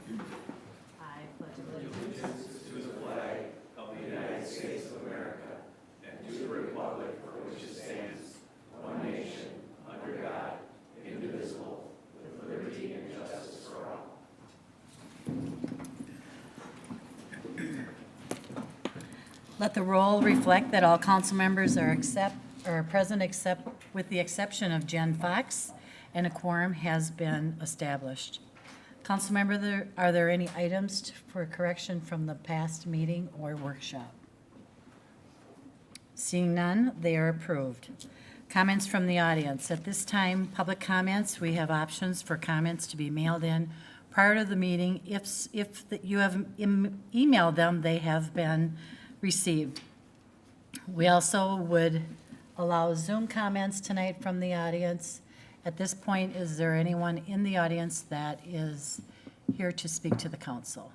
I pledge allegiance to the flag of the United States of America and to the republic for which it stands, one nation, under God, indivisible, with liberty and justice for all. Let the roll reflect that all council members are present except with the exception of Jen Fox, and a quorum has been established. Council member, are there any items for correction from the past meeting or workshop? Seeing none, they are approved. Comments from the audience. At this time, public comments, we have options for comments to be mailed in prior to the meeting. If you have emailed them, they have been received. We also would allow Zoom comments tonight from the audience. At this point, is there anyone in the audience that is here to speak to the council?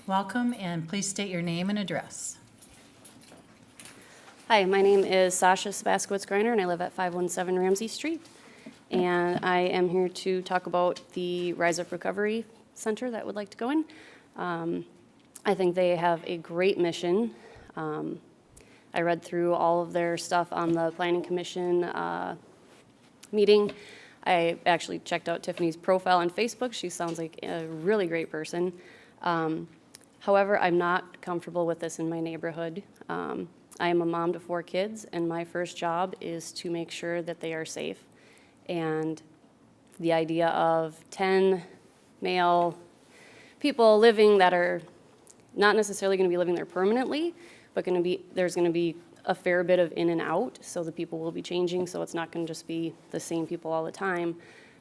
Welcome, and please state your name and address. Hi, my name is Sasha Spaskowitz-Greiner, and I live at 517 Ramsey Street. And I am here to talk about the Rise Up Recovery Center that would like to go in. I think they have a great mission. I read through all of their stuff on the Planning Commission meeting. I actually checked out Tiffany's profile on Facebook. She sounds like a really great person. However, I'm not comfortable with this in my neighborhood. I am a mom to 4 kids, and my first job is to make sure that they are safe. And the idea of 10 male people living that are not necessarily going to be living there permanently, but there's going to be a fair bit of in and out, so the people will be changing, so it's not going to just be the same people all the time.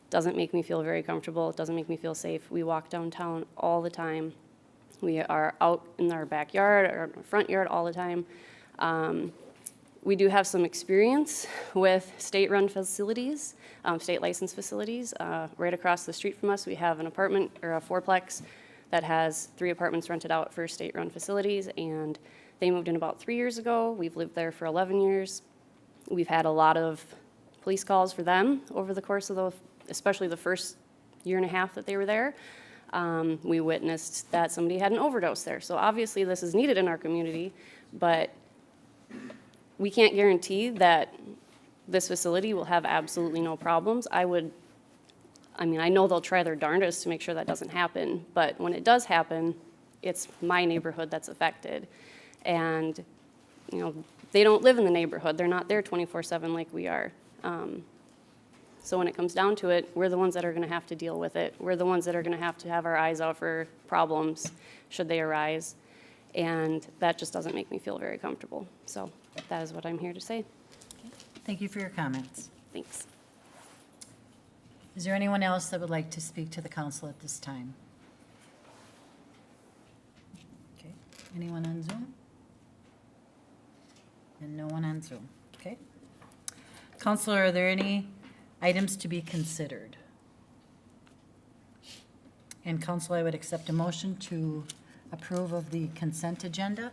Doesn't make me feel very comfortable. It doesn't make me feel safe. We walk downtown all the time. We are out in our backyard or front yard all the time. We do have some experience with state-run facilities, state licensed facilities. Right across the street from us, we have an apartment or a fourplex that has 3 apartments rented out for state-run facilities, and they moved in about 3 years ago. We've lived there for 11 years. We've had a lot of police calls for them over the course of especially the first year and a half that they were there. We witnessed that somebody had an overdose there. So obviously this is needed in our community, but we can't guarantee that this facility will have absolutely no problems. I know they'll try their darndest to make sure that doesn't happen, but when it does happen, it's my neighborhood that's affected. And, they don't live in the neighborhood. They're not there 24/7 like we are. So when it comes down to it, we're the ones that are gonna have to deal with it. We're the ones that are gonna have to have our eyes out for problems should they arise. And that just doesn't make me feel very comfortable. So that is what I'm here to say. Thank you for your comments. Thanks. Is there anyone else that would like to speak to the council at this time? Okay, anyone on Zoom? And no one on Zoom, okay. Counselor, are there any items to be considered? And council, I would accept a motion to approve of the consent agenda.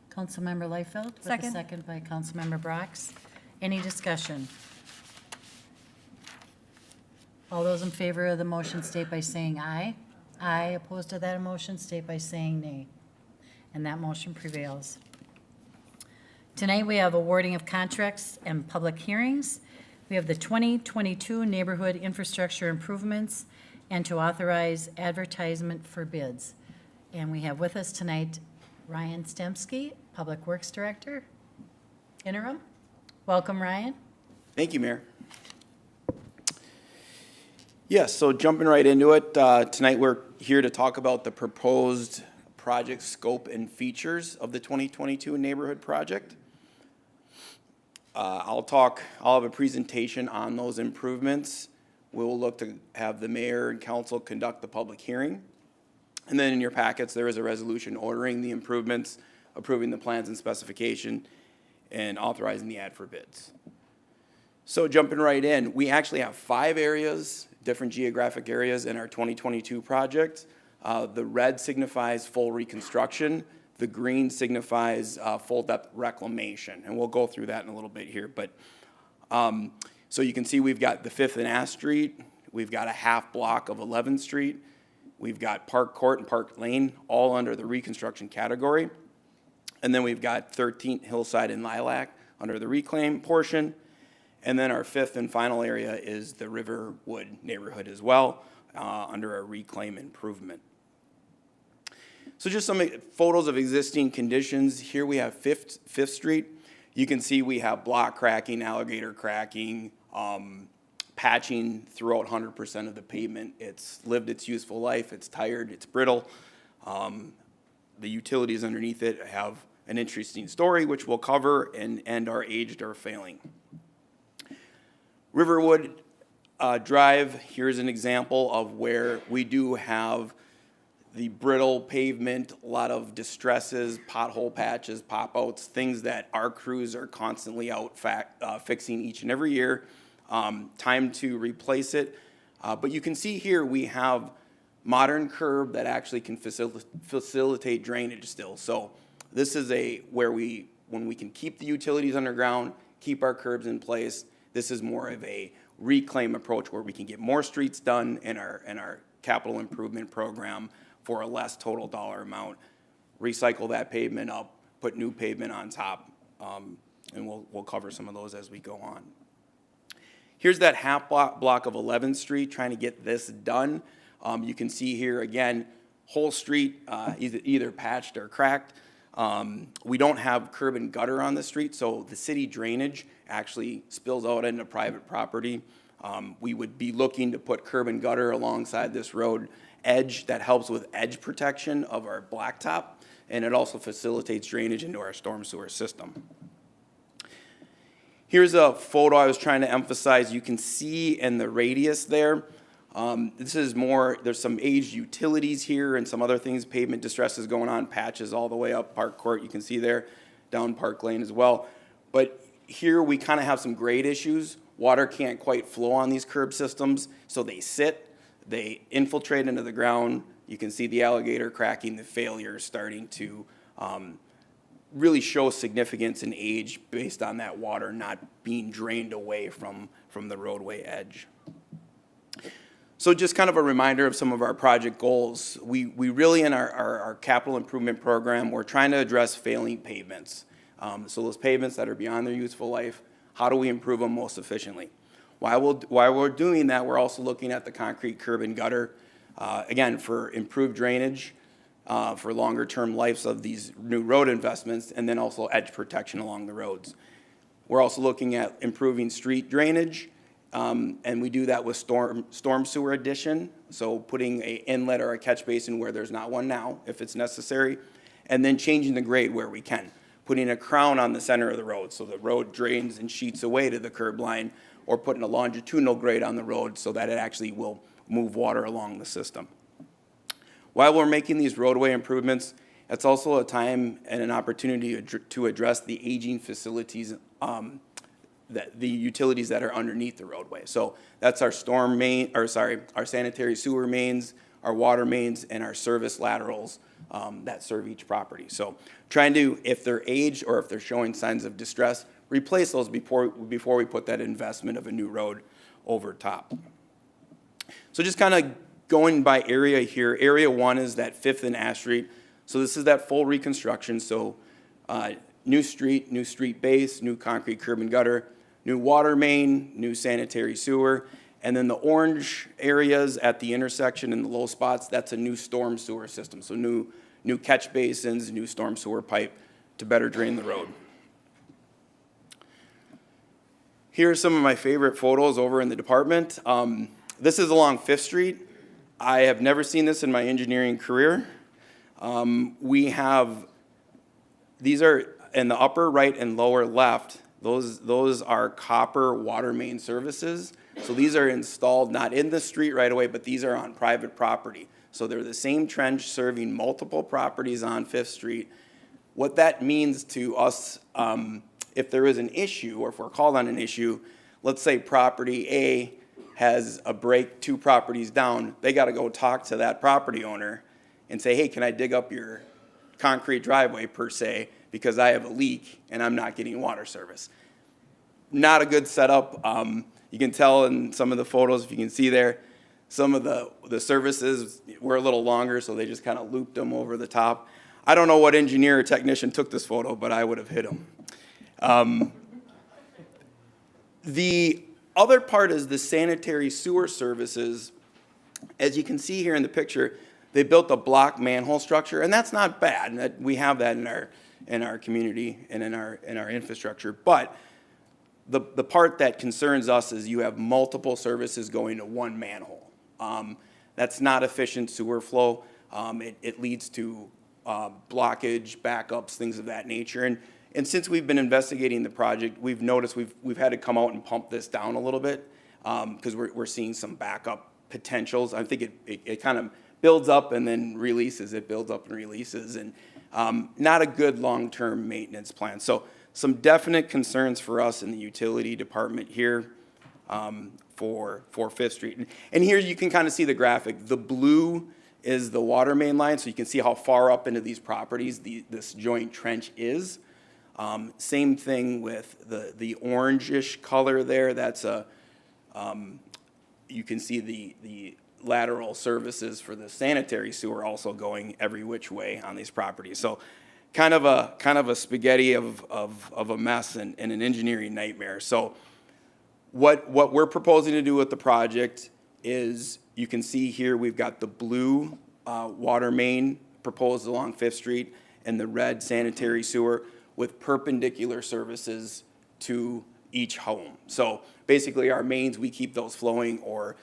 Councilmember Liefeld. Second. With a second by Councilmember Brox. Any discussion? All those in favor of the motion state by saying aye. Aye. Opposed to that motion state by saying nay. And that motion prevails. Tonight we have awarding of contracts and public hearings. We have the 2022 neighborhood infrastructure improvements and to authorize advertisement for bids. And we have with us tonight Ryan Stemsky, Public Works Director, interim. Welcome, Ryan. Thank you, Mayor. Yes, so jumping right into it, tonight we're here to talk about the proposed project scope and features of the 2022 neighborhood project. I'll have a presentation on those improvements. We'll look to have the mayor and council conduct the public hearing. And then in your packets, there is a resolution ordering the improvements, approving the plans and specification, and authorizing the ad for bids. So jumping right in, we actually have 5 areas, different geographic areas in our 2022 project. The red signifies full reconstruction. The green signifies full depth reclamation. And we'll go through that in a little bit here. But So you can see we've got the 5th and Ash Street, we've got a half block of 11th Street, we've got Park Court and Park Lane, all under the reconstruction category. And then we've got 13th Hillside and Lilac under the reclaim portion. And then our 5th and final area is the Riverwood neighborhood as well, under a reclaim improvement. So just some photos of existing conditions. Here we have 5th Street. You can see we have block cracking, alligator cracking, patching throughout 100% of the pavement. It's lived its useful life, it's tired, it's brittle. The utilities underneath it have an interesting story, which we'll cover, and are aged or failing. Riverwood Drive, here's an example of where we do have the brittle pavement, a lot of distresses, pothole patches, pop-outs, things that our crews are constantly out fixing each and every year. Time to replace it. But you can see here we have modern curb that actually can facilitate drainage still. So this is when we can keep the utilities underground, keep our curbs in place. This is more of a reclaim approach where we can get more streets done in our capital improvement program for a less total dollar amount, recycle that pavement up, put new pavement on top, and we'll cover some of those as we go on. Here's that half block of 11th Street, trying to get this done. You can see here again, whole street either patched or cracked. We don't have curb and gutter on the street, so the city drainage actually spills out into private property. We would be looking to put curb and gutter alongside this road edge that helps with edge protection of our blacktop, and it also facilitates drainage into our storm sewer system. Here's a photo I was trying to emphasize. You can see in the radius there, this is more, there's some aged utilities here and some other things, pavement distresses going on, patches all the way up Park Court, you can see there, down Park Lane as well. But here we kind of have some grade issues. Water can't quite flow on these curb systems, so they sit, they infiltrate into the ground. You can see the alligator cracking, the failure starting to really show significance in age based on that water not being drained away from the roadway edge. So just kind of a reminder of some of our project goals. We really, in our capital improvement program, we're trying to address failing pavements. So those pavements that are beyond their useful life, how do we improve them most efficiently? While we're doing that, we're also looking at the concrete curb and gutter, again, for improved drainage, for longer term lives of these new road investments, and then also edge protection along the roads. We're also looking at improving street drainage, and we do that with storm sewer addition, so putting an inlet or a catch basin where there's not one now, if it's necessary, and then changing the grade where we can, putting a crown on the center of the road so the road drains and sheets away to the curb line, or putting a longitudinal grade on the road so that it actually will move water along the system. While we're making these roadway improvements, it's also a time and an opportunity to address the aging facilities, the utilities that are underneath the roadway. So that's our our sanitary sewer mains, our water mains, and our service laterals that serve each property. So trying to, if they're aged or if they're showing signs of distress, replace those before we put that investment of a new road over top. So just kind of going by area here, area 1 is that 5th and Ash Street. So this is that full reconstruction. So new street base, new concrete curb and gutter, new water main, new sanitary sewer, and then the orange areas at the intersection and the low spots, that's a new storm sewer system. So new catch basins, new storm sewer pipe to better drain the road. Here are some of my favorite photos over in the department. This is along 5th Street. I have never seen this in my engineering career. These are in the upper right and lower left, those are copper water main services. So these are installed not in the street right away, but these are on private property. So they're the same trench serving multiple properties on 5th Street. What that means to us, if there is an issue, or if we're called on an issue, let's say property A has a break 2 properties down, they got to go talk to that property owner and say, hey, can I dig up your concrete driveway per se, because I have a leak and I'm not getting water service. not a good setup. You can tell in some of the photos, if you can see there, some of the services were a little longer, so they just kind of looped them over the top. I don't know what engineer or technician took this photo, but I would have hit them. The other part is the sanitary sewer services. As you can see here in the picture, they built a block manhole structure, and that's not bad. We have that in our community and in our infrastructure. But the part that concerns us is you have multiple services going to one manhole. That's not efficient sewer flow. It leads to blockage, backups, things of that nature. And since we've been investigating the project, we've noticed we've had to come out and pump this down a little bit because we're seeing some backup potentials. I think it kind of builds up and then releases. It builds up and releases, and not a good long-term maintenance plan. So some definite concerns for us in the utility department here for 5th Street. And here you can kind of see the graphic. The blue is the water main line, so you can see how far up into these properties this joint trench is. Same thing with the orangish color there. That's you can see the lateral services for the sanitary sewer also going every which way on these properties. So kind of a spaghetti of a mess and an engineering nightmare. So what we're proposing to do with the project is, you can see here we've got the blue water main proposed along 5th Street and the red sanitary sewer with perpendicular services to each home. So basically our mains, we keep those flowing, or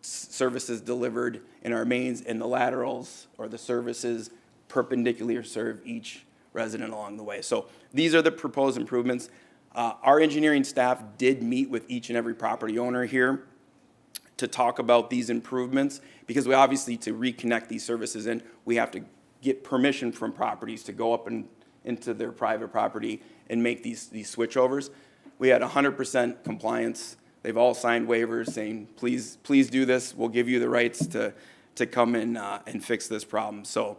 services delivered in our mains, and the laterals or the services perpendicular serve each resident along the way. So these are the proposed improvements. Our engineering staff did meet with each and every property owner here to talk about these improvements, because we obviously, to reconnect these services in, we have to get permission from properties to go up into their private property and make these switchovers. We had 100% compliance. They've all signed waivers saying, please do this. We'll give you the rights to come in and fix this problem. So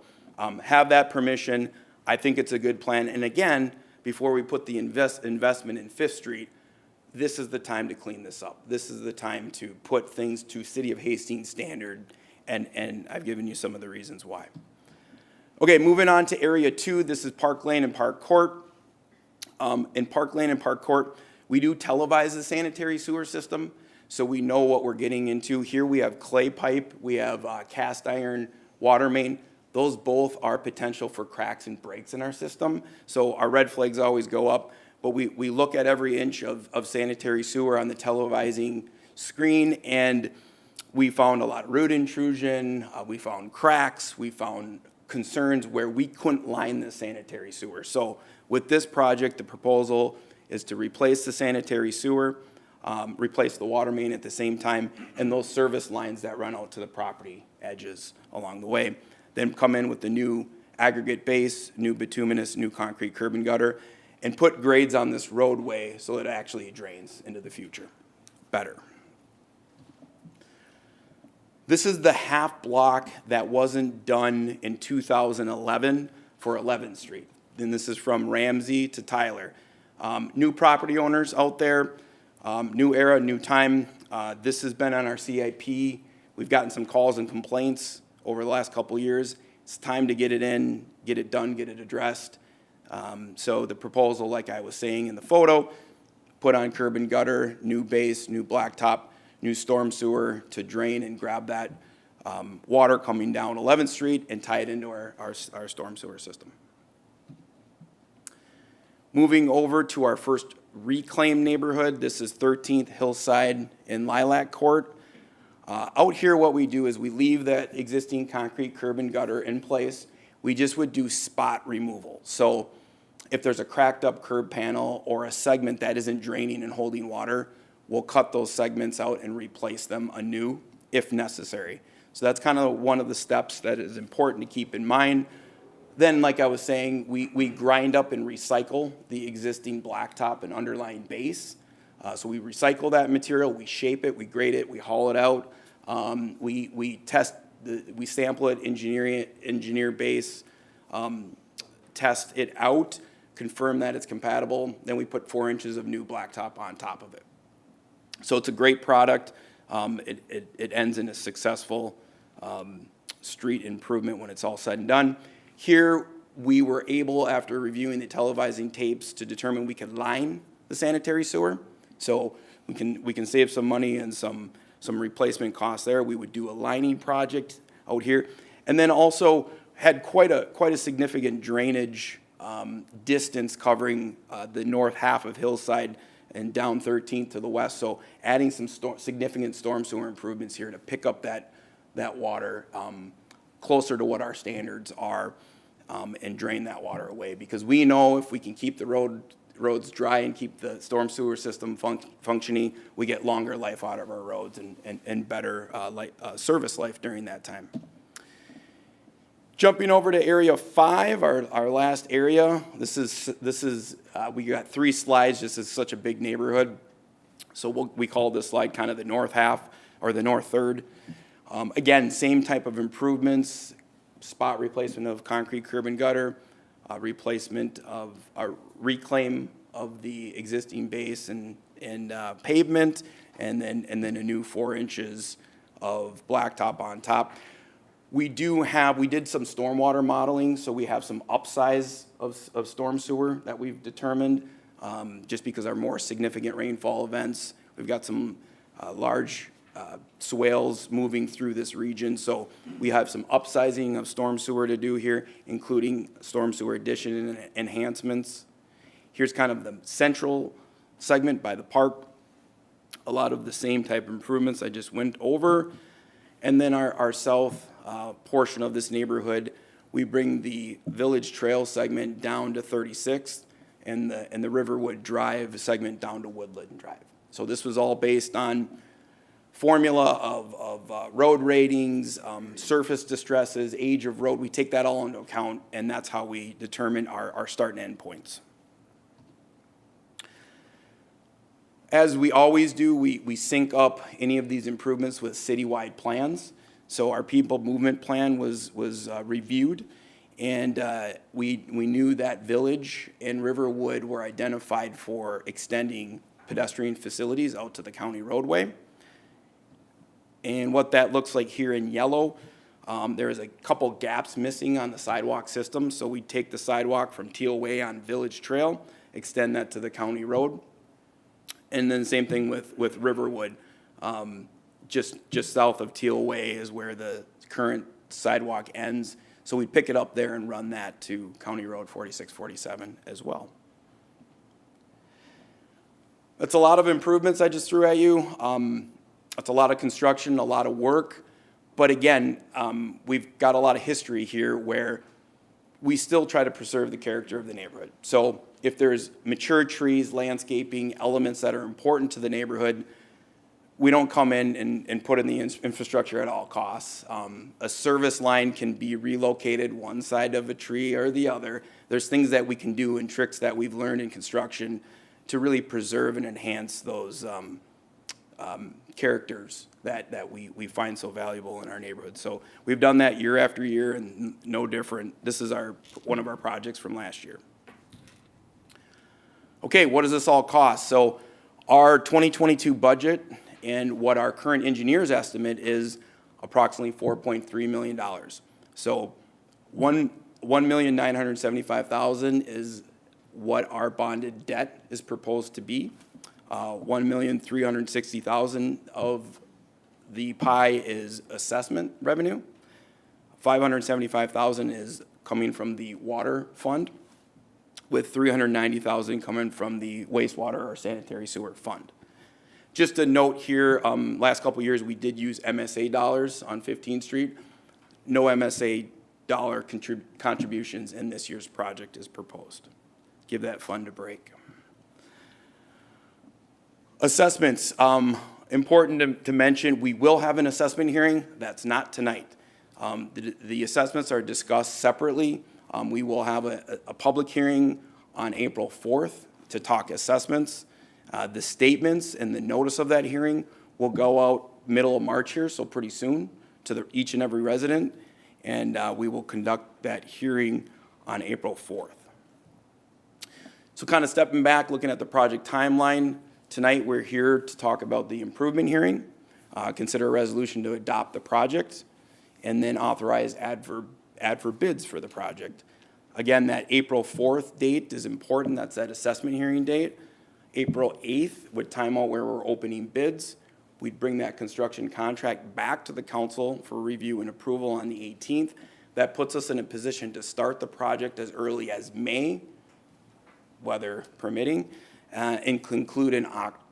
have that permission. I think it's a good plan. And again, before we put the investment in 5th Street, this is the time to clean this up. This is the time to put things to City of Hastings standard, and I've given you some of the reasons why. Okay, moving on to Area 2, this is Park Lane and Park Court. In Park Lane and Park Court, we do televise the sanitary sewer system, so we know what we're getting into. Here we have clay pipe, we have cast iron water main. Those both are potential for cracks and breaks in our system, so our red flags always go up. But we look at every inch of sanitary sewer on the televising screen, and we found a lot of root intrusion, we found cracks, we found concerns where we couldn't line the sanitary sewer. So with this project, the proposal is to replace the sanitary sewer, replace the water main at the same time, and those service lines that run out to the property edges along the way. Then come in with the new aggregate base, new bituminous, new concrete curb and gutter, and put grades on this roadway so it actually drains into the future better. This is the half block that wasn't done in 2011 for 11th Street. And this is from Ramsey to Tyler. New property owners out there, new era, new time. This has been on our CIP. We've gotten some calls and complaints over the last couple years. It's time to get it in, get it done, get it addressed. So the proposal, like I was saying in the photo, put on curb and gutter, new base, new blacktop, new storm sewer to drain and grab that water coming down 11th Street and tie it into our storm sewer system. Moving over to our first reclaimed neighborhood, this is 13th Hillside in Lilac Court. Out here, what we do is we leave that existing concrete curb and gutter in place. We just would do spot removal. So if there's a cracked up curb panel or a segment that isn't draining and holding water, we'll cut those segments out and replace them anew if necessary. So that's kind of one of the steps that is important to keep in mind. Then, like I was saying, we grind up and recycle the existing blacktop and underlying base. So we recycle that material, we shape it, we grade it, we haul it out. We test, we sample it, engineer base, test it out, confirm that it's compatible, then we put 4 inches of new blacktop on top of it. So it's a great product. It ends in a successful street improvement when it's all said and done. Here, we were able, after reviewing the televising tapes, to determine we could line the sanitary sewer. So we can save some money and some replacement costs there. We would do a lining project out here. And then also had quite a significant drainage distance covering the north half of Hillside and down 13th to the west. So adding some significant storm sewer improvements here to pick up that water closer to what our standards are and drain that water away. Because we know if we can keep the roads dry and keep the storm sewer system functioning, we get longer life out of our roads and better service life during that time. Jumping over to area 5, our last area. This is we got 3 slides. This is such a big neighborhood, so we call this slide kind of the north half or the north third. Again, same type of improvements: spot replacement of concrete curb and gutter, replacement of reclaim of the existing base and pavement, and then a new 4 inches of blacktop on top. We did some stormwater modeling, so we have some upsize of storm sewer that we've determined, just because our more significant rainfall events. We've got some large swales moving through this region, so we have some upsizing of storm sewer to do here, including storm sewer addition and enhancements. Here's kind of the central segment by the park. A lot of the same type of improvements I just went over. And then our south portion of this neighborhood, we bring the Village Trail segment down to 36th and the Riverwood Drive segment down to Woodland Drive. So this was all based on formula of road ratings, surface distresses, age of road. We take that all into account, and that's how we determine our start and end points. As we always do, we sync up any of these improvements with citywide plans. So our people movement plan was reviewed, and we knew that Village and Riverwood were identified for extending pedestrian facilities out to the county roadway. And what that looks like here in yellow, there is a couple gaps missing on the sidewalk system. So we take the sidewalk from Teal Way on Village Trail, extend that to the county road. And then same thing with Riverwood. Just south of Teal Way is where the current sidewalk ends. So we pick it up there and run that to County Road 4647 as well. That's a lot of improvements I just threw at you. It's a lot of construction, a lot of work. But again, we've got a lot of history here where we still try to preserve the character of the neighborhood. So if there's mature trees, landscaping, elements that are important to the neighborhood, we don't come in and put in the infrastructure at all costs. A service line can be relocated one side of a tree or the other. There's things that we can do and tricks that we've learned in construction to really preserve and enhance those characters that we find so valuable in our neighborhood. So we've done that year after year, and no different. This is one of our projects from last year. Okay, what does this all cost? So our 2022 budget and what our current engineer's estimate is approximately $4.3 million. So $1,975,000 is what our bonded debt is proposed to be. $1,360,000 of the pie is assessment revenue. $575,000 is coming from the water fund, with $390,000 coming from the wastewater or sanitary sewer fund. Just a note here, last couple of years we did use MSA dollars on 15th Street. No MSA dollar contributions in this year's project is proposed. Give that fund a break. Assessments, important to mention, we will have an assessment hearing. That's not tonight. The assessments are discussed separately. We will have a public hearing on April 4th to talk assessments. The statements and the notice of that hearing will go out middle of March here, so pretty soon, to each and every resident, and we will conduct that hearing on April 4th. So kind of stepping back, looking at the project timeline, tonight we're here to talk about the improvement hearing, consider a resolution to adopt the project, and then authorize ad for bids for the project. Again, that April 4th date is important. That's that assessment hearing date. April 8th would time out where we're opening bids. We'd bring that construction contract back to the council for review and approval on the 18th. That puts us in a position to start the project as early as May, weather permitting, and conclude in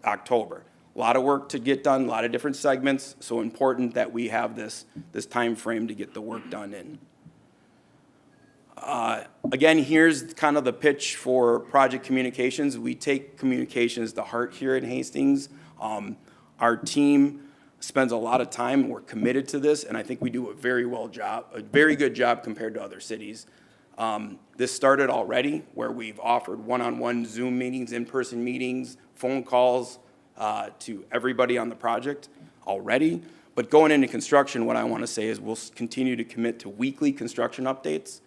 October. A lot of work to get done, a lot of different segments, so important that we have this time frame to get the work done in. Again, here's kind of the pitch for project communications. We take communications to heart here at Hastings. Our team spends a lot of time, we're committed to this, and I think we do a very good job compared to other cities. This started already where we've offered one-on-one Zoom meetings, in-person meetings, phone calls to everybody on the project already. But going into construction, what I want to say is we'll continue to commit to weekly construction updates.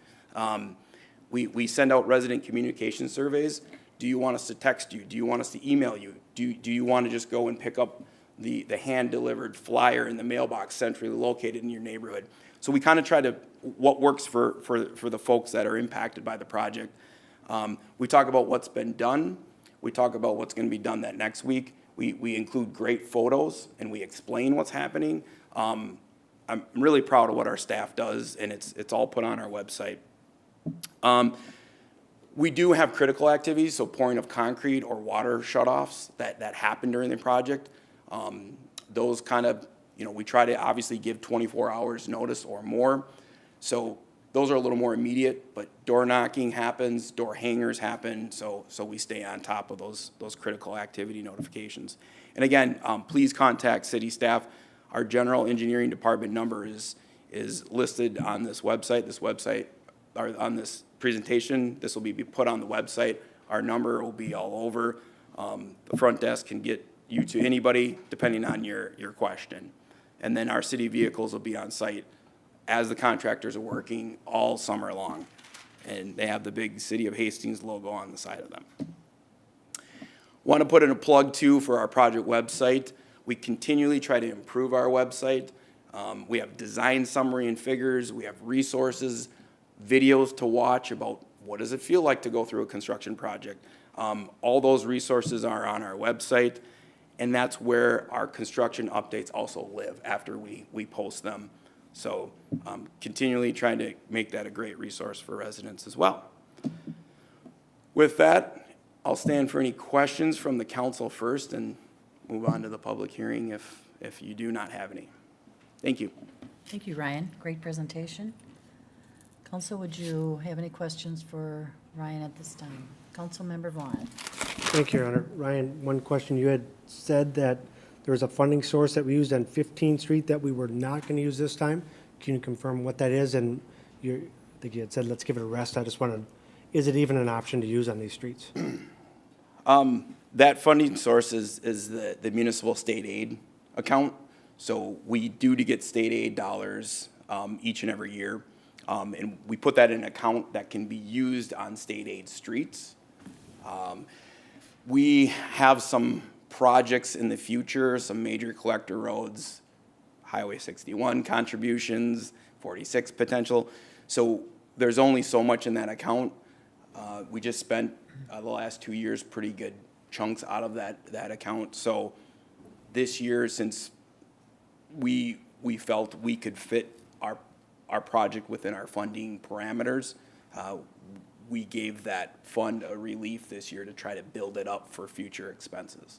We send out resident communication surveys. Do you want us to text you? Do you want us to email you? Do you want to just go and pick up the hand-delivered flyer in the mailbox centrally located in your neighborhood? So we kind of try to, what works for the folks that are impacted by the project. We talk about what's been done. We talk about what's going to be done that next week. We include great photos and we explain what's happening. I'm really proud of what our staff does, and it's all put on our website. We do have critical activities, so pouring of concrete or water shutoffs that happen during the project. Those kind of, we try to obviously give 24 hours notice or more. So those are a little more immediate, but door knocking happens, door hangers happen, so we stay on top of those critical activity notifications. And again, please contact city staff. Our general engineering department number is listed on this website. Or on this presentation. This will be put on the website. Our number will be all over. The front desk can get you to anybody depending on your question. And then our city vehicles will be on site as the contractors are working all summer long. And they have the big City of Hastings logo on the side of them. Want to put in a plug too for our project website. We continually try to improve our website. We have design summary and figures. We have resources, videos to watch about what does it feel like to go through a construction project. All those resources are on our website, and that's where our construction updates also live after we post them. So continually trying to make that a great resource for residents as well. With that, I'll stand for any questions from the council first and move on to the public hearing if you do not have any. Thank you. Thank you, Ryan. Great presentation. Council, would you have any questions for Ryan at this time? Councilmember Vaughn. Thank you, Your Honor. Ryan, one question. You had said that there was a funding source that we used on 15th Street that we were not going to use this time. Can you confirm what that is? And I think you had said, let's give it a rest. I just wanted, is it even an option to use on these streets? That funding source is the municipal state aid account. So we do to get state aid dollars each and every year. And we put that in an account that can be used on state aid streets. We have some projects in the future, some major collector roads, Highway 61 contributions, 46 potential. So there's only so much in that account. We just spent the last 2 years pretty good chunks out of that account. So this year, since we felt we could fit our project within our funding parameters, we gave that fund a relief this year to try to build it up for future expenses.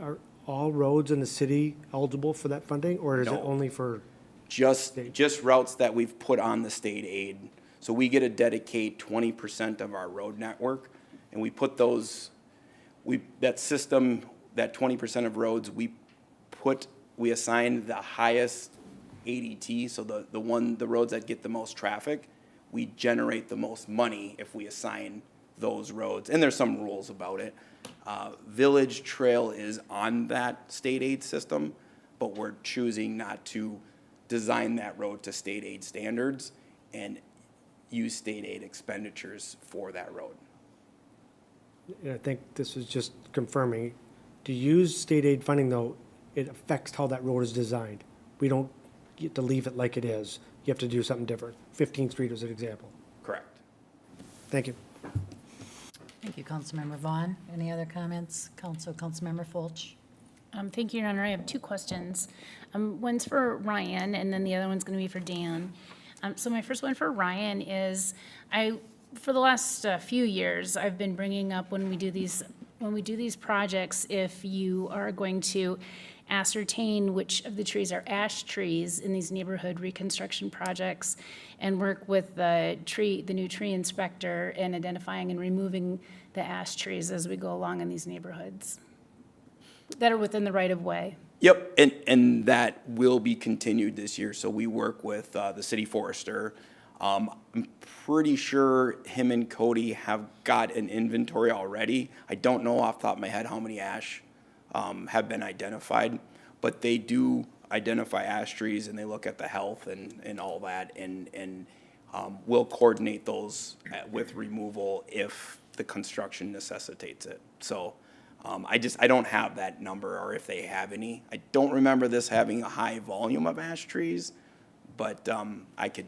Are all roads in the city eligible for that funding, or is it No. only for? Just routes that we've put on the state aid. So we get to dedicate 20% of our road network, and we put that system, that 20% of roads, we assign the highest ADT, so the roads that get the most traffic, we generate the most money if we assign those roads. And there's some rules about it. Village Trail is on that state aid system, but we're choosing not to design that road to state aid standards and use state aid expenditures for that road. and I think this is just confirming, to use state aid funding though, it affects how that road is designed. We don't get to leave it like it is. You have to do something different. 15th Street is an example. Correct. Thank you. Thank you, Councilmember Vaughn. Any other comments? Councilmember Fulch? Thank you, Your Honor. I have two questions. One's for Ryan, and then the other one's going to be for Dan. So my first one for Ryan is, for the last few years, I've been bringing up when we do these projects, if you are going to ascertain which of the trees are ash trees in these neighborhood reconstruction projects, and work with the new tree inspector in identifying and removing the ash trees as we go along in these neighborhoods that are within the right of way. Yep, and that will be continued this year. So we work with the city forester. I'm pretty sure him and Cody have got an inventory already. I don't know off the top of my head how many ash have been identified, but they do identify ash trees and they look at the health and all that, and we'll coordinate those with removal if the construction necessitates it. So I don't have that number or if they have any. I don't remember this having a high volume of ash trees, but I could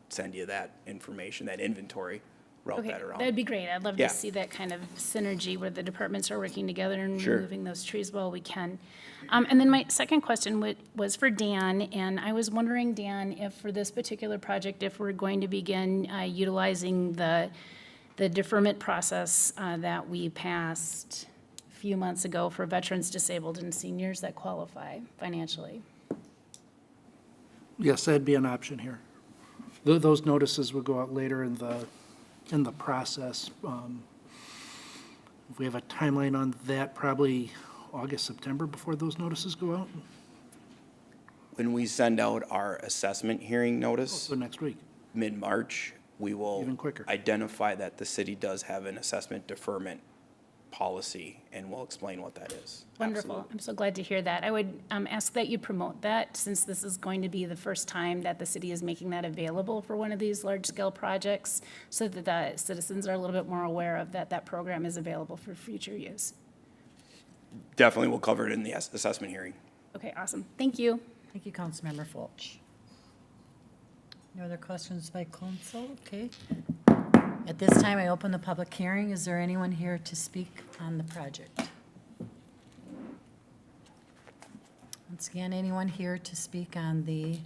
send you that information, that inventory, route Okay, that around. that'd be great. I'd love Yeah. to see that kind of synergy where the departments are working together and Sure. removing those trees while we can. And then my second question was for Dan, and I was wondering, Dan, if for this particular project, if we're going to begin utilizing the deferment process that we passed a few months ago for veterans, disabled, and seniors that qualify financially. Yes, that'd be an option here. Those notices would go out later in the process. If we have a timeline on that, probably August, September before those notices go out, When we send out our assessment hearing notice, so next week. mid-March, we will Even quicker. identify that the city does have an assessment deferment policy, and we'll explain what that is. Wonderful. Absolutely. I'm so glad to hear that. I would ask that you promote that, since this is going to be the first time that the city is making that available for one of these large-scale projects, so that the citizens are a little bit more aware of that program is available for future use. Definitely, we'll cover it in the assessment hearing. Okay, awesome. Thank you. Thank you, Councilmember Fulch. No other questions by council? Okay. At this time, I open the public hearing. Is there anyone here to speak on the project? Once again, anyone here to speak on the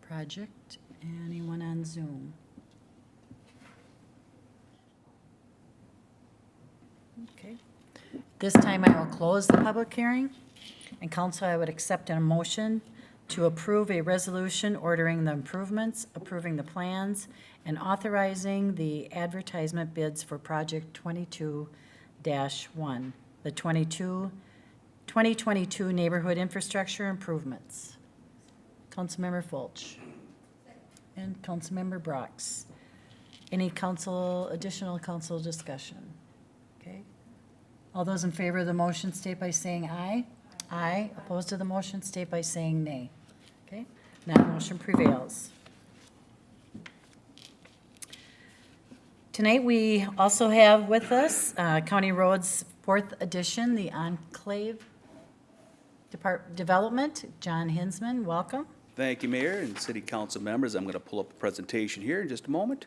project? Anyone on Zoom? Okay. This time I will close the public hearing. And council, I would accept a motion to approve a resolution ordering the improvements, approving the plans, and authorizing the advertisement bids for project 22-1, the 2022 neighborhood infrastructure improvements. Councilmember Fulch. And Councilmember Brox. Any additional council discussion? Okay. All those in favor of the motion state by saying aye. Aye. Opposed to the motion state by saying nay. Okay, that motion prevails. Tonight, we also have with us County Roads 4th Edition, the Enclave Development. John Hinsman, welcome. Thank you, Mayor and City Council members. I'm going to pull up the presentation here in just a moment.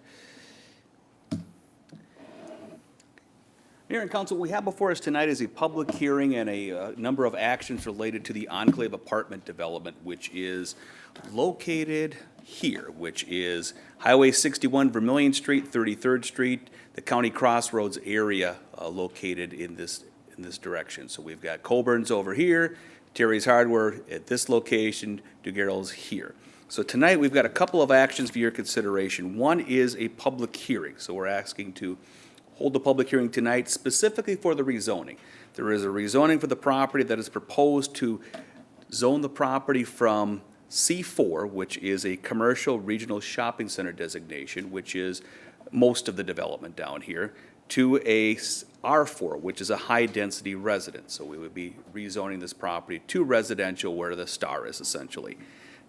Mayor and Council, what we have before us tonight is a public hearing and a number of actions related to the Enclave apartment development, which is located here, which is Highway 61, Vermillion Street, 33rd Street, the County Crossroads area located in this direction. So we've got Colburn's over here, Terry's Hardware at this location, DeGarrel's here. So tonight, we've got a couple of actions for your consideration. One is a public hearing, so we're asking to hold the public hearing tonight specifically for the rezoning. There is a rezoning for the property that is proposed to zone the property from C4, which is a commercial regional shopping center designation, which is most of the development down here, to a R4, which is a high-density residence. So we would be rezoning this property to residential where the star is essentially.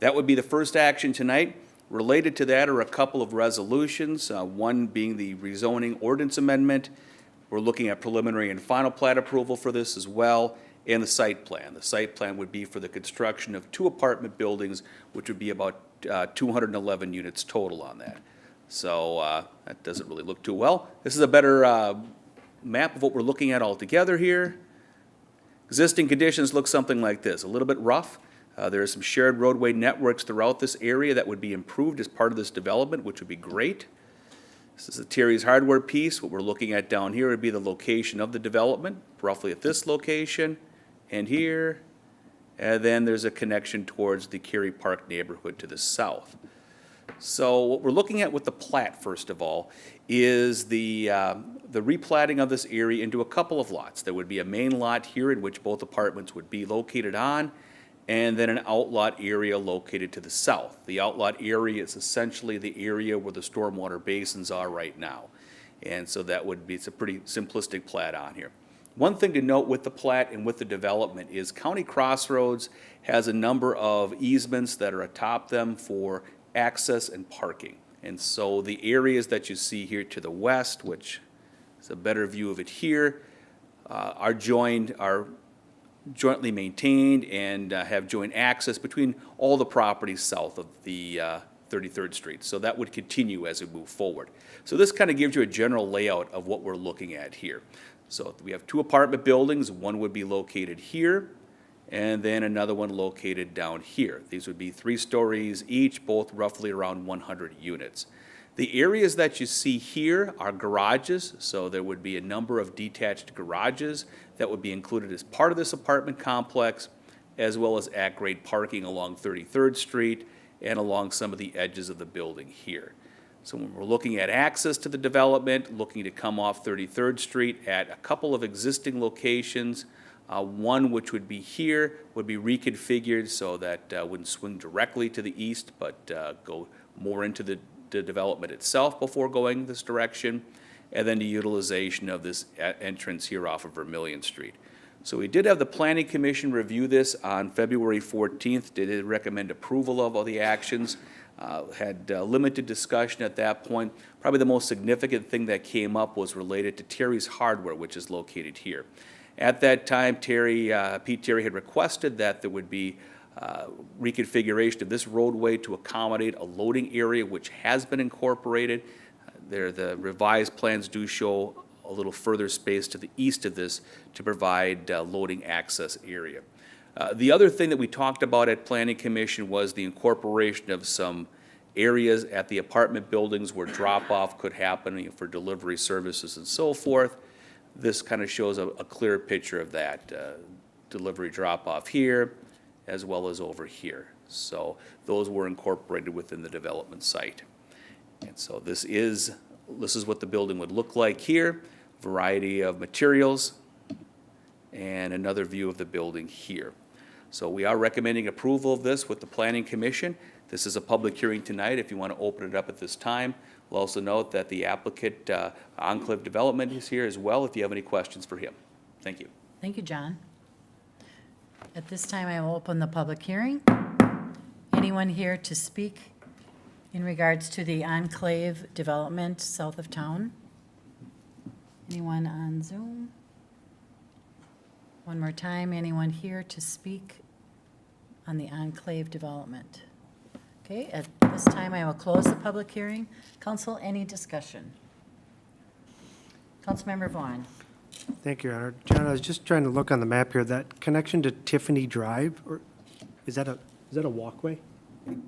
That would be the first action tonight. Related to that are a couple of resolutions, one being the rezoning ordinance amendment. We're looking at preliminary and final plat approval for this as well, and the site plan. The site plan would be for the construction of 2 apartment buildings, which would be about 211 units total on that. So that doesn't really look too well. This is a better map of what we're looking at altogether here. Existing conditions look something like this, a little bit rough. There are some shared roadway networks throughout this area that would be improved as part of this development, which would be great. This is the Terry's Hardware piece. What we're looking at down here would be the location of the development, roughly at this location and here. And then there's a connection towards the Cary Park neighborhood to the south. So what we're looking at with the plat, first of all, is the replatting of this area into a couple of lots. There would be a main lot here in which both apartments would be located on, and then an outlot area located to the south. The outlot area is essentially the area where the stormwater basins are right now. And so that would be, it's a pretty simplistic plat on here. One thing to note with the plat and with the development is County Crossroads has a number of easements that are atop them for access and parking. And so the areas that you see here to the west, which is a better view of it here, are jointly maintained and have joint access between all the properties south of the 33rd Street. So that would continue as we move forward. So this kind of gives you a general layout of what we're looking at here. So we have 2 apartment buildings. One would be located here, and then another one located down here. These would be 3 stories each, both roughly around 100 units. The areas that you see here are garages, so there would be a number of detached garages that would be included as part of this apartment complex, as well as at-grade parking along 33rd Street and along some of the edges of the building here. So when we're looking at access to the development, looking to come off 33rd Street at a couple of existing locations, one which would be here would be reconfigured so that wouldn't swing directly to the east, but go more into the development itself before going this direction, and then the utilization of this entrance here off of Vermillion Street. So we did have the Planning Commission review this on February 14th. They did recommend approval of all the actions. Had limited discussion at that point. Probably the most significant thing that came up was related to Terry's Hardware, which is located here. At that time, Pete Terry had requested that there would be reconfiguration of this roadway to accommodate a loading area, which has been incorporated. The revised plans do show a little further space to the east of this to provide loading access area. The other thing that we talked about at Planning Commission was the incorporation of some areas at the apartment buildings where drop-off could happen for delivery services and so forth. This kind of shows a clear picture of that. Delivery drop-off here, as well as over here. So those were incorporated within the development site. And so this is what the building would look like here. Variety of materials, and another view of the building here. So we are recommending approval of this with the Planning Commission. This is a public hearing tonight if you want to open it up at this time. We'll also note that the applicant, Enclave Development, is here as well if you have any questions for him. Thank you. Thank you, John. At this time, I will open the public hearing. Anyone here to speak in regards to the Enclave Development south of town? Anyone on Zoom? One more time, anyone here to speak on the Enclave Development? Okay, at this time, I will close the public hearing. Council, any discussion? Councilmember Vaughn. Thank you, Your Honor. John, I was just trying to look on the map here, that connection to Tiffany Drive, or is that a walkway?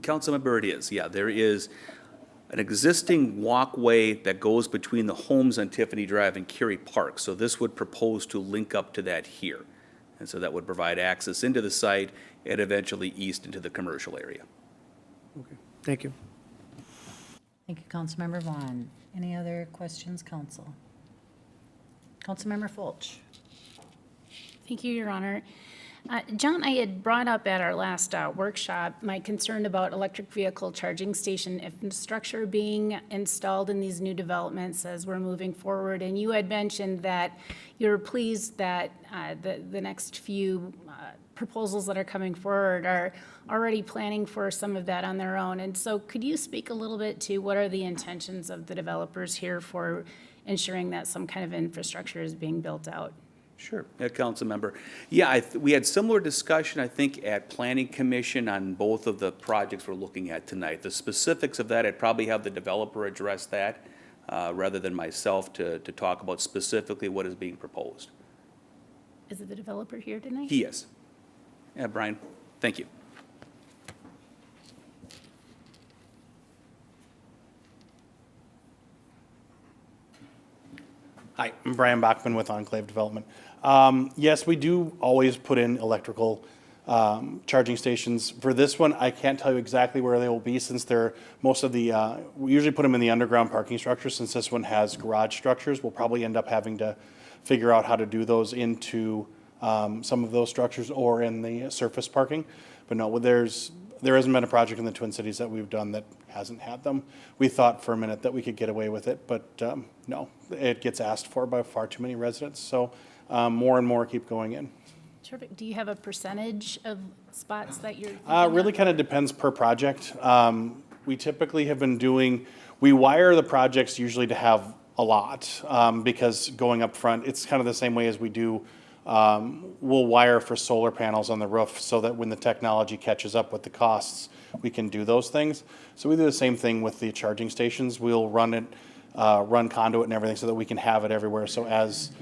Councilmember, it is. Yeah, there is an existing walkway that goes between the homes on Tiffany Drive and Cary Park. So this would propose to link up to that here. And so that would provide access into the site and eventually east into the commercial area. Okay, thank you. Thank you, Councilmember Vaughn. Any other questions, council? Councilmember Fulch. Thank you, Your Honor. John, I had brought up at our last workshop my concern about electric vehicle charging station infrastructure being installed in these new developments as we're moving forward. And you had mentioned that you're pleased that the next few proposals that are coming forward are already planning for some of that on their own. And so could you speak a little bit to what are the intentions of the developers here for ensuring that some kind of infrastructure is being built out. Sure, yeah, council member. Yeah, we had similar discussion, I think, at Planning Commission on both of the projects we're looking at tonight. The specifics of that, I'd probably have the developer address that, rather than myself to talk about specifically what is being proposed. Is it the developer here tonight? He is. Yeah, Brian, thank you. Hi, I'm Brian Bachman with Enclave Development. Yes, we do always put in electrical charging stations. For this one, I can't tell you exactly where they will be since they're most of the, we usually put them in the underground parking structure. Since this one has garage structures, we'll probably end up having to figure out how to do those into some of those structures or in the surface parking. But no, there hasn't been a project in the Twin Cities that we've done that hasn't had them. We thought for a minute that we could get away with it, but no, it gets asked for by far too many residents. So more and more keep going in. Terrific. Do you have a percentage of spots that you're? Really kind of depends per project. We typically have been doing, we wire the projects usually to have a lot because going up front, it's kind of the same way as we do. We'll wire for solar panels on the roof so that when the technology catches up with the costs, we can do those things. So we do the same thing with the charging stations. We'll run it, run conduit and everything so that we can have it everywhere. So as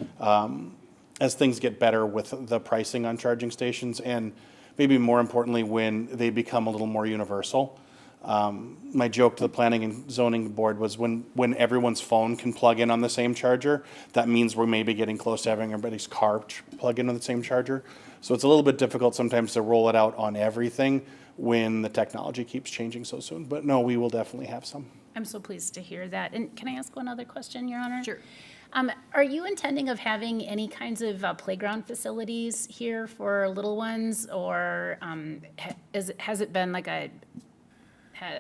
things get better with the pricing on charging stations, and maybe more importantly, when they become a little more universal. My joke to the planning and zoning board was when everyone's phone can plug in on the same charger, that means we're maybe getting close to having everybody's car plug in on the same charger. So it's a little bit difficult sometimes to roll it out on everything when the technology keeps changing so soon. But no, we will definitely have some. I'm so pleased to hear that. And can I ask one other question, Your Honor? Sure. Are you intending of having any kinds of playground facilities here for little ones, or has it been like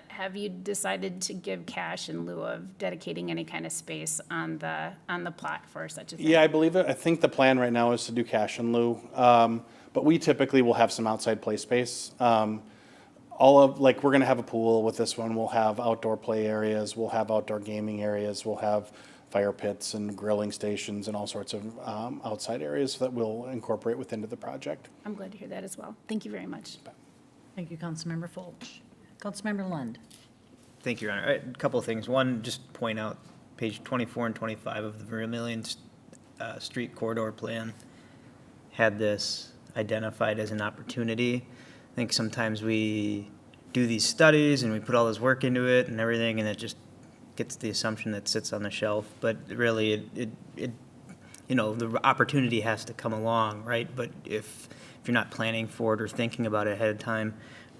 have you decided to give cash in lieu of dedicating any kind of space on the plot for such a thing? Yeah, I believe it. I think the plan right now is to do cash in lieu. But we typically will have some outside play space. We're gonna have a pool with this one. We'll have outdoor play areas. We'll have outdoor gaming areas. We'll have fire pits and grilling stations and all sorts of outside areas that we'll incorporate within the project. I'm glad to hear that as well. Thank you very much. Thank you, Councilmember Fulch. Councilmember Lund. Thank you, Your Honor. A couple of things. One, just point out page 24 and 25 of the Vermillion Street Corridor Plan had this identified as an opportunity. I think sometimes we do these studies and we put all this work into it and everything, and it just gets the assumption that sits on the shelf. But really, the opportunity has to come along, right? But if you're not planning for it or thinking about it ahead of time,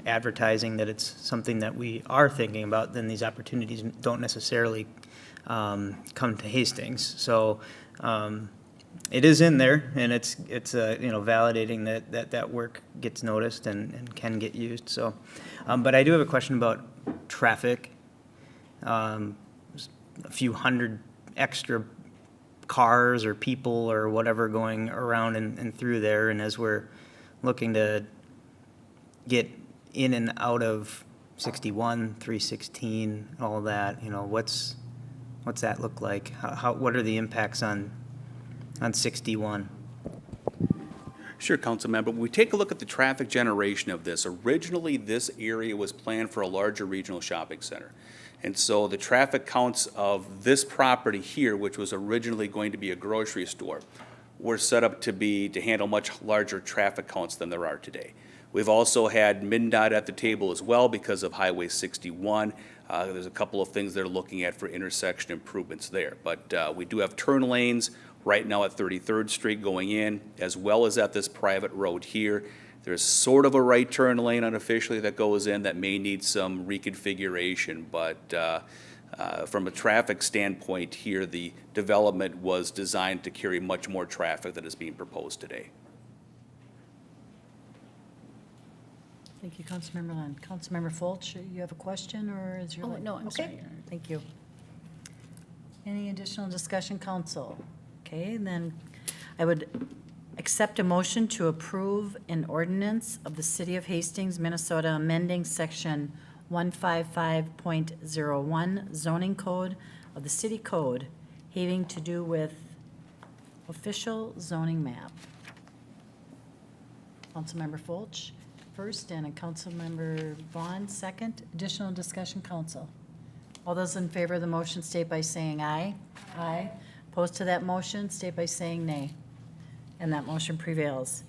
advertising that it's something that we are thinking about, then these opportunities don't necessarily come to Hastings. So it is in there, and it's validating that work gets noticed and can get used. So, but I do have a question about traffic. A few hundred extra cars or people or whatever going around and through there, and as we're looking to get in and out of 61, 316, all of that, what's that look like? What are the impacts on 61? Sure, council member. When we take a look at the traffic generation of this, originally this area was planned for a larger regional shopping center. And so the traffic counts of this property here, which was originally going to be a grocery store, were set up to handle much larger traffic counts than there are today. We've also had MnDOT at the table as well because of Highway 61. There's a couple of things they're looking at for intersection improvements there. But we do have turn lanes right now at 33rd Street going in, as well as at this private road here. There's sort of a right turn lane unofficially that goes in that may need some reconfiguration, but from a traffic standpoint here, the development was designed to carry much more traffic than is being proposed today. Thank you, Councilmember Lund. Councilmember Fulch, you have a question, or is your? Oh, no, I'm Okay, sorry, Your Honor. thank you. Any additional discussion, council? Okay, then I would accept a motion to approve an ordinance of the City of Hastings, Minnesota, amending Section 155.01 zoning code of the city code, having to do with official zoning map. Councilmember Fulch first and a Councilmember Vaughn second. Additional discussion, council. All those in favor of the motion state by saying aye. Aye. Opposed to that motion state by saying nay. And that motion prevails.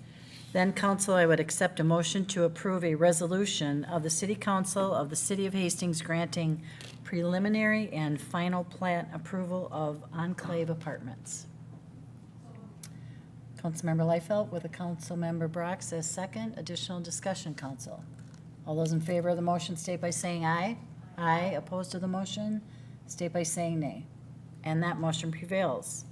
Then, council, I would accept a motion to approve a resolution of the City Council of the City of Hastings granting preliminary and final plat approval of Enclave Apartments. Councilmember Liefeld with a Councilmember Brock says second. Additional discussion, council. All those in favor of the motion state by saying aye. Aye. Opposed to the motion state by saying nay. And that motion prevails.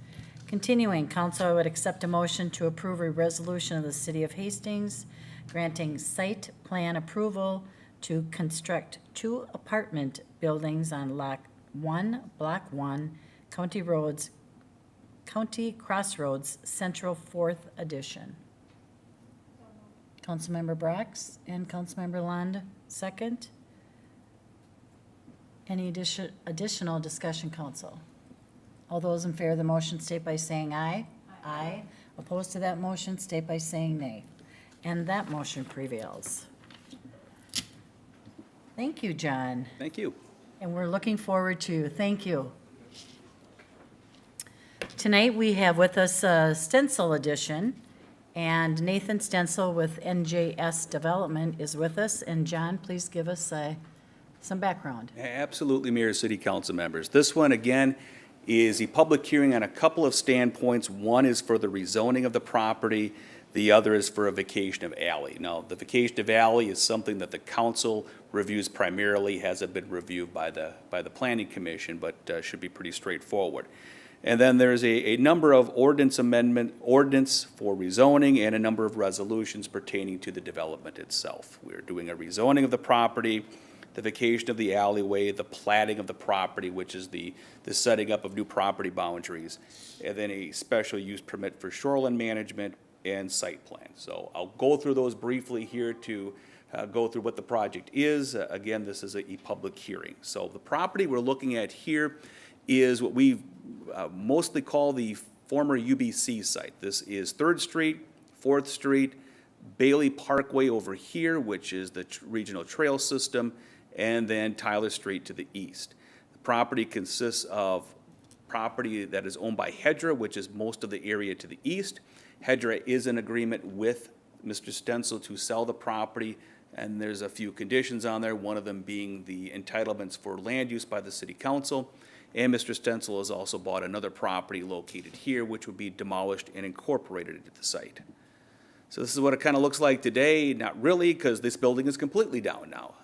Continuing, council, I would accept a motion to approve a resolution of the City of Hastings granting site plan approval to construct 2 apartment buildings on Lot 1, Block 1, County Crossroads, Central 4th Edition. Councilmember Brox and Councilmember Lund, second. Any additional discussion, council? All those in favor of the motion state by saying aye. Aye. Opposed to that motion state by saying nay. And that motion prevails. Thank you, John. Thank you. And we're looking forward to, thank you. Tonight, we have with us a Stencil edition, and Nathan Stencil with NJS Development is with us. And John, please give us some background. Absolutely, Mayor, City Council members. This one, again, is a public hearing on a couple of standpoints. One is for the rezoning of the property. The other is for a vacation of alley. Now, the vacation of alley is something that the council reviews primarily, hasn't been reviewed by the planning commission, but should be pretty straightforward. And then there's a number of ordinance for rezoning and a number of resolutions pertaining to the development itself. We're doing a rezoning of the property, the vacation of the alleyway, the platting of the property, which is the setting up of new property boundaries, and then a special use permit for shoreline management and site plan. So I'll go through those briefly here to go through what the project is. Again, this is a public hearing. So the property we're looking at here is what we mostly call the former UBC site. This is 3rd Street, 4th Street, Bailey Parkway over here, which is the regional trail system, and then Tyler Street to the east. The property consists of property that is owned by Hedra, which is most of the area to the east. Hedra is in agreement with Mr. Stencil to sell the property, and there's a few conditions on there, one of them being the entitlements for land use by the city council. And Mr. Stencil has also bought another property located here, which would be demolished and incorporated into the site. So this is what it kind of looks like today. Not really, because this building is completely down now.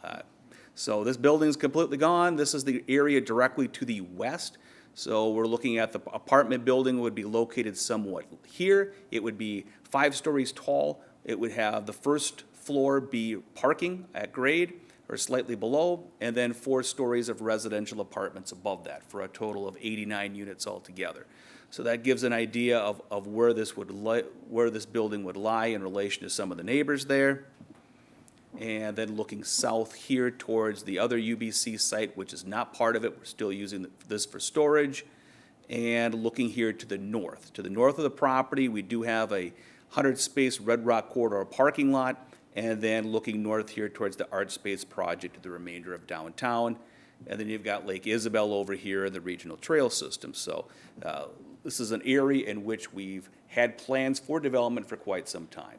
So this building is completely gone. This is the area directly to the west. So we're looking at the apartment building would be located somewhat here. It would be 5 stories tall. It would have the first floor be parking at grade or slightly below, and then 4 stories of residential apartments above that for a total of 89 units altogether. So that gives an idea of where this building would lie in relation to some of the neighbors there. And then looking south here towards the other UBC site, which is not part of it. We're still using this for storage. And looking here to the north. To the north of the property, we do have a 100-space Red Rock Corridor parking lot. And then looking north here towards the Art Space project to the remainder of downtown. And then you've got Lake Isabel over here in the regional trail system. So this is an area in which we've had plans for development for quite some time.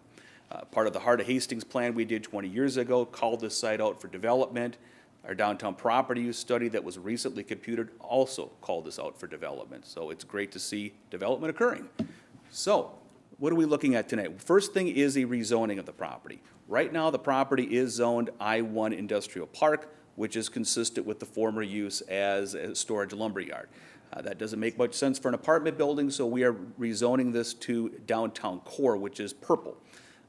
Part of the Heart of Hastings plan we did 20 years ago called this site out for development. Our downtown property use study that was recently computed also called this out for development. So it's great to see development occurring. So what are we looking at tonight? First thing is a rezoning of the property. Right now, the property is zoned I-1 Industrial Park, which is consistent with the former use as a storage lumberyard. That doesn't make much sense for an apartment building, so we are rezoning this to downtown core, which is purple.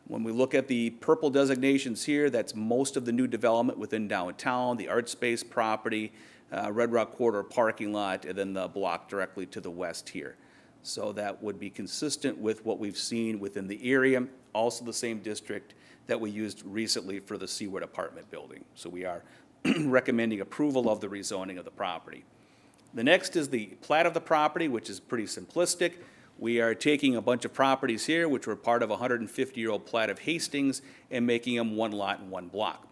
When we look at the purple designations here, that's most of the new development within downtown, the Art Space property, Red Rock Corridor parking lot, and then the block directly to the west here. So that would be consistent with what we've seen within the area, also the same district that we used recently for the Seaward apartment building. So we are recommending approval of the rezoning of the property. The next is the plat of the property, which is pretty simplistic. We are taking a bunch of properties here, which were part of a 150-year-old plat of Hastings, and making them one lot and one block.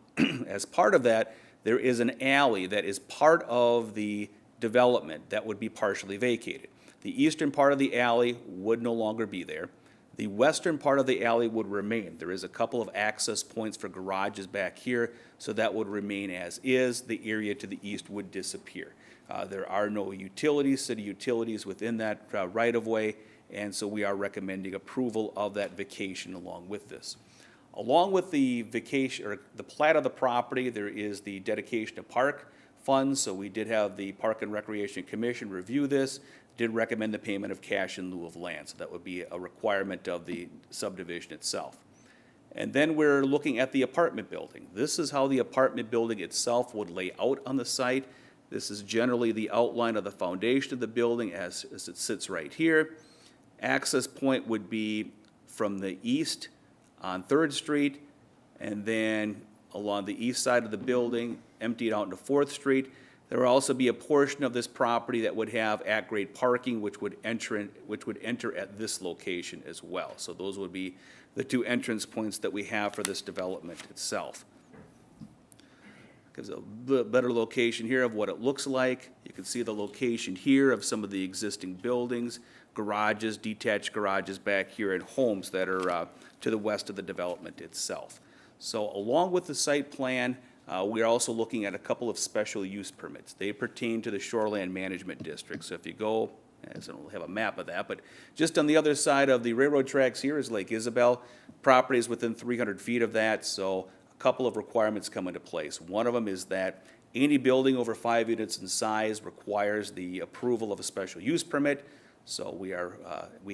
As part of that, there is an alley that is part of the development that would be partially vacated. The eastern part of the alley would no longer be there. The western part of the alley would remain. There is a couple of access points for garages back here, so that would remain as is. The area to the east would disappear. There are no utilities, city utilities within that right-of-way, and so we are recommending approval of that vacation along with this. Along with the vacation, or the plat of the property, there is the dedication of park funds. So we did have the Park and Recreation Commission review this, did recommend the payment of cash in lieu of land. So that would be a requirement of the subdivision itself. And then we're looking at the apartment building. This is how the apartment building itself would lay out on the site. This is generally the outline of the foundation of the building as it sits right here. Access point would be from the east on 3rd Street, and then along the east side of the building, emptied out into 4th Street. There will also be a portion of this property that would have at-grade parking, which would enter at this location as well. So those would be the two entrance points that we have for this development itself. Gives a better location here of what it looks like. You can see the location here of some of the existing buildings, garages, detached garages back here, and homes that are to the west of the development itself. So along with the site plan, we are also looking at a couple of special use permits. They pertain to the Shoreland Management District. So if you go, I don't have a map of that, but just on the other side of the railroad tracks here is Lake Isabel. Property is within 300 feet of that, so a couple of requirements come into place. One of them is that any building over 5 units in size requires the approval of a special use permit. So we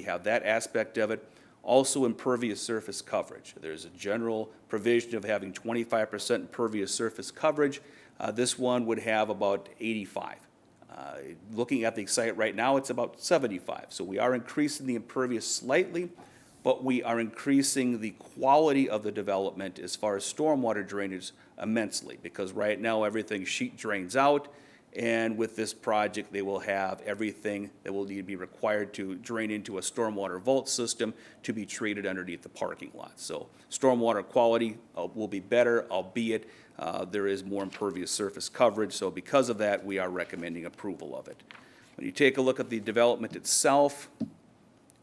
have that aspect of it. Also impervious surface coverage. There's a general provision of having 25% impervious surface coverage. This one would have about 85. Looking at the site right now, it's about 75. So we are increasing the impervious slightly, but we are increasing the quality of the development as far as stormwater drainage immensely, because right now everything sheet drains out. And with this project, they will have everything that will need to be required to drain into a stormwater vault system to be treated underneath the parking lot. So stormwater quality will be better, albeit there is more impervious surface coverage. So because of that, we are recommending approval of it. When you take a look at the development itself,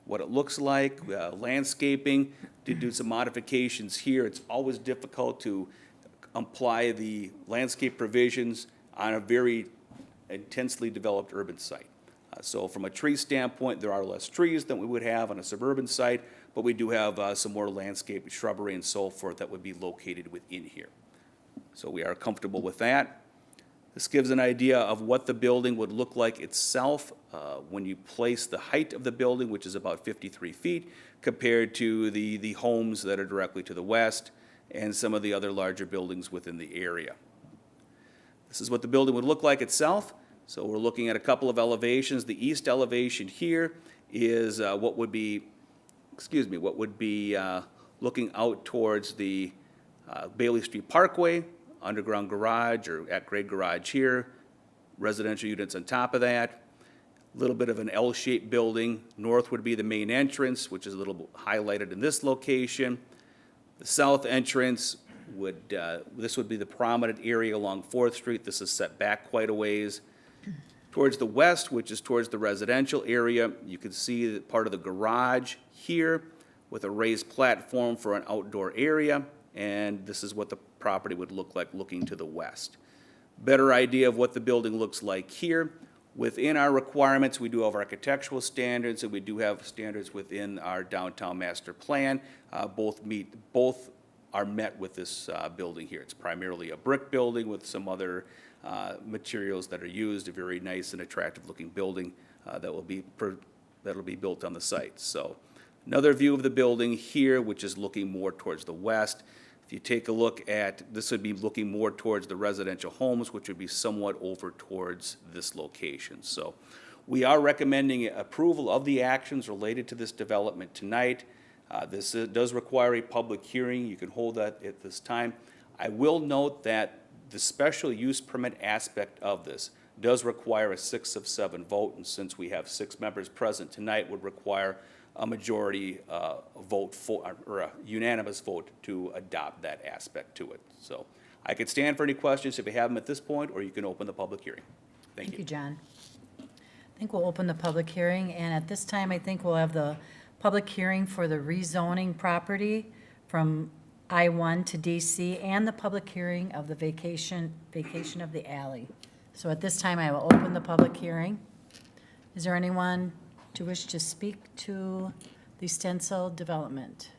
what it looks like, landscaping, did do some modifications here. It's always difficult to apply the landscape provisions on a very intensely developed urban site. So from a tree standpoint, there are less trees than we would have on a suburban site, but we do have some more landscape, shrubbery, and so forth that would be located within here. So we are comfortable with that. This gives an idea of what the building would look like itself when you place the height of the building, which is about 53 feet, compared to the homes that are directly to the west and some of the other larger buildings within the area. This is what the building would look like itself. So we're looking at a couple of elevations. The east elevation here is what would be looking out towards the Bailey Street Parkway, underground garage or at-grade garage here, residential units on top of that. A little bit of an L-shaped building. North would be the main entrance, which is a little highlighted in this location. The south entrance this would be the prominent area along 4th Street. This is set back quite a ways. Towards the west, which is towards the residential area, you can see that part of the garage here with a raised platform for an outdoor area, and this is what the property would look like looking to the west. Better idea of what the building looks like here. Within our requirements, we do have architectural standards, and we do have standards within our downtown master plan. Both are met with this building here. It's primarily a brick building with some other materials that are used, a very nice and attractive looking building that'll be built on the site. So another view of the building here, which is looking more towards the west. If you take a look at, this would be looking more towards the residential homes, which would be somewhat over towards this location. So we are recommending approval of the actions related to this development tonight. This does require a public hearing. You can hold that at this time. I will note that the special use permit aspect of this does require a 6 of 7 vote, and since we have 6 members present tonight, would require a majority vote for, or a unanimous vote to adopt that aspect to it. So I could stand for any questions if you have them at this point, or you can open the public hearing. Thank Thank you, you. John. I think we'll open the public hearing, and at this time, I think we'll have the public hearing for the rezoning property from I-1 to DC, and the public hearing of the vacation of the alley. So at this time, I will open the public hearing. Is there anyone to wish to speak to the Stencil development?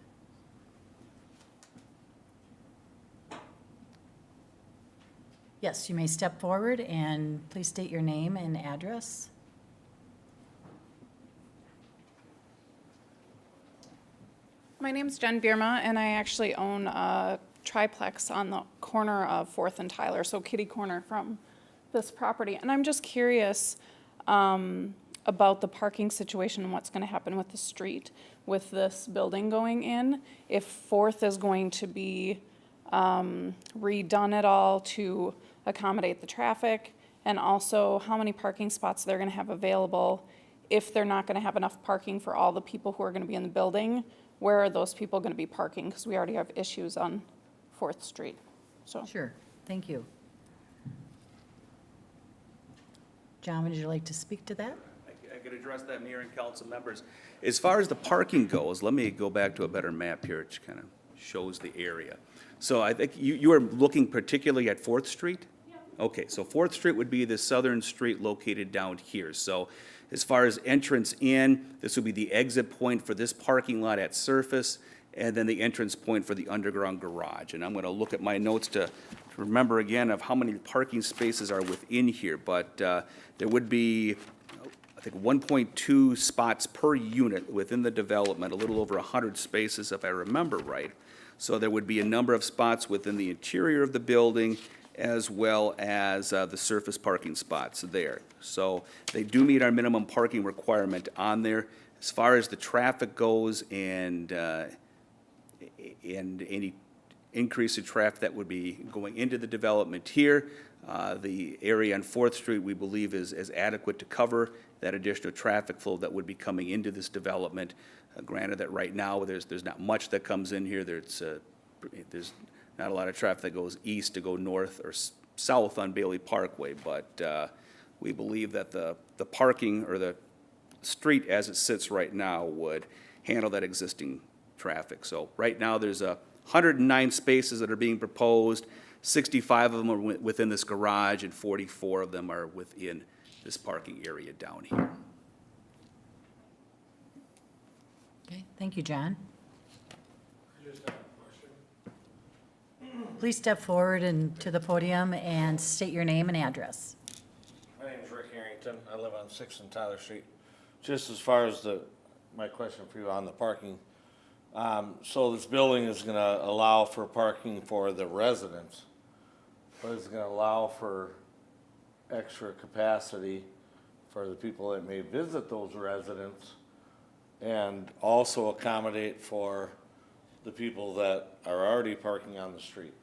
Yes, you may step forward and please state your name and address. My name's Jen Bierma, and I actually own a triplex on the corner of 4th and Tyler, so kitty corner from this property. And I'm just curious about the parking situation and what's going to happen with the street with this building going in. If 4th is going to be redone at all to accommodate the traffic, and also how many parking spots they're going to have available if they're not going to have enough parking for all the people who are going to be in the building. Where are those people going to be parking? Because we already have issues on 4th Street, so. Sure, thank you. John, would you like to speak to that? I could address that, Mayor and council members. As far as the parking goes, let me go back to a better map here, which kind of shows the area. So I think you are looking particularly at 4th Street? Yeah. Okay, so 4th Street would be the southern street located down here. So as far as entrance in, this would be the exit point for this parking lot at Surface, and then the entrance point for the underground garage. And I'm going to look at my notes to remember again of how many parking spaces are within here, but there would be, I think, 1.2 spots per unit within the development, a little over 100 spaces if I remember right. So there would be a number of spots within the interior of the building, as well as the surface parking spots there. So they do meet our minimum parking requirement on there. As far as the traffic goes and any increase in traffic that would be going into the development here, the area on 4th Street, we believe, is adequate to cover that additional traffic flow that would be coming into this development. Granted that right now, there's not much that comes in here. There's not a lot of traffic that goes east to go north or south on Bailey Parkway, but we believe that the parking or the street as it sits right now would handle that existing traffic. So right now, there's 109 spaces that are being proposed. 65 of them are within this garage, and 44 of them are within this parking area down here. Okay, thank you, John. Please step forward and to the podium and state your name and address. My name is Rick Harrington. I live on 6th and Tyler Street. Just as far as my question for you on the parking. So this building is going to allow for parking for the residents, but it's going to allow for extra capacity for the people that may visit those residents, and also accommodate for the people that are already parking on the street.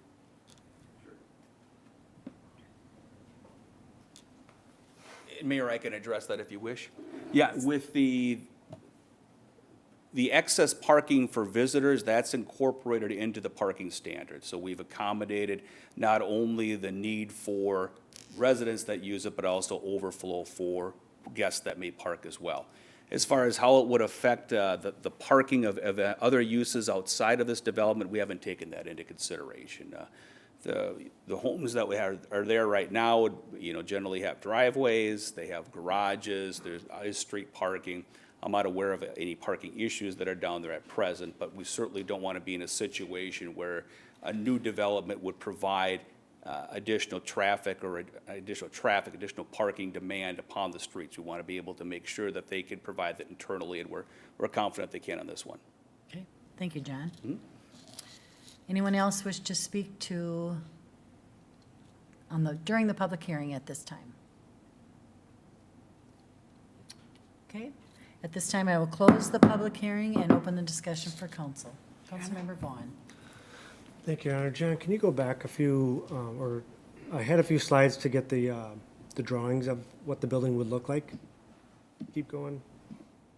Mayor, I can address that if you wish. Yeah, with the excess parking for visitors, that's incorporated into the parking standards. So we've accommodated not only the need for residents that use it, but also overflow for guests that may park as well. As far as how it would affect the parking of other uses outside of this development, we haven't taken that into consideration. The homes that we are there right now, generally have driveways, they have garages, there's street parking. I'm not aware of any parking issues that are down there at present, but we certainly don't want to be in a situation where a new development would provide additional traffic or additional parking demand upon the streets. We want to be able to make sure that they can provide that internally, and we're confident they can on this one. Okay, thank you, John. Anyone else wish to speak to during the public hearing at this time? Okay, at this time, I will close the public hearing and open the discussion for council. Councilmember Vaughn. Thank you, Your Honor. John, can you go back a few, or I had a few slides to get the the drawings of what the building would look like? Keep going.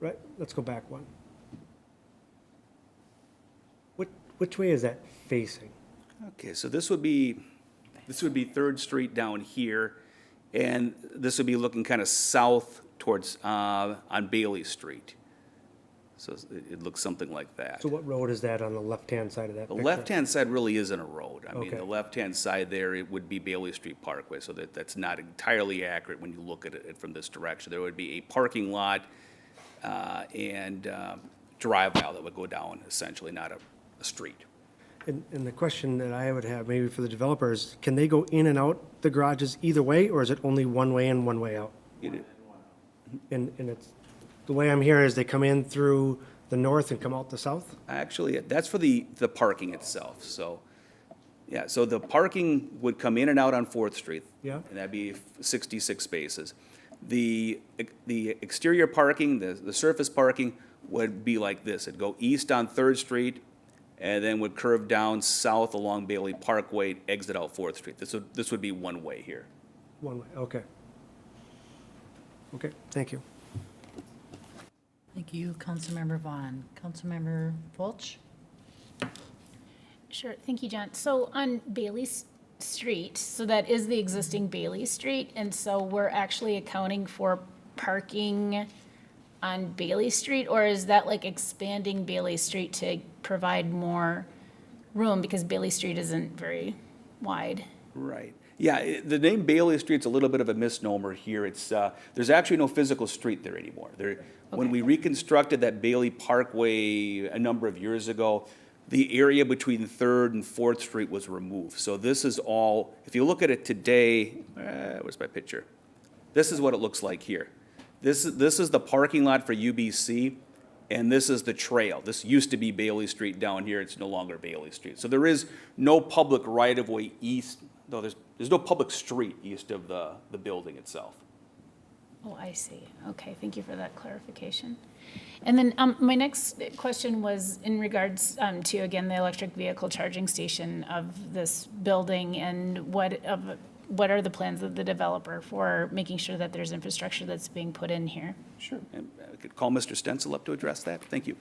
Right, let's go back one. Which way is that facing? Okay, so this would be 3rd Street down here, and this would be looking kind of south towards, on Bailey Street. So it looks something like that. So what road is that on the left-hand side of that The picture? left-hand side really isn't a road. I mean, Okay. the left-hand side there, it would be Bailey Street Parkway, so that's not entirely accurate when you look at it from this direction. There would be a parking lot and drive aisle that would go down, essentially, not a street. And the question that I would have maybe for the developers, can they go in and out the garages either way, or is it only one way in, one way out? And it's, the way I'm hearing is they come in through the north and come out the south? Actually, that's for the parking itself, so, yeah, so the parking would come in and out on 4th Street. Yeah. And that'd be 66 spaces. The exterior parking, the surface parking would be like this. It'd go east on 3rd Street, and then would curve down south along Bailey Parkway, exit out 4th Street. This would be one way here. One way, okay. Okay, thank you. Thank you, Councilmember Vaughn. Councilmember Fulch? Sure, thank you, John. So on Bailey Street, so that is the existing Bailey Street, and so we're actually accounting for parking on Bailey Street, or is that like expanding Bailey Street to provide more room, because Bailey Street isn't very wide? Right. Yeah, the name Bailey Street's a little bit of a misnomer here. It's, there's actually no physical street there anymore. When we reconstructed that Bailey Parkway a number of years ago, the area between 3rd and 4th Street was removed. So this is all, if you look at it today, where's my picture? This is what it looks like here. This is the parking lot for UBC, and this is the trail. This used to be Bailey Street down here. It's no longer Bailey Street. So there is no public right-of-way east, no, there's no public street east of the building itself. Oh, I see. Okay, thank you for that clarification. And then my next question was in regards to, again, the electric vehicle charging station of this building, and what are the plans of the developer for making sure that there's infrastructure that's being put in here? Sure. And I could call Mr. Stencil up to address that. Thank you.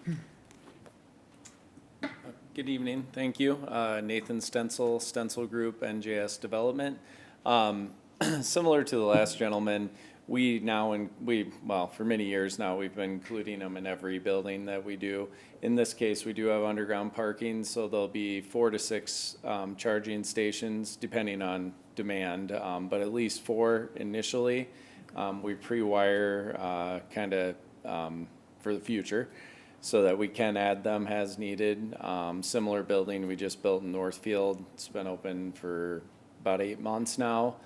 Good evening, thank you. Nathan Stencil, Stencil Group, NJS Development. Similar to the last gentleman, well, for many years now, we've been including them in every building that we do. In this case, we do have underground parking, so there'll be 4 to 6 charging stations, depending on demand, but at least 4 initially. We pre-wire kind of for the future, so that we can add them as needed. Similar building we just built in Northfield. It's been open for about 8 months now.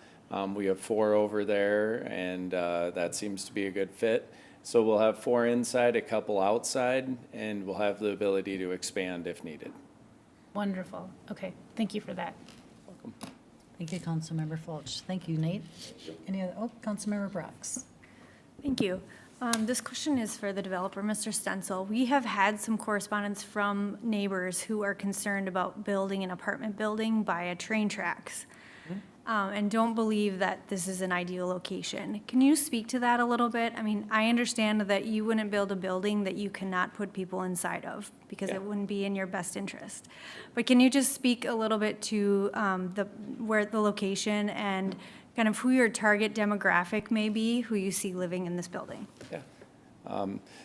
We have 4 over there, and that seems to be a good fit. So we'll have 4 inside, a couple outside, and we'll have the ability to expand if needed. Wonderful. Okay, thank you for that. Welcome. Thank you, Councilmember Fulch. Thank you, Nate. Any other, Councilmember Brox? Thank you. This question is for the developer, Mr. Stencil. We have had some correspondence from neighbors who are concerned about building an apartment building via train tracks, and don't believe that this is an ideal location. Can you speak to that a little bit? I mean, I understand that you wouldn't build a building that you cannot put people inside of, because it wouldn't be in your best interest. But can you just speak a little bit to the location and kind of who your target demographic may be, who you see living in this building? Yeah.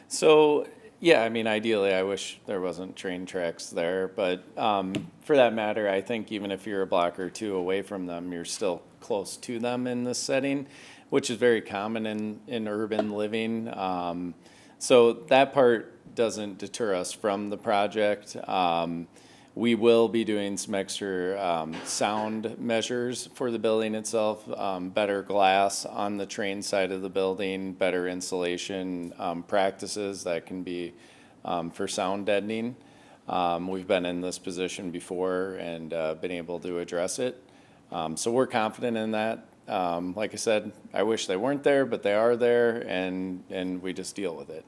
So, yeah, I mean, ideally, I wish there wasn't train tracks there, but for that matter, I think even if you're a block or 2 away from them, you're still close to them in this setting, which is very common in urban living. So that part doesn't deter us from the project. We will be doing some extra sound measures for the building itself, better glass on the train side of the building, better insulation practices that can be for sound deadening. We've been in this position before and been able to address it. So we're confident in that. Like I said, I wish they weren't there, but they are there, and we just deal with it.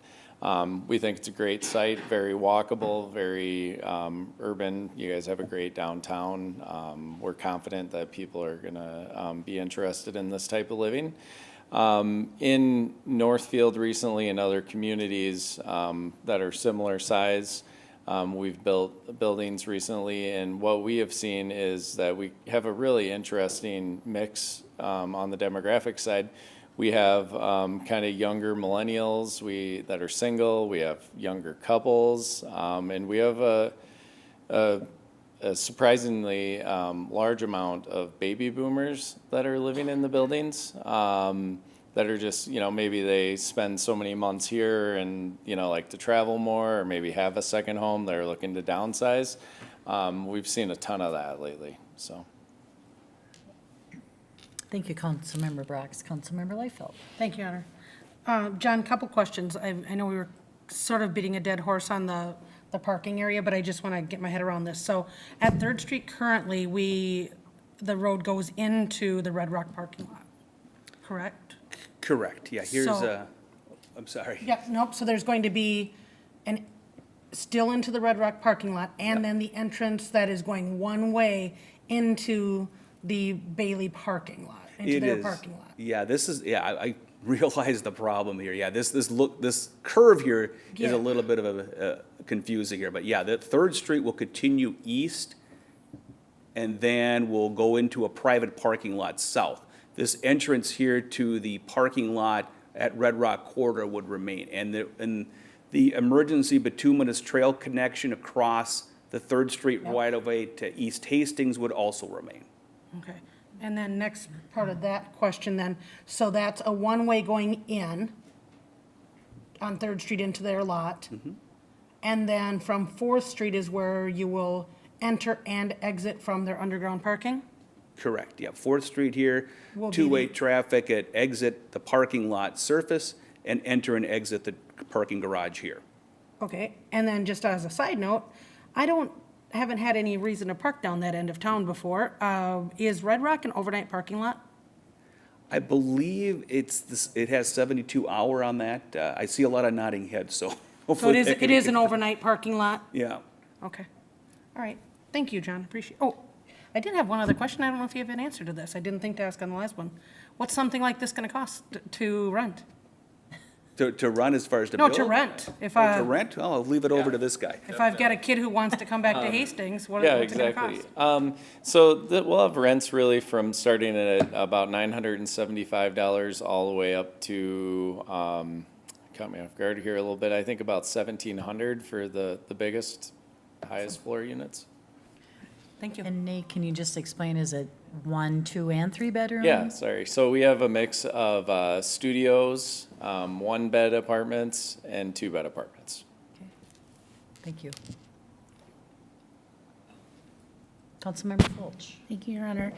We think it's a great site, very walkable, very urban. You guys have a great downtown. We're confident that people are going to be interested in this type of living. In Northfield recently and other communities that are similar size, we've built buildings recently, and what we have seen is that we have a really interesting mix on the demographic side. We have kind of younger millennials that are single, we have younger couples, and we have a surprisingly large amount of baby boomers that are living in the buildings, that are just, maybe they spend so many months here and, like to travel more, or maybe have a second home, they're looking to downsize. We've seen a ton of that lately, so. Thank you, Councilmember Brox. Councilmember Liefeld. Thank you, Your Honor. John, couple questions. I know we were sort of beating a dead horse on the parking area, but I just want to get my head around this. So at Third Street currently, the road goes into the Red Rock parking lot, correct? Correct, yeah, here's, So- I'm sorry. Yeah, nope, so there's going to be still into the Red Rock parking lot, and then the entrance that is going one way into the Bailey parking lot, into It their is. parking lot. Yeah, this is, I realize the problem here. Yeah, this curve here is Yeah. a little bit of a confusing here, but yeah, the Third Street will continue east, and then we'll go into a private parking lot south. This entrance here to the parking lot at Red Rock Corridor would remain, and the emergency bituminous trail connection across the Third Street right-of-way to East Hastings would also remain. Okay, and then next part of that question then, so that's a one-way going in on Third Street into their lot. And then from Fourth Street is where you will enter and exit from their underground parking? Correct, yeah, Fourth Street here, Will be two-way the- traffic at exit the parking lot surface and enter and exit the parking garage here. Okay, and then just as a side note, haven't had any reason to park down that end of town before. Is Red Rock an overnight parking lot? I believe it has 72-hour on that. I see a lot of nodding heads, so So hopefully. it is an overnight parking lot? Yeah. Okay, all right, thank you, John, appreciate, I did have one other question, I don't know if you have an answer to this, I didn't think to ask on the last one. What's something like this gonna cost to rent? To run as far as to No, build? to rent, if Oh, to rent? Oh, I'll leave it over to this guy. If I've got a kid who wants to come back to Hastings, what's Yeah, it gonna exactly. cost? So we'll have rents really from starting at about $975 all the way up to, caught me off guard here a little bit, I think about $1,700 for the biggest, highest floor units. Thank you. And Nate, can you just explain, is it 1, 2, and 3 bedrooms? Yeah, sorry. So we have a mix of studios, 1-bed apartments, and 2-bed apartments. Okay. Thank you. Councilmember Fulch. Thank you, Your Honor.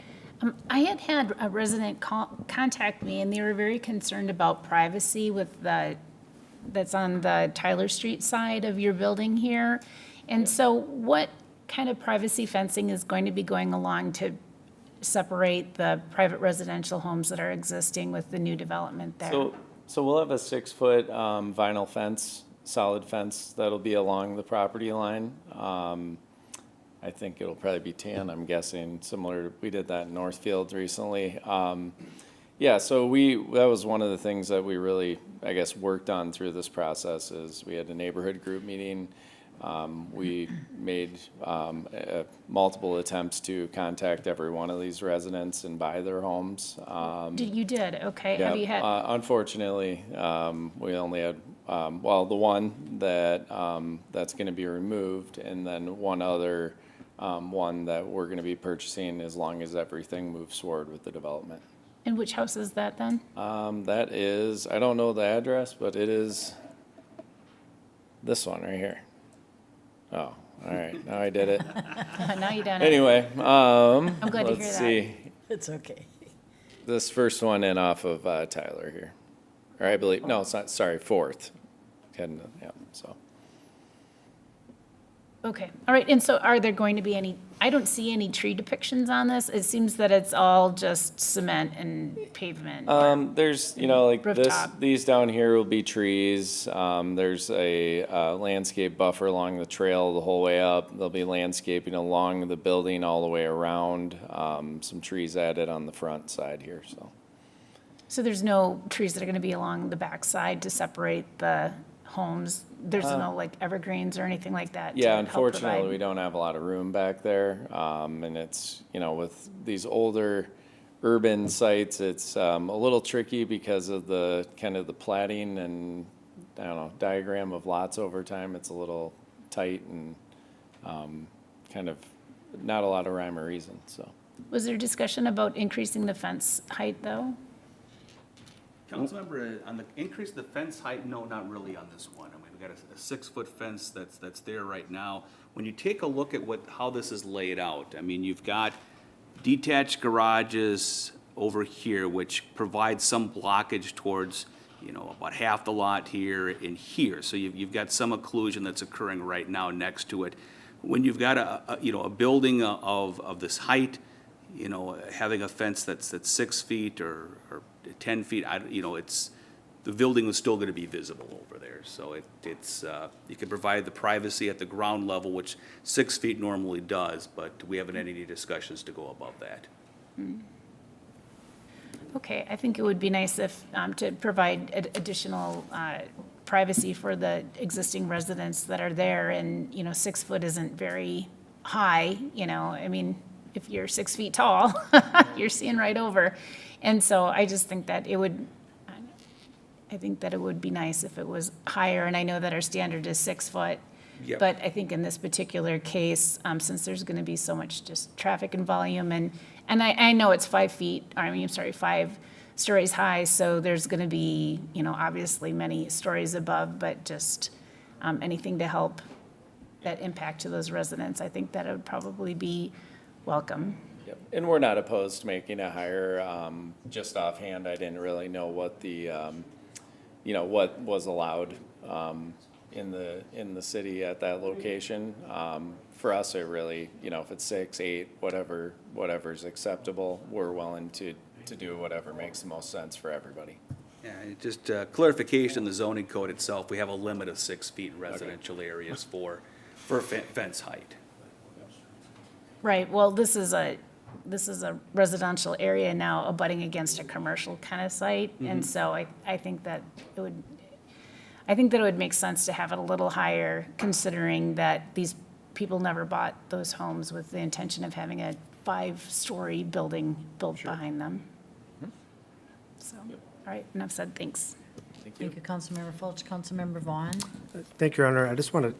I had a resident contact me, and they were very concerned about privacy that's on the Tyler Street side of your building here. And so what kind of privacy fencing is going to be going along to separate the private residential homes that are existing with the new development there? So we'll have a 6-foot vinyl fence, solid fence that'll be along the property line. I think it'll probably be tan, I'm guessing, similar, we did that in Northfield recently. Yeah, so that was one of the things that we really, I guess, worked on through this process is we had a neighborhood group meeting. We made multiple attempps to contact every one of these residents and buy their homes. You did, okay. Yeah, Have you had, unfortunately, we only had, the one that's going to be removed, and then one other one that we're going to be purchasing as long as everything moves forward with the development. and which house is that then? That is, I don't know the address, but it is this one right here. Oh, all right, now I did it. Now you done it. Anyway, I'm glad to hear let's that. see. It's okay. This first one in off of Tyler here. Or I believe, no, it's not, sorry, 4th. Yeah, so. Okay, all right, and so are there going to be any, I don't see any tree depictions on this. It seems that it's all just cement and pavement. There's, like this, Rooftop. these down here will be trees. There's a landscape buffer along the trail the whole way up. There'll be landscaping along the building all the way around. Some trees added on the front side here, so. So there's no trees that are gonna be along the backside to separate the homes? There's no like evergreens or anything like that? to Yeah, help unfortunately, provide- we don't have a lot of room back there. And it's, with these older urban sites, it's a little tricky because of the kind of the platting and, I don't know, diagram of lots over time. It's a little tight and kind of not a lot of rhyme or reason, so. Was there discussion about increasing the fence height, though? Councilmember, on the increase of the fence height, no, not really on this one. I mean, we've got a 6-foot fence that's there right now. When you take a look at how this is laid out, I mean, you've got detached garages over here, which provide some blockage towards, about half the lot here and here. So you've got some occlusion that's occurring right now next to it. When you've got a building of this height, having a fence that's 6 feet or 10 feet, the building is still going to be visible over there. So it's you can provide the privacy at the ground level, which 6 feet normally does, but we haven't had any discussions to go above that. Okay, I think it would be nice if, to provide additional privacy for the existing residents that are there, and, 6 foot isn't very high, I mean, if you're 6 feet tall, you're seeing right over. And so I just think that it would be nice if it was higher, and I know that our standard is 6 foot. Yep. But I think in this particular case, since there's gonna be so much just traffic and volume, and I know it's 5 stories high, so there's gonna be, obviously many stories above, but just, anything to help that impact to those residents, I think that it would probably be welcome. Yep. And we're not opposed to making it higher. Just offhand, I didn't really know what the, what was allowed in the city at that location. For us, it really, if it's 6, 8, whatever's acceptable, we're willing to do whatever makes the most sense for everybody. Yeah, just clarification in the zoning code itself, we have a limit of 6 feet in residential areas for fence height. Right, well, this is a residential area now abutting against a commercial kind of site, and so I think that it would make sense to have it a little higher, considering that these people never bought those homes with the intention of having a 5-story building built behind them. So, all right, enough said, thanks. Thank you, Councilmember Fulch. Councilmember Vaughn? Thank you, Your Honor. I just want to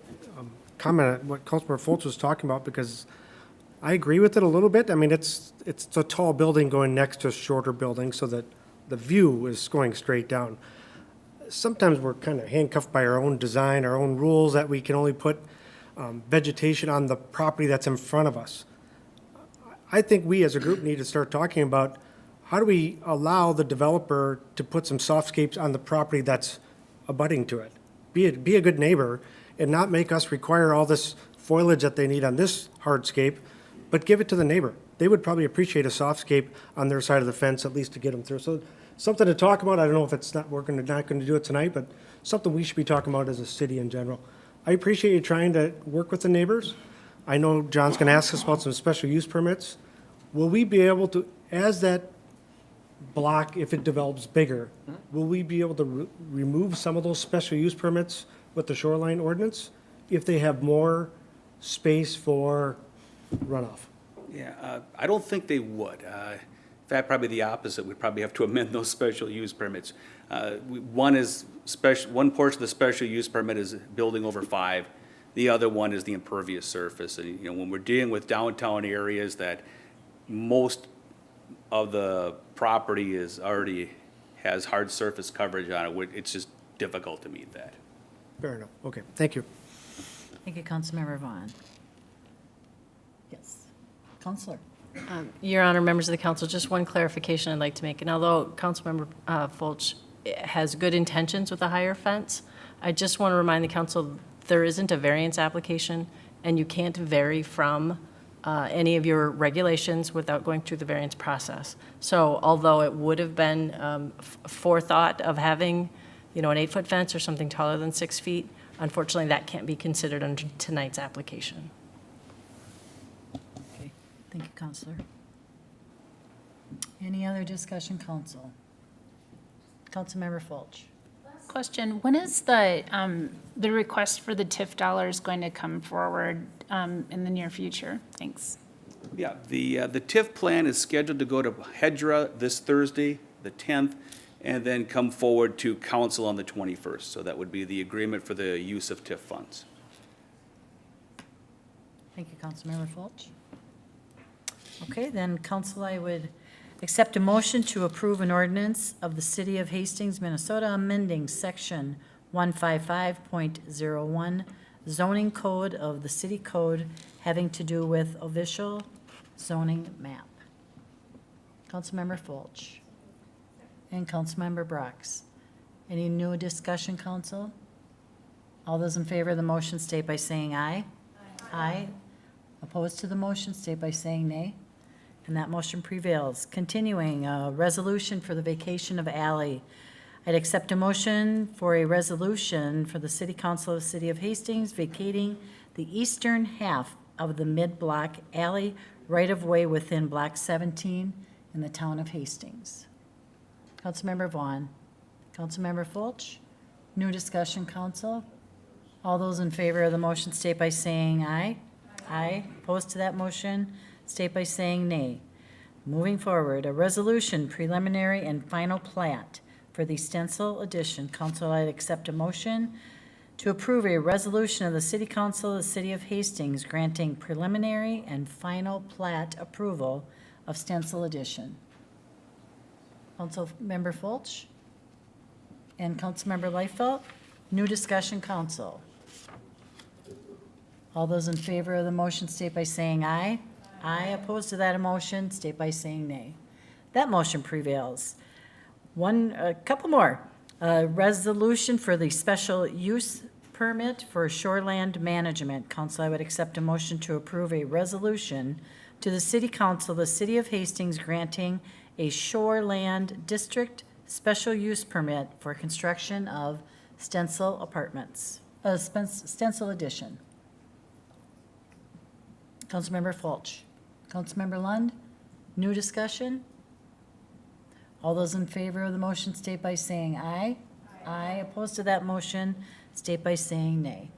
comment on what Councilmember Fultz was talking about, because I agree with it a little bit. I mean, it's a tall building going next to a shorter building so that the view is going straight down. Sometimes we're kind of handcuffed by our own design, our own rules, that we can only put vegetation on the property that's in front of us. I think we as a group need to start talking about how do we allow the developer to put some softscapes on the property that's abutting to it? Be a good neighbor and not make us require all this foliage that they need on this hardscape, but give it to the neighbor. They would probably appreciate a softscape on their side of the fence, at least to get them through. So something to talk about. I don't know if it's not, we're not going to do it tonight, but something we should be talking about as a city in general. I appreciate you trying to work with the neighbors. I know John's going to ask us about some special use permits. Will we be able to, as that block, if it develops bigger, will we be able to remove some of those special use permits with the shoreline ordinance if they have more space for runoff? Yeah, I don't think they would. In fact, probably the opposite. We'd probably have to amend those special use permits. One portion of the special use permit is building over 5. The other one is the impervious surface. And, when we're dealing with downtown areas that most of the property already has hard surface coverage on it, it's just difficult to meet that. Fair enough. Okay, thank you. Thank you, Councilmember Vaughn. Yes, Counselor. Your Honor, members of the council, just one clarification I'd like to make. And although Councilmember Fulch has good intentions with a higher fence, I just want to remind the council there isn't a variance application. and you can't vary from any of your regulations without going through the variance process. So although it would have been forethought of having, an 8-foot fence or something taller than 6 feet, unfortunately, that can't be considered under tonight's application. Okay, thank you, Counselor. Any other discussion, Council? Councilmember Fulch. Question, when is the request for the TIF dollars going to come forward in the near future? Thanks. Yeah, the TIF plan is scheduled to go to HEDRA this Thursday, the 10th, and then come forward to council on the 21st. So that would be the agreement for the use of TIF funds. Thank you, Councilmember Fulch. Okay, then, Council, I would accept a motion to approve an ordinance of the City of Hastings, Minnesota, amending Section 155.01 zoning code of the city code having to do with official zoning map. Councilmember Fulch. And Councilmember Brox. Any new discussion, Council? All those in favor of the motion state by saying aye. Aye. Opposed to the motion state by saying nay. And that motion prevails. Continuing, a resolution for the vacation of alley. I'd accept a motion for a resolution for the City Council of the City of Hastings vacating the eastern half of the mid-block alley right-of-way within Block 17 in the town of Hastings. Councilmember Vaughn. Councilmember Fulch. New discussion, Council. All those in favor of the motion state by saying aye. Aye. Opposed to that motion state by saying nay. Moving forward, a resolution preliminary and final plat for the Stencil addition. Council, I'd accept a motion to approve a resolution of the City Council of the City of Hastings granting preliminary and final plat approval of Stencil addition. Councilmember Fulch and Councilmember Leifeld. New discussion, Council. All those in favor of the motion state by saying aye. Aye. Opposed to that motion state by saying nay. That motion prevails. A couple more. Resolution for the special use permit for shoreland management. Council, I would accept a motion to approve a resolution to the City Council of the City of Hastings granting a shoreland district special use permit for construction of Stencil apartments, Stencil addition. Councilmember Fulch. Councilmember Lund. New discussion? All those in favor of the motion state by saying aye. Aye. Opposed to that motion state by saying nay.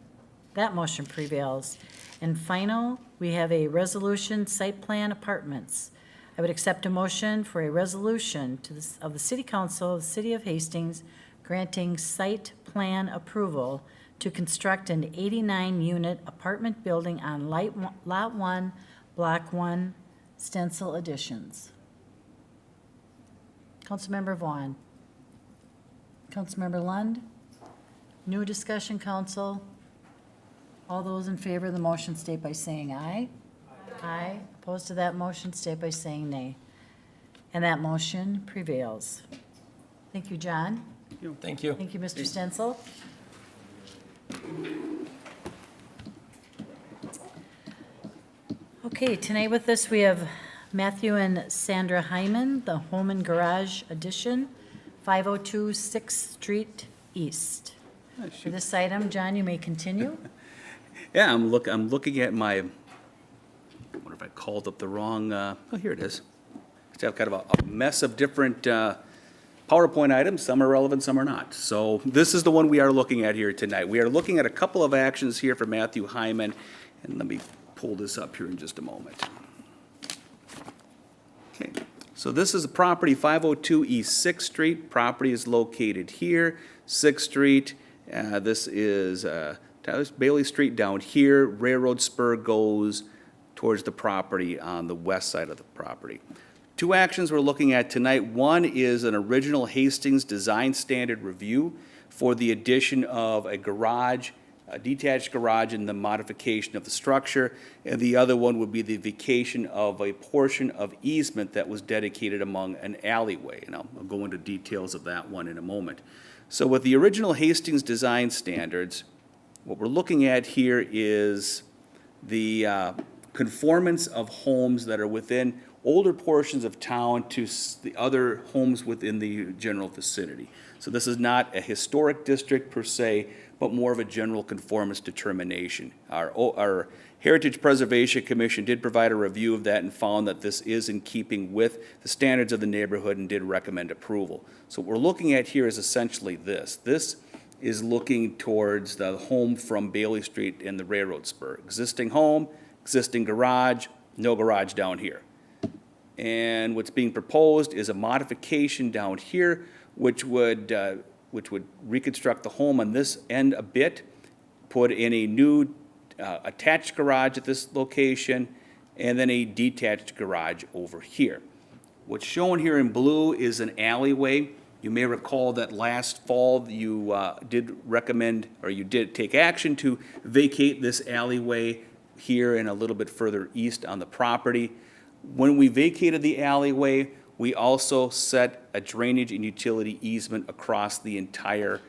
That motion prevails. And final, we have a resolution site plan apartments. I would accept a motion for a resolution of the City Council of the City of Hastings granting site plan approval to construct an 89-unit apartment building on Lot 1, Block 1, Stencil additions. Councilmember Vaughn. Councilmember Lund. New discussion, Council. All those in favor of the motion state by saying aye. Aye. Opposed to that motion state by saying nay. And that motion prevails. Thank you, John. Thank you. Thank you, Mr. Stencil. Okay, tonight with us, we have Matthew and Sandra Heiman, the Home and Garage Addition, 502 6th Street East. For this item, John, you may continue. Yeah, I'm looking at my, I wonder if I called up the wrong, oh, here it is. I have kind of a mess of different PowerPoint items. Some are relevant, some are not. So this is the one we are looking at here tonight. We are looking at a couple of actions here for Matthew Heiman, and let me pull this up here in just a moment. Okay, so this is the property 502 East 6th Street. Property is located here, 6th Street. This is Bailey Street down here. Railroad spur goes towards the property on the west side of the property. Two actions we're looking at tonight. One is an original Hastings design standard review for the addition of a garage, a detached garage, and the modification of the structure. And the other one would be the vacation of a portion of easement that was dedicated among an alleyway. And I'll go into details of that one in a moment. So with the original Hastings design standards, what we're looking at here is the conformance of homes that are within older portions of town to the other homes within the general vicinity. So this is not a historic district per se, but more of a general conformance determination. Our Heritage Preservation Commission did provide a review of that and found that this is in keeping with the standards of the neighborhood and did recommend approval. So what we're looking at here is essentially this. This is looking towards the home from Bailey Street and the railroad spur. Existing home, existing garage, no garage down here. And what's being proposed is a modification down here, which would reconstruct the home on this end a bit, put in a new attached garage at this location, and then a detached garage over here. What's shown here in blue is an alleyway. You may recall that last fall you did recommend, or you did take action to vacate this alleyway here and a little bit further east on the property. When we vacated the alleyway, we also set a drainage and utility easement across the entire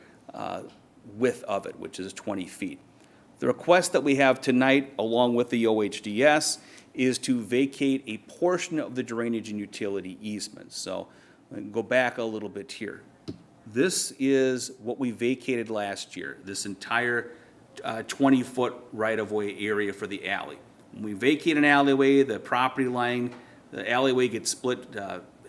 width of it, which is 20 feet. The request that we have tonight, along with the OHDS, is to vacate a portion of the drainage and utility easement. So go back a little bit here. This is what we vacated last year, this entire 20-foot right-of-way area for the alley. When we vacate an alleyway, the property line, the alleyway gets split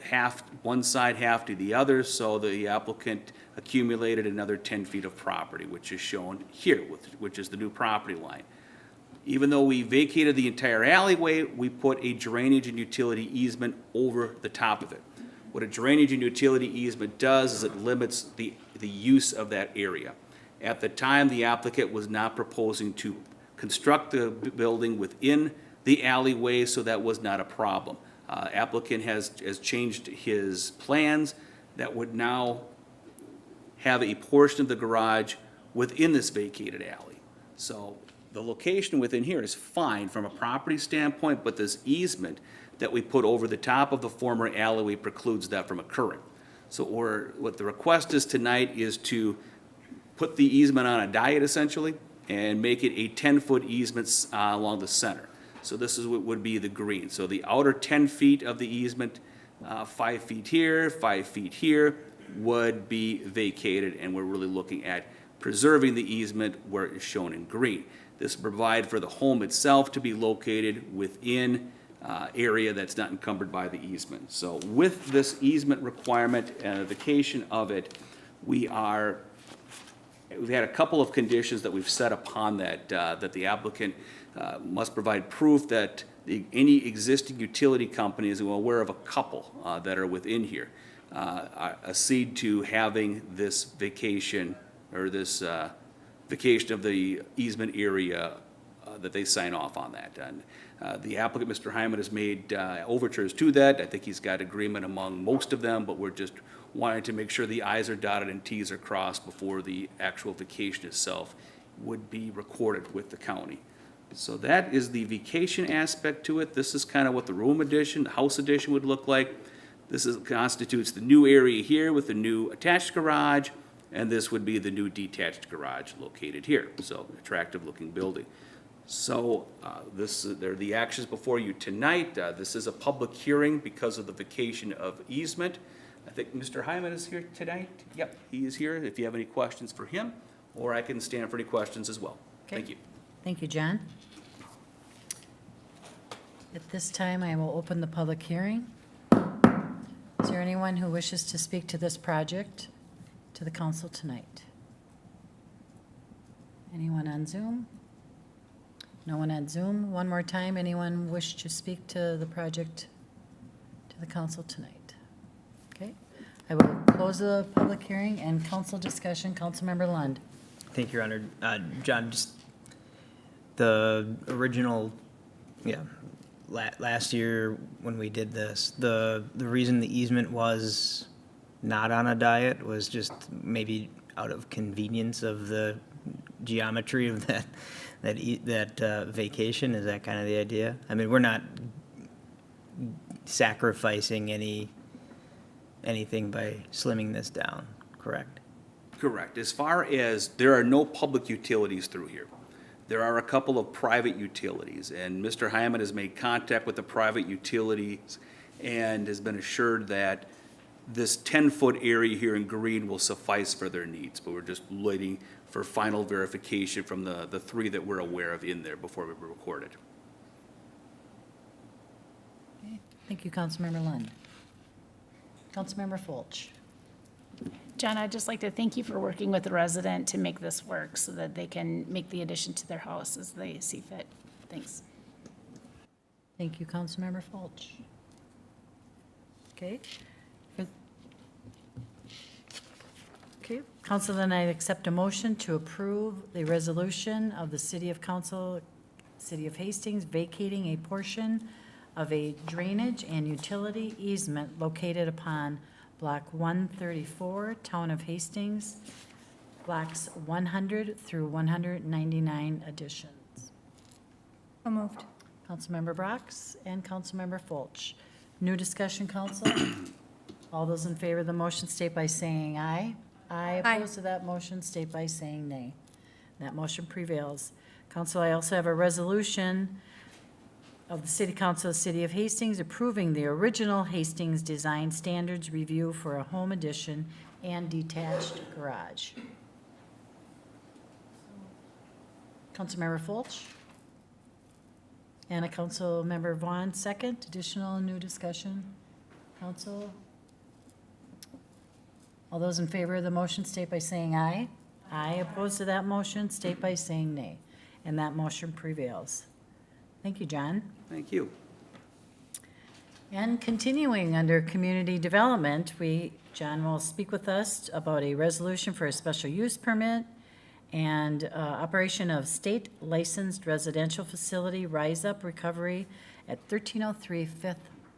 half one side, half to the other, so the applicant accumulated another 10 feet of property, which is shown here, which is the new property line. Even though we vacated the entire alleyway, we put a drainage and utility easement over the top of it. What a drainage and utility easement does is it limits the use of that area. At the time, the applicant was not proposing to construct the building within the alleyway, so that was not a problem. Applicant has changed his plans that would now have a portion of the garage within this vacated alley. So the location within here is fine from a property standpoint, but this easement that we put over the top of the former alleyway precludes that from occurring. So what the request is tonight is to put the easement on a diet essentially and make it a 10-foot easement along the center. So this is what would be the green. So the outer 10 feet of the easement, 5 feet here, 5 feet here, would be vacated, and we're really looking at preserving the easement where it is shown in green. This will provide for the home itself to be located within area that's not encumbered by the easement. So with this easement requirement and a vacation of it, we've had a couple of conditions that we've set upon that, that the applicant must provide proof that any existing utility companies, and we're aware of a couple that are within here, accede to having this vacation or this vacation of the easement area that they sign off on that. And the applicant, Mr. Heiman, has made overtures to that. I think he's got agreement among most of them, but we're just wanting to make sure the I's are dotted and T's are crossed before the actual vacation itself would be recorded with the county. So that is the vacation aspect to it. This is kind of what the room addition, the house addition would look like. This constitutes the new area here with the new attached garage, and this would be the new detached garage located here. So attractive looking building. So they're the actions before you tonight. This is a public hearing because of the vacation of easement. I think Mr. Heiman is here tonight. Yep, he is here. If you have any questions for him, or I can stand for any questions as well. Okay. Thank you. Thank you, John. At this time, I will open the public hearing. Is there anyone who wishes to speak to this project to the council tonight? Anyone on Zoom? No one on Zoom? One more time, anyone wish to speak to the project to the council tonight? Okay, I will close the public hearing and council discussion. Councilmember Lund. Thank you, Your Honor. John, just the original, last year when we did this, the reason the easement was not on a diet was just maybe out of convenience of the geometry of that vacation. Is that kind of the idea? I mean, we're not sacrificing anything by slimming this down, correct? Correct. As far as there are no public utilities through here. there are a couple of private utilities, and Mr. Heiman has made contact with the private utilities and has been assured that this 10-foot area here in green will suffice for their needs, but we're just waiting for final verification from the three that we're aware of in there before we record it. Okay. Thank you, Councilmember Lund. Councilmember Fulch. John, I'd just like to thank you for working with the resident to make this work so that they can make the addition to their house as they see fit. Thanks. Thank you, Councilmember Fulch. Okay. Okay, council, then I accept a motion to approve the resolution of the City of Hastings vacating a portion of a drainage and utility easement located upon Block 134, Town of Hastings, Blocks 100 through 199 additions. So moved. Councilmember Brox and Councilmember Fulch. New discussion, council? All those in favor of the motion state by saying aye. Aye. Opposed to that motion state by saying nay. That motion prevails. Council, I also have a resolution of the City Council of the City of Hastings approving the original Hastings Design Standards Review for a home addition and detached garage. Councilmember Fulch? And a Councilmember Vaughn, second. Additional new discussion? Council? All those in favor of the motion state by saying aye. Aye. Opposed to that motion state by saying nay. And that motion prevails. Thank you, John. Thank you. And continuing under community development, John will speak with us about a resolution for a special use permit and operation of state licensed residential facility Rise Up Recovery at 1303 5th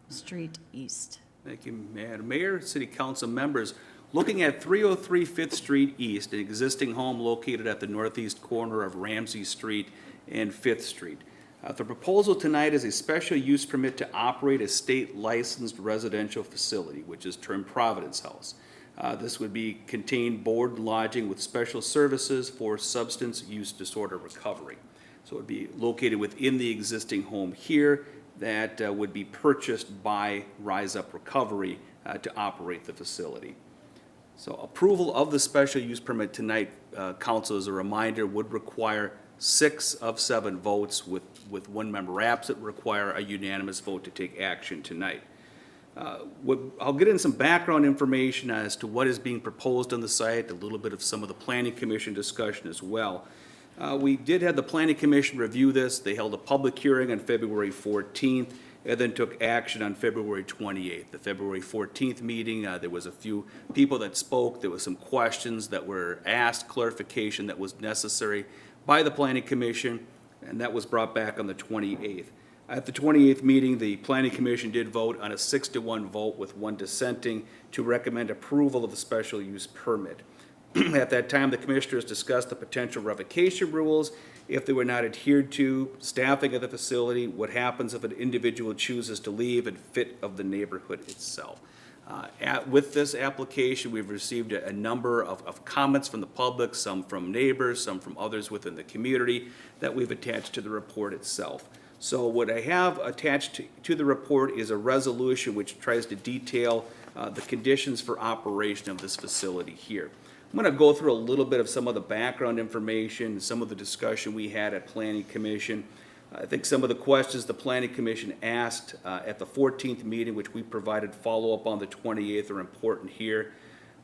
Street East. Thank you, Madam Mayor, City Council members. Looking at 303 5th Street East, an existing home located at the northeast corner of Ramsey Street and 5th Street. The proposal tonight is a special use permit to operate a state licensed residential facility, which is termed Providence House. This would be contain board lodging with special services for substance use disorder recovery. So it would be located within the existing home here that would be purchased by Rise Up Recovery to operate the facility. So approval of the special use permit tonight, council, as a reminder, would require 6 of 7 votes with one member absent, require a unanimous vote to take action tonight. I'll get in some background information as to what is being proposed on the site, a little bit of some of the Planning Commission discussion as well. We did have the Planning Commission review this. They held a public hearing on February 14th and then took action on February 28th. The February 14th meeting, there was a few people that spoke. There was some questions that were asked, clarification that was necessary by the Planning Commission, and that was brought back on the 28th. At the 28th meeting, the Planning Commission did vote on a 6-to-1 vote with 1 dissenting to recommend approval of the special use permit. At that time, the commissioners discussed the potential revocation rules if they were not adhered to, staffing of the facility, what happens if an individual chooses to leave, and fit of the neighborhood itself. With this application, we've received a number of comments from the public, some from neighbors, some from others within the community, that we've attached to the report itself. So what I have attached to the report is a resolution which tries to detail the conditions for operation of this facility here. I'm going to go through a little bit of some of the background information, some of the discussion we had at Planning Commission. I think some of the questions the Planning Commission asked at the 14th meeting, which we provided follow-up on the 28th, are important here.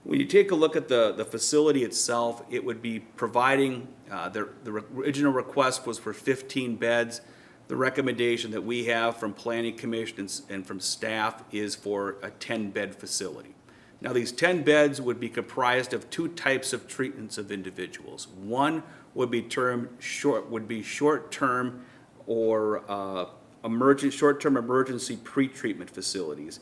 When you take a look at the facility itself, it would be providing, the original request was for 15 beds. The recommendation that we have from Planning Commission and from staff is for a 10-bed facility. Now, these 10 beds would be comprised of 2 types of treatments of individuals. One would be short-term or short-term emergency pre-treatment facilities.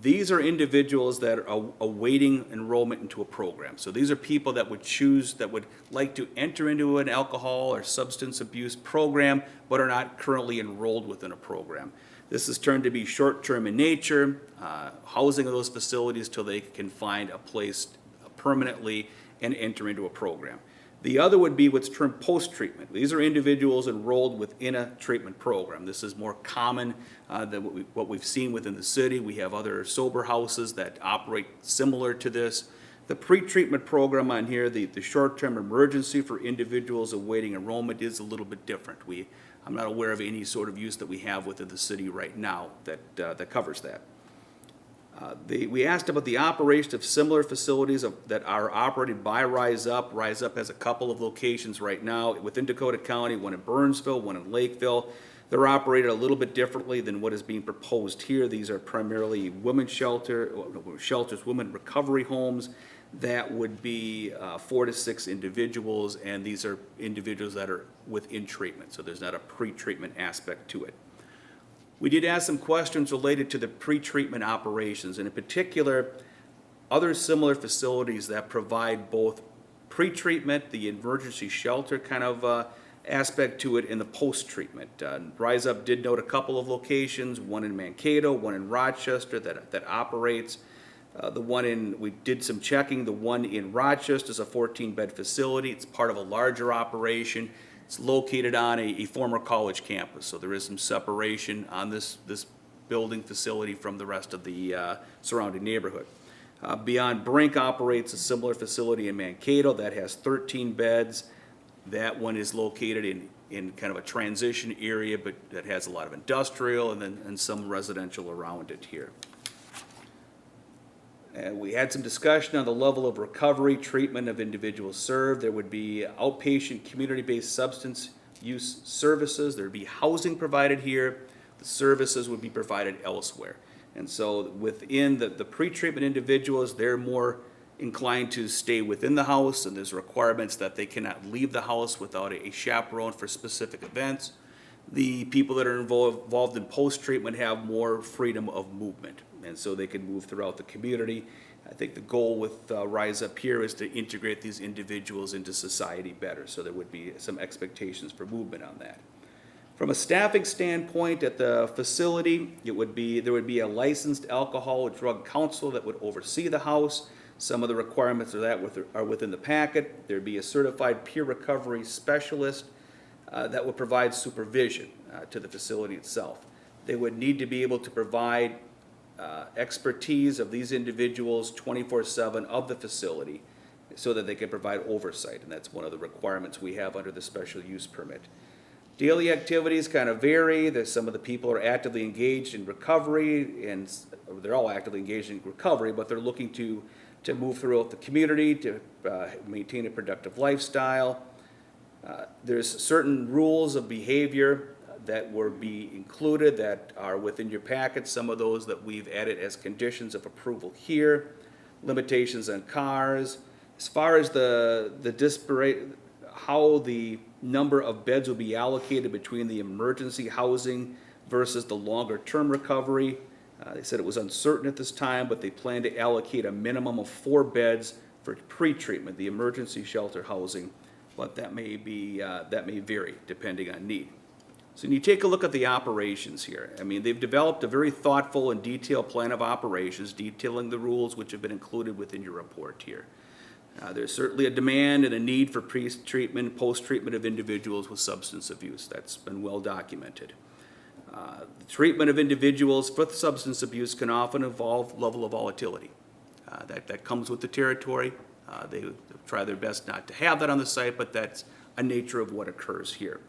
These are individuals that are awaiting enrollment into a program. So these are people that would like to enter into an alcohol or substance abuse program, but are not currently enrolled within a program. This is turned to be short-term in nature, housing of those facilities till they can find a place permanently and enter into a program. The other would be what's termed post-treatment. These are individuals enrolled within a treatment program. This is more common than what we've seen within the city. We have other sober houses that operate similar to this. The pre-treatment program on here, the short-term emergency for individuals awaiting enrollment is a little bit different. I'm not aware of any sort of use that we have within the city right now that covers that. We asked about the operation of similar facilities that are operated by Rise Up. Rise Up has a couple of locations right now within Dakota County, one in Burnsville, one in Lakeville. They're operated a little bit differently than what is being proposed here. These are primarily women's shelters, women recovery homes. That would be 4 to 6 individuals, and these are individuals that are within treatment, so there's not a pre-treatment aspect to it. We did ask some questions related to the pre-treatment operations, and in particular, other similar facilities that provide both pre-treatment, the emergency shelter kind of aspect to it, and the post-treatment. Rise Up did note a couple of locations, one in Mankato, one in Rochester that operates. We did some checking, the one in Rochester is a 14-bed facility. It's part of a larger operation. It's located on a former college campus, so there is some separation on this building facility from the rest of the surrounding neighborhood. Beyond Brink operates a similar facility in Mankato that has 13 beds. That one is located in kind of a transition area, but that has a lot of industrial and some residential around it here. We had some discussion on the level of recovery treatment of individuals served. There would be outpatient community-based substance use services. There would be housing provided here. The services would be provided elsewhere. And so within the pre-treatment individuals, they're more inclined to stay within the house, and there's requirements that they cannot leave the house without a chaperone for specific events. The people that are involved in post-treatment have more freedom of movement, and so they can move throughout the community. I think the goal with Rise Up here is to integrate these individuals into society better, so there would be some expectations for movement on that. From a staffing standpoint at the facility, there would be a licensed alcohol or drug counselor that would oversee the house. Some of the requirements of that are within the packet. There'd be a certified peer recovery specialist that would provide supervision to the facility itself. They would need to be able to provide expertise of these individuals 24/7 of the facility so that they can provide oversight, and that's one of the requirements we have under the special use permit. Daily activities kind of vary. There's some of the people are actively engaged in recovery, and they're all actively engaged in recovery, but they're looking to move throughout the community, to maintain a productive lifestyle. There's certain rules of behavior that would be included that are within your packet. Some of those that we've added as conditions of approval here. Limitations on cars. As far as how the number of beds will be allocated between the emergency housing versus the longer term recovery. They said it was uncertain at this time, but they plan to allocate a minimum of 4 beds for pre-treatment, the emergency shelter housing, but that may vary depending on need. So when you take a look at the operations here, I mean, they've developed a very thoughtful and detailed plan of operations detailing the rules which have been included within your report here. There's certainly a demand and a need for pre-treatment, post-treatment of individuals with substance abuse. That's been well documented. The treatment of individuals with substance abuse can often involve level of volatility. That comes with the territory. They try their best not to have that on the site, but that's a nature of what occurs here.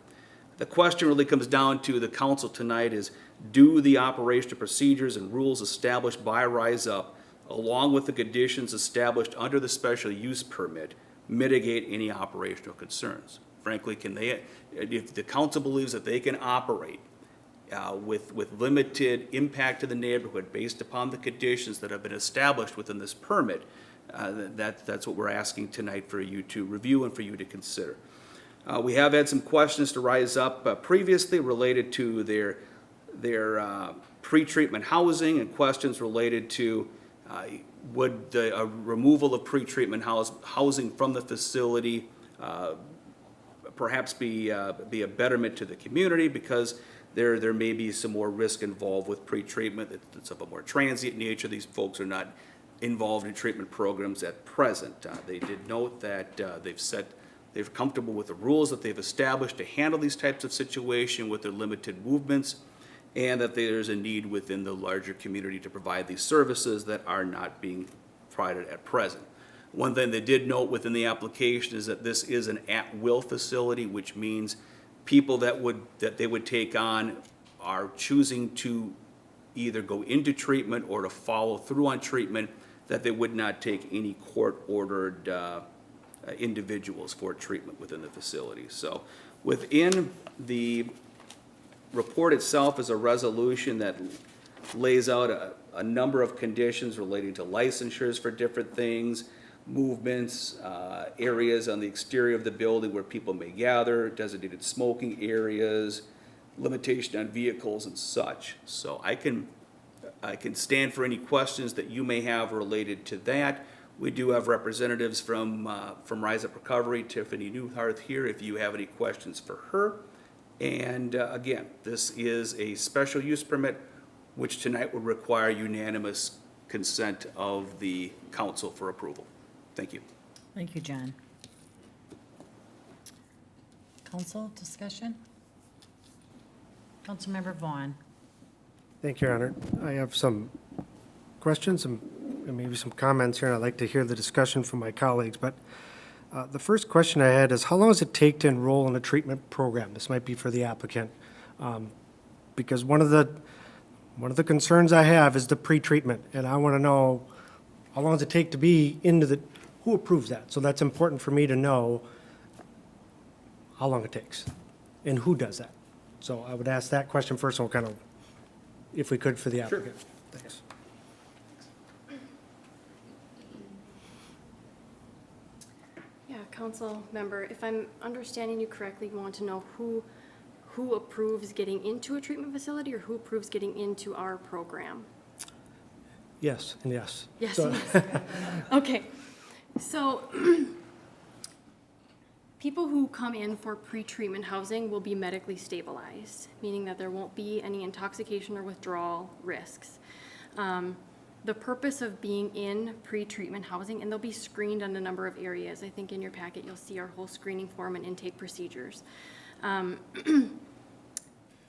The question really comes down to the council tonight is, do the operational procedures and rules established by Rise Up, along with the conditions established under the special use permit, mitigate any operational concerns? Frankly, if the council believes that they can operate with limited impact to the neighborhood based upon the conditions that have been established within this permit, that's what we're asking tonight for you to review and for you to consider. We have had some questions to Rise Up previously related to their pre-treatment housing and questions related to would the removal of pre-treatment housing from the facility perhaps be a betterment to the community, because there may be some more risk involved with pre-treatment. It's of a more transient nature. These folks are not involved in treatment programs at present. They did note that they've set they're comfortable with the rules that they've established to handle these types of situations with their limited movements, and that there's a need within the larger community to provide these services that are not being provided at present. One thing they did note within the application is that this is an at-will facility, which means people that they would take on are choosing to either go into treatment or to follow through on treatment, that they would not take any court-ordered individuals for treatment within the facility. So within the report itself is a resolution that lays out a number of conditions relating to licensures for different things, movements, areas on the exterior of the building where people may gather, designated smoking areas, limitation on vehicles and such. So I can stand for any questions that you may have related to that. We do have representatives from Rise Up Recovery, Tiffany Newharth here, if you have any questions for her. And again, this is a special use permit, which tonight would require unanimous consent of the council for approval. Thank you. Thank you, John. Council discussion? Councilmember Vaughn. Thank you, Your Honor. I have some questions and maybe some comments here, and I'd like to hear the discussion from my colleagues. But the first question I had is, how long does it take to enroll in a treatment program? This might be for the applicant. Because one of the concerns I have is the pre-treatment, and I want to know how long does it take to be into the, who approves that? So that's important for me to know how long it takes and who does that. So I would ask that question first, and we'll kind of, if we could, for the applicant. Thanks. Yeah, council member, if I'm understanding you correctly, you want to know who approves getting into a treatment facility or who approves getting into our program? Yes, and yes. Yes, So- yes. Okay, so people who come in for pre-treatment housing will be medically stabilized, meaning that there won't be any intoxication or withdrawal risks. The purpose of being in pre-treatment housing, and they'll be screened on a number of areas. I think in your packet you'll see our whole screening form and intake procedures.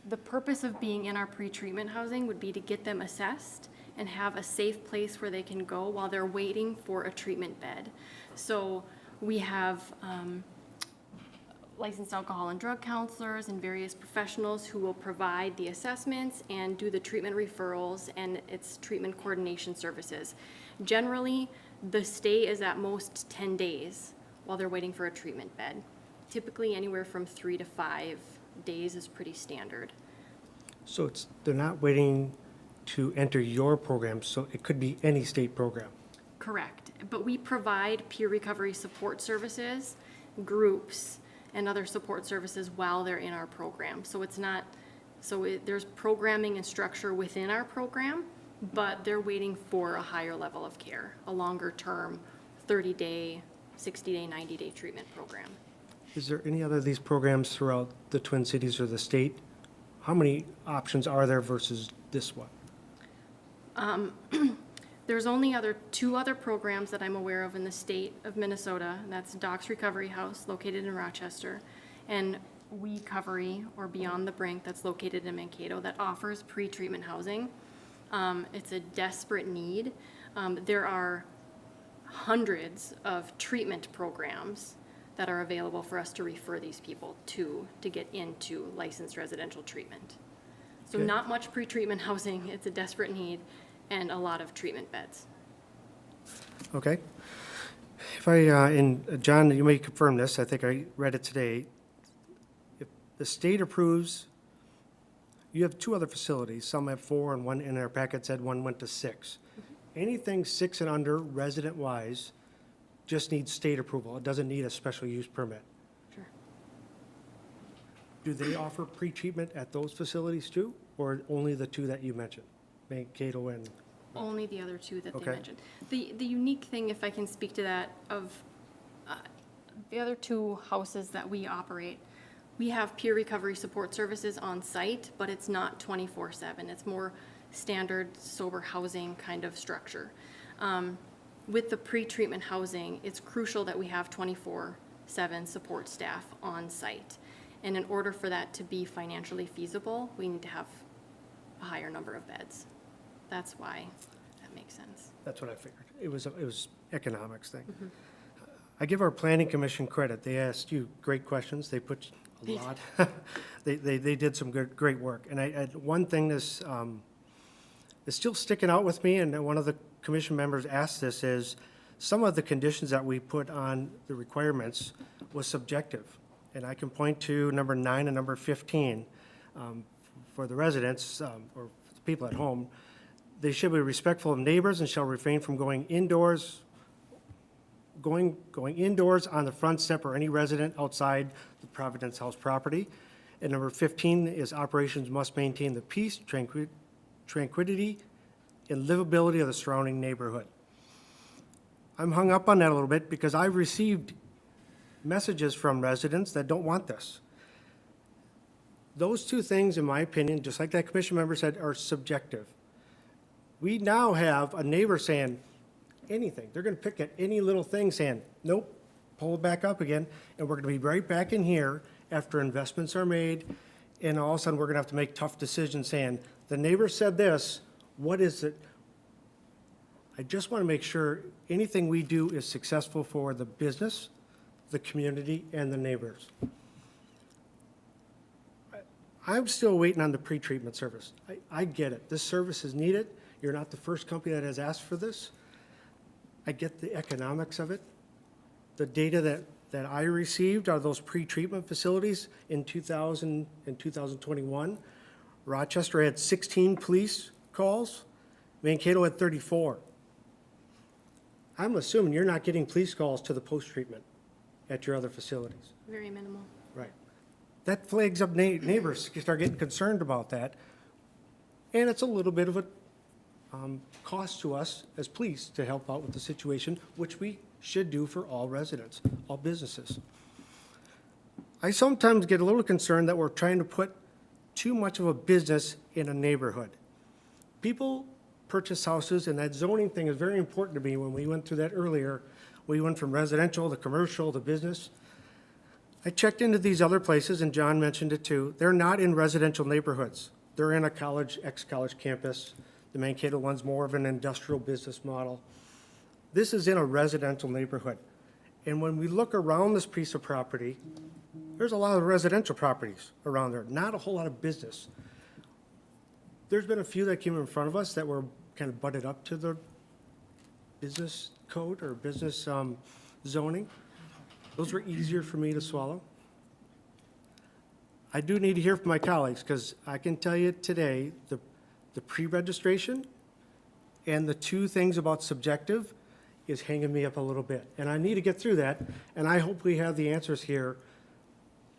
The purpose of being in our pre-treatment housing would be to get them assessed and have a safe place where they can go while they're waiting for a treatment bed. So we have licensed alcohol and drug counselors and various professionals who will provide the assessments and do the treatment referrals and its treatment coordination services. Generally, the stay is at most 10 days while they're waiting for a treatment bed. Typically, anywhere from 3 to 5 days is pretty standard. So they're not waiting to enter your program, so it could be any state program. Correct, but we provide peer recovery support services, groups, and other support services while they're in our program. So it's not, there's programming and structure within our program, but they're waiting for a higher level of care, a longer term, 30-day, 60-day, 90-day treatment program. Is there any other of these programs throughout the Twin Cities or the state? How many options are there versus this one? There's only two other programs that I'm aware of in the state of Minnesota, and that's Doc's Recovery House, located in Rochester, and We Recovery, or Beyond the Brink, that's located in Mankato, that offers pre-treatment housing. It's a desperate need. There are hundreds of treatment programs that are available for us to refer these people to get into licensed residential treatment. So Okay. not much pre-treatment housing, it's a desperate need, and a lot of treatment beds. Okay. If and John, you may confirm this, I think I read it today. If the state approves, you have two other facilities, some have 4 and one in our packet said one went to 6. Anything 6 and under, resident-wise, just needs state approval. It doesn't need a special use permit. Sure. Do they offer pre-treatment at those facilities too, or only the two that you mentioned, Mankato and? Only the other two that they Okay. mentioned. The unique thing, if I can speak to that, of the other two houses that we operate, we have peer recovery support services on site, but it's not 24/7. It's more standard sober housing kind of structure. With the pre-treatment housing, it's crucial that we have 24 7 support staff on site. And in order for that to be financially feasible, we need to have a higher number of beds. That's why that makes sense. That's what I figured. It was economics thing. I give our planning commission credit. They asked you great questions. They put a lot. They did some great work. And one thing that's is still sticking out with me, and one of the commission members asked this, is some of the conditions that we put on the requirements was subjective. And I can point to number 9 and number 15 for the residents or the people at home. They should be respectful of neighbors and shall refrain from going indoors on the front step or any resident outside the Providence House property. And number 15 is operations must maintain the peace, tranquility, and livability of the surrounding neighborhood. I'm hung up on that a little bit because I've received messages from residents that don't want this. Those two things, in my opinion, just like that commission member said, are subjective. We now have a neighbor saying anything. They're going to pick at any little thing saying, nope, pull it back up again, and we're going to be right back in here after investments are made, and all of a sudden, we're going to have to make tough decisions saying, the neighbor said this, what is it? I just want to make sure anything we do is successful for the business, the community, and the neighbors. I'm still waiting on the pre-treatment service. I get it. This service is needed. You're not the first company that has asked for this. I get the economics of it. The data that I received are those pre-treatment facilities in 2000 and 2021. Rochester had 16 police calls. Mankato had 34. I'm assuming you're not getting police calls to the post-treatment at your other facilities. Very minimal. Right. That flags up neighbors start getting concerned about that. And it's a little bit of a cost to us as police to help out with the situation, which we should do for all residents, all businesses. I sometimes get a little concerned that we're trying to put too much of a business in a neighborhood. People purchase houses, and that zoning thing is very important to me. When we went through that earlier, we went from residential to commercial to business. I checked into these other places, and John mentioned it too. They're not in residential neighborhoods. They're in a college, ex-college campus. The Mankato one's more of an industrial business model. This is in a residential neighborhood. And when we look around this piece of property, there's a lot of residential properties around there, not a whole lot of business. There's been a few that came in front of us that were kind of butted up to the business code or business zoning. Those were easier for me to swallow. I do need to hear from my colleagues, because I can tell you today, the pre-registration and the two things about subjective is hanging me up a little bit. And I need to get through that, and I hope we have the answers here,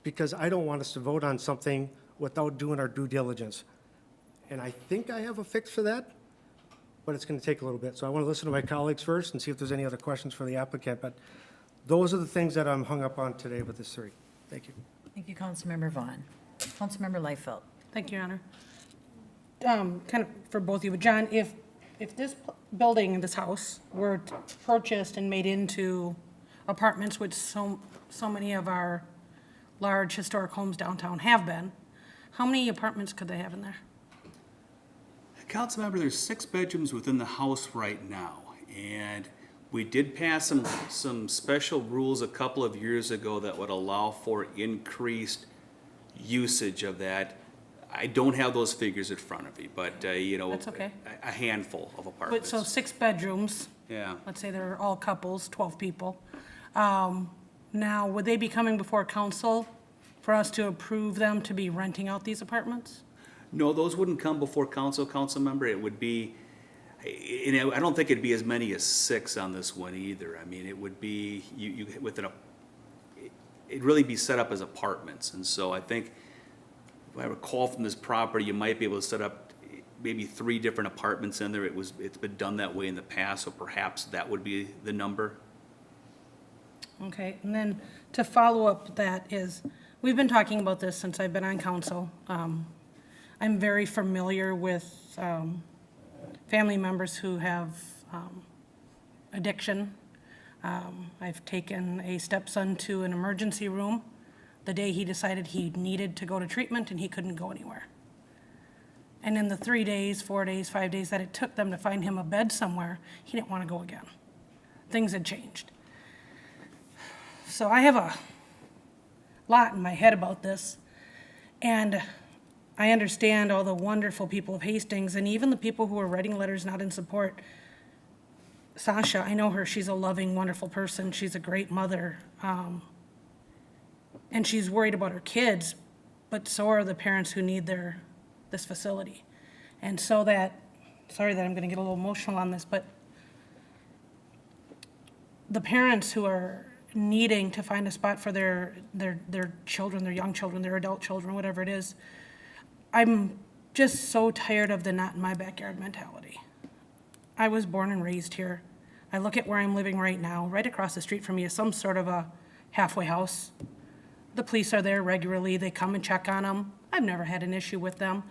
because I don't want us to vote on something without doing our due diligence. And I think I have a fix for that, but it's going to take a little bit. So I want to listen to my colleagues first and see if there's any other questions for the applicant. But those are the things that I'm hung up on today with this three. Thank you. Thank you, Councilmember Vaughn. Councilmember Liefeld. Thank you, Your Honor. Kind of for both of you, but John, if this building, this house, were purchased and made into apartments, which so many of our large historic homes downtown have been, how many apartments could they have in there? Councilmember, there's 6 bedrooms within the house right now, and we did pass some special rules a couple of years ago that would allow for increased usage of that. I don't have those figures in front of me, but, That's okay. a handful of But, apartments. so 6 bedrooms, Yeah. let's say they're all couples, 12 people. Now, would they be coming before council for us to approve them to be renting out these apartments? No, those wouldn't come before council member. It would be, I don't think it'd be as many as 6 on this one either. I mean, it would be, it'd really be set up as apartments. And so I think, if I recall from this property, you might be able to set up maybe 3 different apartments in there. It's been done that way in the past, so perhaps that would be the number. Okay, and then to follow up that is, we've been talking about this since I've been on council. I'm very familiar with family members who have addiction. I've taken a stepson to an emergency room the day he decided he needed to go to treatment and he couldn't go anywhere. And in the 3 days, 4 days, 5 days that it took them to find him a bed somewhere, he didn't want to go again. Things had changed. So I have a lot in my head about this, and I understand all the wonderful people of Hastings and even the people who are writing letters not in support. Sasha, I know her, she's a loving, wonderful person, she's a great mother, and she's worried about her kids, but so are the parents who need this facility. And so sorry that I'm gonna get a little emotional on this, but the parents who are needing to find a spot for their children, their young children, their adult children, whatever it is, I'm just so tired of the not in my backyard mentality. I was born and raised here. I look at where I'm living right now. Right across the street from me is some sort of a halfway house. The police are there regularly. They come and check on them. I've never had an issue with them.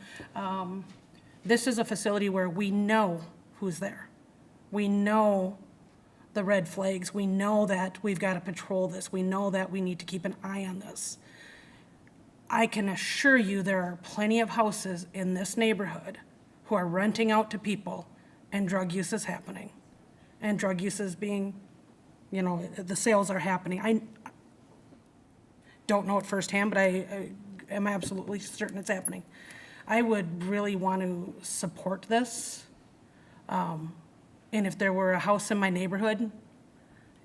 This is a facility where we know who's there. We know the red flags. We know that we've got to patrol this. We know that we need to keep an eye on this. I can assure you there are plenty of houses in this neighborhood who are renting out to people and drug use is happening. And drug use is being, the sales are happening. I don't know it firsthand, but I am absolutely certain it's happening. I would really want to support this. And if there were a house in my neighborhood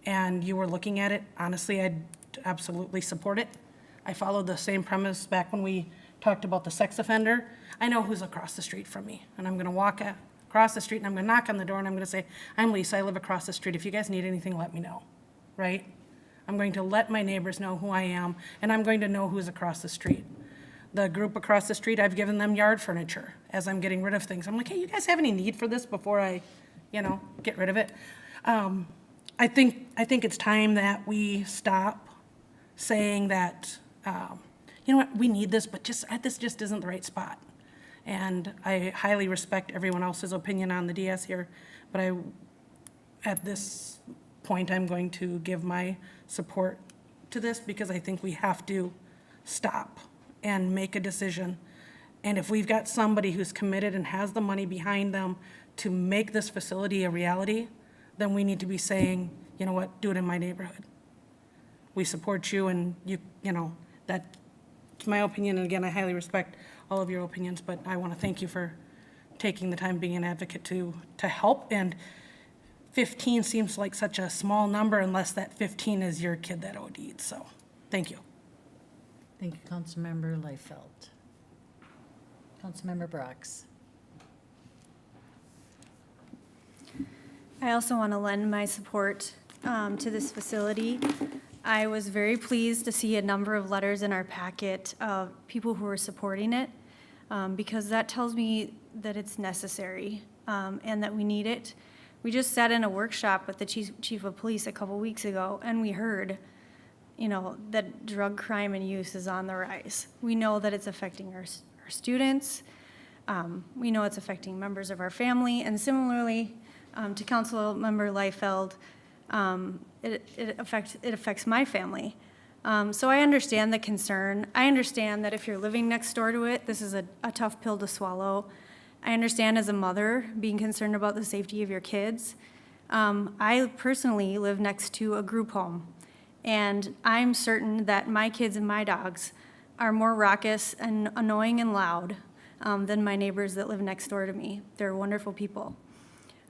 and you were looking at it, honestly, I'd absolutely support it. I followed the same premise back when we talked about the sex offender. I know who's across the street from me, and I'm gonna walk across the street and I'm gonna knock on the door and I'm gonna say, I'm Lisa, I live across the street. If you guys need anything, let me know, right? I'm going to let my neighbors know who I am, and I'm going to know who's across the street. The group across the street, I've given them yard furniture as I'm getting rid of things. I'm like, hey, you guys have any need for this before I, get rid of it? I think it's time that we stop saying that, you know what, we need this, but this just isn't the right spot. And I highly respect everyone else's opinion on the DS here, but at this point, I'm going to give my support to this because I think we have to stop and make a decision. And if we've got somebody who's committed and has the money behind them to make this facility a reality, then we need to be saying, you know what, do it in my neighborhood. We support you, and that's my opinion. And again, I highly respect all of your opinions, but I want to thank you for taking the time being an advocate to help. And 15 seems like such a small number unless that 15 is your kid that OD'd. So, thank you. Thank you, Councilmember Liefeld. Councilmember Brox. I also want to lend my support to this facility. I was very pleased to see a number of letters in our packet of people who are supporting it, because that tells me that it's necessary and that we need it. We just sat in a workshop with the chief of police a couple weeks ago, and we heard, that drug crime and use is on the rise. We know that it's affecting our students. We know it's affecting members of our family, and similarly to Councilmember Liefeld, it affects my family. So I understand the concern. I understand that if you're living next door to it, this is a tough pill to swallow. I understand as a mother being concerned about the safety of your kids. I personally live next to a group home, and I'm certain that my kids and my dogs are more raucous and annoying and loud than my neighbors that live next door to me. They're wonderful people.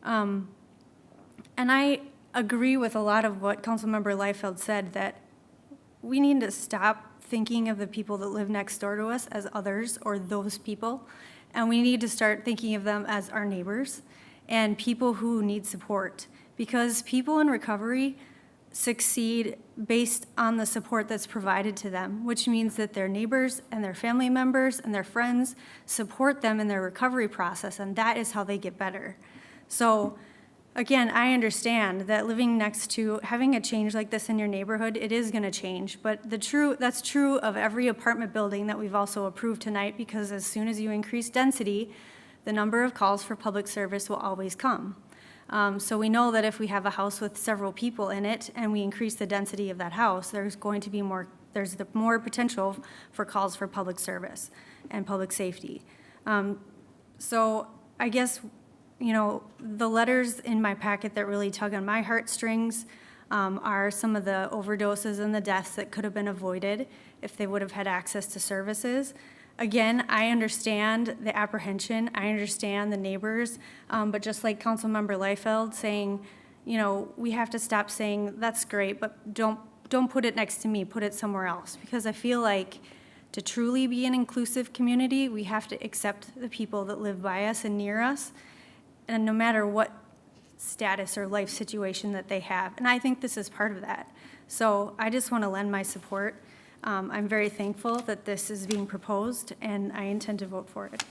And I agree with a lot of what Councilmember Liefeld said, that we need to stop thinking of the people that live next door to us as others or those people, and we need to start thinking of them as our neighbors and people who need support, because people in recovery succeed based on the support that's provided to them, which means that their neighbors and their family members and their friends support them in their recovery process, and that is how they get better. So again, I understand that living next to, having a change like this in your neighborhood, it is gonna change, but that's true of every apartment building that we've also approved tonight, because as soon as you increase density, the number of calls for public service will always come. So we know that if we have a house with several people in it and we increase the density of that house, there's the more potential for calls for public service and public safety. So I guess, the letters in my packet that really tug on my heartstrings are some of the overdoses and the deaths that could have been avoided if they would have had access to services. Again, I understand the apprehension, I understand the neighbors, but just like Councilmember Liefeld saying, we have to stop saying, that's great, but don't put it next to me, put it somewhere else. Because I feel like to truly be an inclusive community, we have to accept the people that live by us and near us, and no matter what status or life situation that they have. And I think this is part of that. So I just want to lend my support. I'm very thankful that this is being proposed, and I intend to vote for it.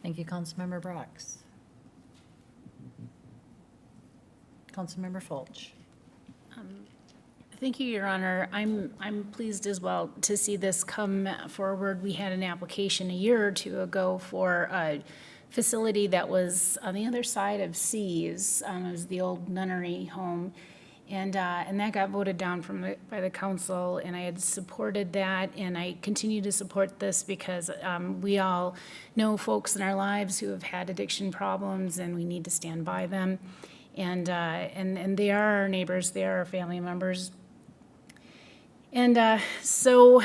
Thank you, Councilmember Brox. Councilmember Fulch. Thank you, Your Honor. I'm pleased as well to see this come forward. We had an application a year or two ago for a facility that was on the other side of Seas. It was the old nunnery home. And that got voted down by the council, and I had supported that, and I continue to support this because we all know folks in our lives who have had addiction problems, and we need to stand by them. And they are our neighbors, they are our family members. And so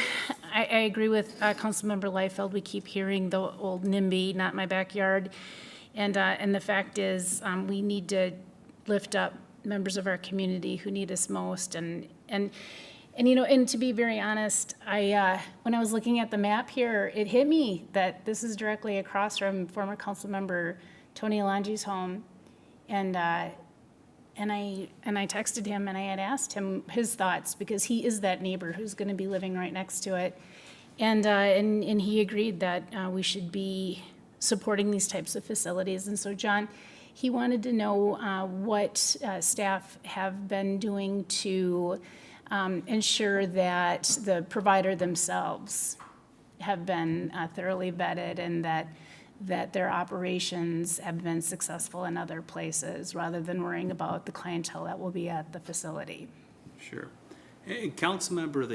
I agree with Councilmember Liefeld. We keep hearing the old NIMBY, not my backyard. And the fact is, we need to lift up members of our community who need us most. And to be very honest, when I was looking at the map here, it hit me that this is directly across from former Councilmember Tony Alonji's home. And I texted him and I had asked him his thoughts because he is that neighbor who's going to be living right next to it. And he agreed that we should be supporting these types of facilities. And so, John, he wanted to know what staff have been doing to ensure that the provider themselves have been thoroughly vetted and that their operations have been successful in other places rather than worrying about the clientele that will be at the facility. Sure. And Councilmember,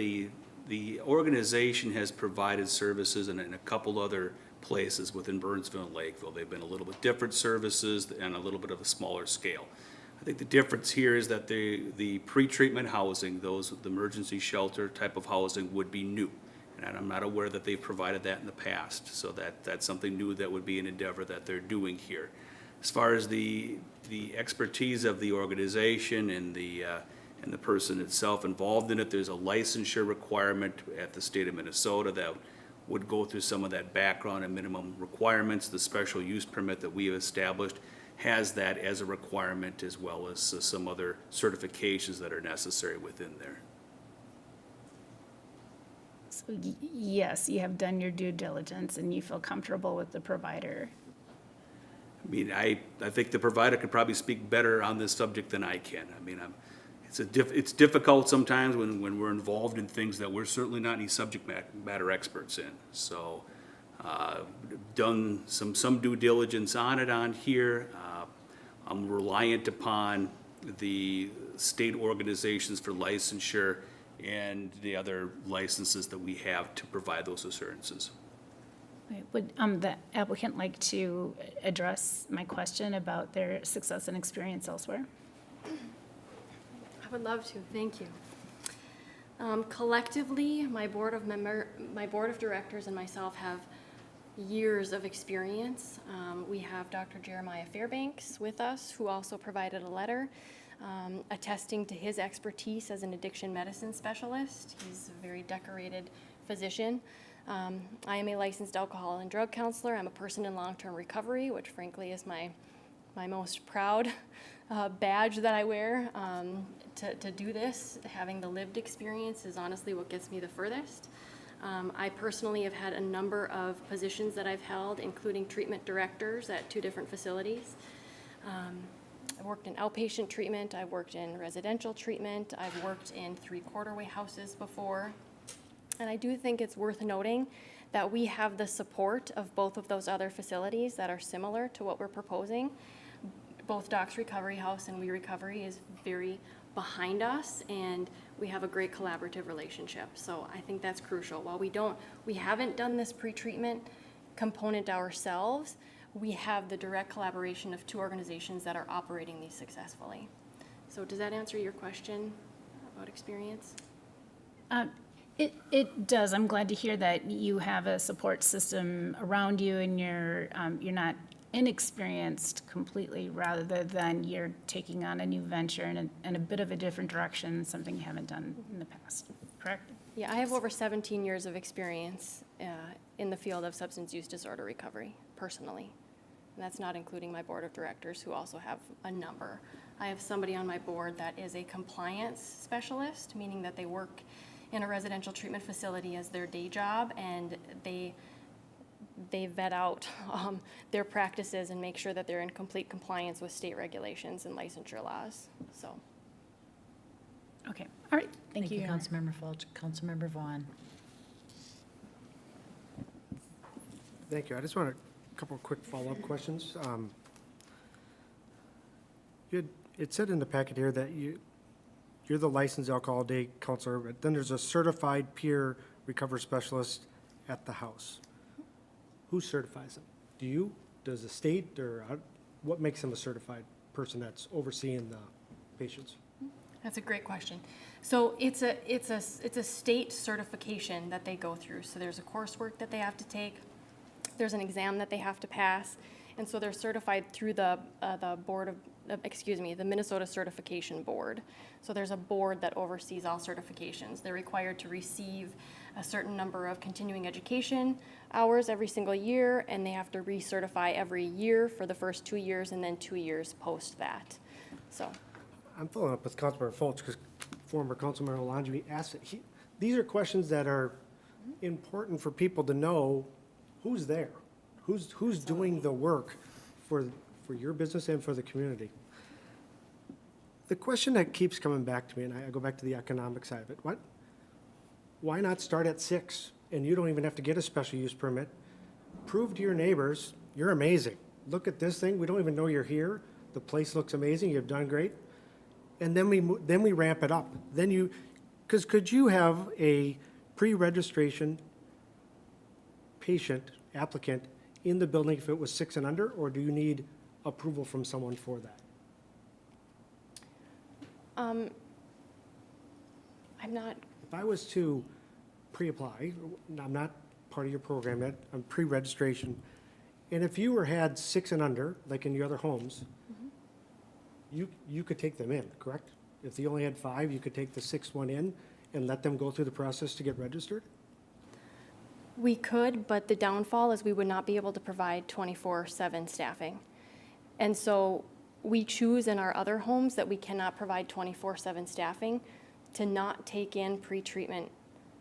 the organization has provided services in a couple other places within Burnsville and Lakeville. They've been a little bit different services and a little bit of a smaller scale. I think the difference here is that the pre-treatment housing, the emergency shelter type of housing would be new. And I'm not aware that they've provided that in the past. So that's something new that would be an endeavor that they're doing here. As far as the expertise of the organization and the person itself involved in it, there's a licensure requirement at the state of Minnesota that would go through some of that background and minimum requirements. The special use permit that we have established has that as a requirement, as well as some other certifications that are necessary within there. So yes, you have done your due diligence and you feel comfortable with the provider. I mean, I think the provider could probably speak better on this subject than I can. I mean, it's difficult sometimes when we're involved in things that we're certainly not any subject matter experts in. So, done some due diligence on here. I'm reliant upon the state organizations for licensure and the other licenses that we have to provide those assurances. Right. Would the applicant like to address my question about their success and experience elsewhere? I would love to, thank you. Collectively, my board of directors and myself have years of experience. We have Dr. Jeremiah Fairbanks with us, who also provided a letter attesting to his expertise as an addiction medicine specialist. He's a very decorated physician. I am a licensed alcohol and drug counselor. I'm a person in long-term recovery, which frankly is my most proud badge that I wear. To do this, having the lived experience is honestly what gets me the furthest. I personally have had a number of positions that I've held, including treatment directors at 2 different facilities. I've worked in outpatient treatment, I've worked in residential treatment, I've worked in 3-quarter-way houses before. And I do think it's worth noting that we have the support of both of those other facilities that are similar to what we're proposing. both Doc's Recovery House and We Recovery is very behind us, and we have a great collaborative relationship. So I think that's crucial. While we haven't done this pre-treatment component ourselves, we have the direct collaboration of two organizations that are operating these successfully. So does that answer your question about experience? It does. I'm glad to hear that you have a support system around you and you're not inexperienced completely, rather than you're taking on a new venture in a bit of a different direction, something you haven't done in the past, correct? Yeah, I have over 17 years of experience in the field of substance use disorder recovery, personally. And that's not including my board of directors, who also have a number. I have somebody on my board that is a compliance specialist, meaning that they work in a residential treatment facility as their day job, and they vet out their practices and make sure that they're in complete compliance with state regulations and licensure laws, so. Okay, all right, thank you. Councilmember Fulch. Councilmember Vaughn. Thank you. I just want a couple of quick follow-up questions. It said in the packet here that you're the licensed alcohol day counselor, but then there's a certified peer recovery specialist at the house. Who certifies them? Do you? Does the state, or what makes them a certified person that's overseeing the patients? That's a great question. So it's a state certification that they go through. So there's a coursework that they have to take. There's an exam that they have to pass. And so they're certified through the Minnesota Certification Board. So there's a board that oversees all certifications. They're required to receive a certain number of continuing education hours every single year, and they have to recertify every year for the first 2 years and then 2 years post that. So. I'm following up with Councilmember Fulch because former Councilmember Landry asked it. These are questions that are important for people to know who's there, who's doing the work for your business and for the community. The question that keeps coming back to me, and I go back to the economic side of it, why not start at 6? And you don't even have to get a special use permit. Prove to your neighbors, you're amazing. Look at this thing. We don't even know you're here. The place looks amazing. You've done great. And then we ramp it up. Because could you have a pre-registration patient, applicant, in the building if it was 6 and under, or do you need approval from someone for that? I'm not. If I was to pre-apply, I'm not part of your program yet, I'm pre-registration, and if you had 6 and under, like in your other homes, you could take them in, correct? If you only had 5, you could take the 6th one in and let them go through the process to get registered? We could, but the downfall is we would not be able to provide 24/7 staffing. And so we choose in our other homes that we cannot provide 24/7 staffing to not take in pre-treatment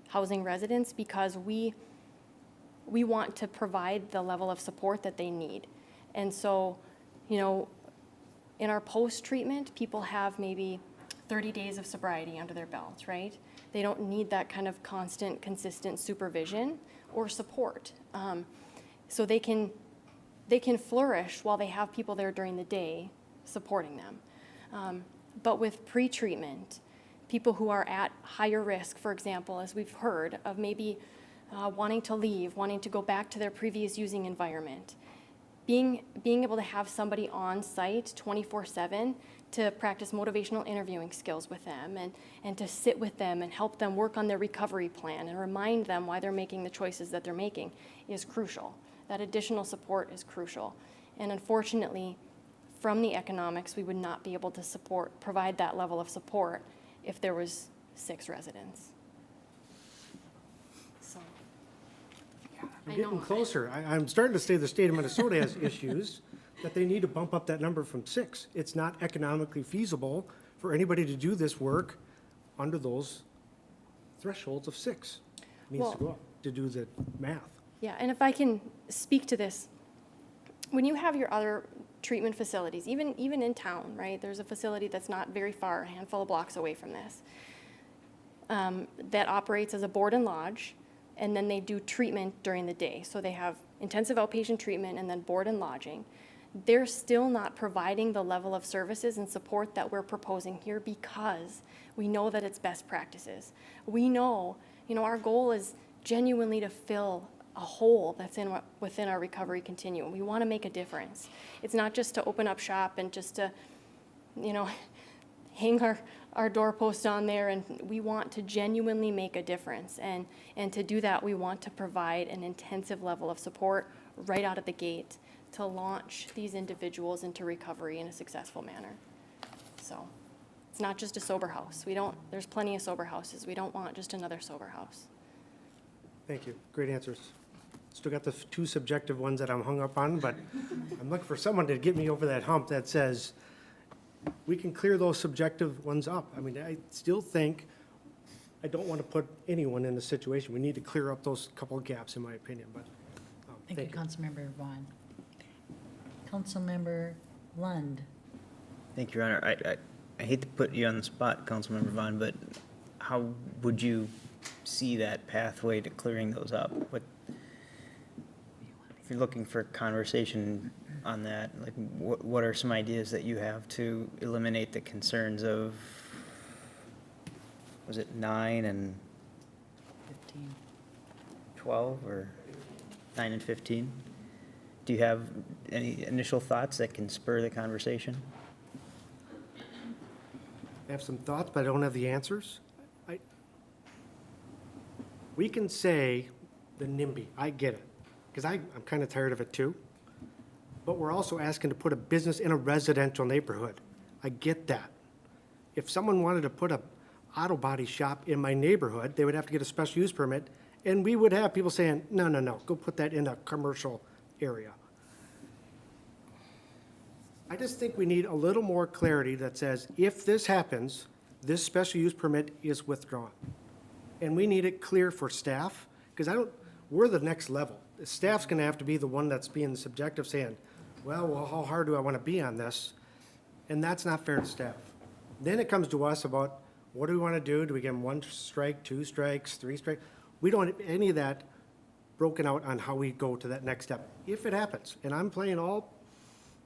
housing residents, because we want to provide the level of support that they need. And so, in our post-treatment, people have maybe 30 days of sobriety under their belts, right? They don't need that kind of constant, consistent supervision or support. So they can flourish while they have people there during the day supporting them. But with pre-treatment, people who are at higher risk, for example, as we've heard, of maybe wanting to leave, wanting to go back to their previous using environment, being able to have somebody on site 24/7 to practice motivational interviewing skills with them and to sit with them and help them work on their recovery plan and remind them why they're making the choices that they're making is crucial. That additional support is crucial. And unfortunately, from the economics, we would not be able to provide that level of support if there was 6 residents. So, We're getting closer. I'm starting to say the state of Minnesota has issues that they need to bump up that number from 6. It's not economically feasible for anybody to do this work under those thresholds of 6. It needs to go up to do the math. yeah, and if I can speak to this, when you have your other treatment facilities, even in town, right? There's a facility that's not very far, a handful of blocks away from this, that operates as a board and lodge, and then they do treatment during the day. So they have intensive outpatient treatment and then board and lodging. they're still not providing the level of services and support that we're proposing here because we know that it's best practices. We know, our goal is genuinely to fill a hole that's within our recovery continuum. We want to make a difference. It's not just to open up shop and just to, hang our doorpost on there, and we want to genuinely make a difference. And to do that, we want to provide an intensive level of support right out of the gate to launch these individuals into recovery in a successful manner. So it's not just a sober house. There's plenty of sober houses. We don't want just another sober house. Thank you. Great answers. Still got the two subjective ones that I'm hung up on, but I'm looking for someone to get me over that hump that says we can clear those subjective ones up. I mean, I still think I don't want to put anyone in a situation. We need to clear up those couple of gaps, in my opinion, but Thank you, Councilmember Vaughn. Councilmember Lund. Thank you, Your Honor. I hate to put you on the spot, Councilmember Vaughn, but how would you see that pathway to clearing those up? If you're looking for conversation on that, like what are some ideas that you have to eliminate the concerns of, was it 9 and 15. 12 or 9 and 15? Do you have any initial thoughts that can spur the conversation? I have some thoughts, but I don't have the answers. We can say the NIMBY, I get it, because I'm kind of tired of it too. But we're also asking to put a business in a residential neighborhood. I get that. If someone wanted to put a auto body shop in my neighborhood, they would have to get a special use permit, and we would have people saying, no, go put that in a commercial area. I just think we need a little more clarity that says, if this happens, this special use permit is withdrawn. And we need it clear for staff, because we're the next level. The staff's gonna have to be the one that's being subjective, saying, well, how hard do I wanna be on this? And that's not fair to staff. Then it comes to us about, what do we wanna do? Do we give them 1 strike, 2 strikes, 3 strikes? We don't have any of that broken out on how we go to that next step, if it happens. And I'm playing all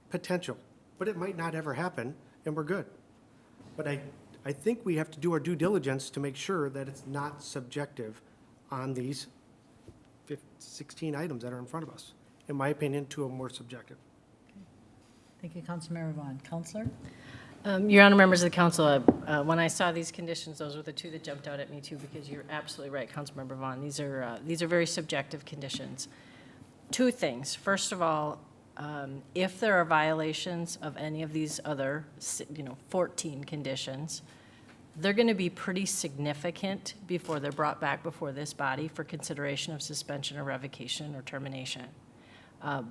potential, but it might not ever happen, and we're good. But I think we have to do our due diligence to make sure that it's not subjective on these 16 items that are in front of us. In my opinion, 2 of them were subjective. Thank you, Councilmember Vaughn. Counselor? Your Honor, members of the council, when I saw these conditions, those were the 2 that jumped out at me too, because you're absolutely right, Councilmember Vaughn. These are very subjective conditions. 2 things. First of all, if there are violations of any of these other, 14 conditions, they're going to be pretty significant before they're brought back before this body for consideration of suspension or revocation or termination.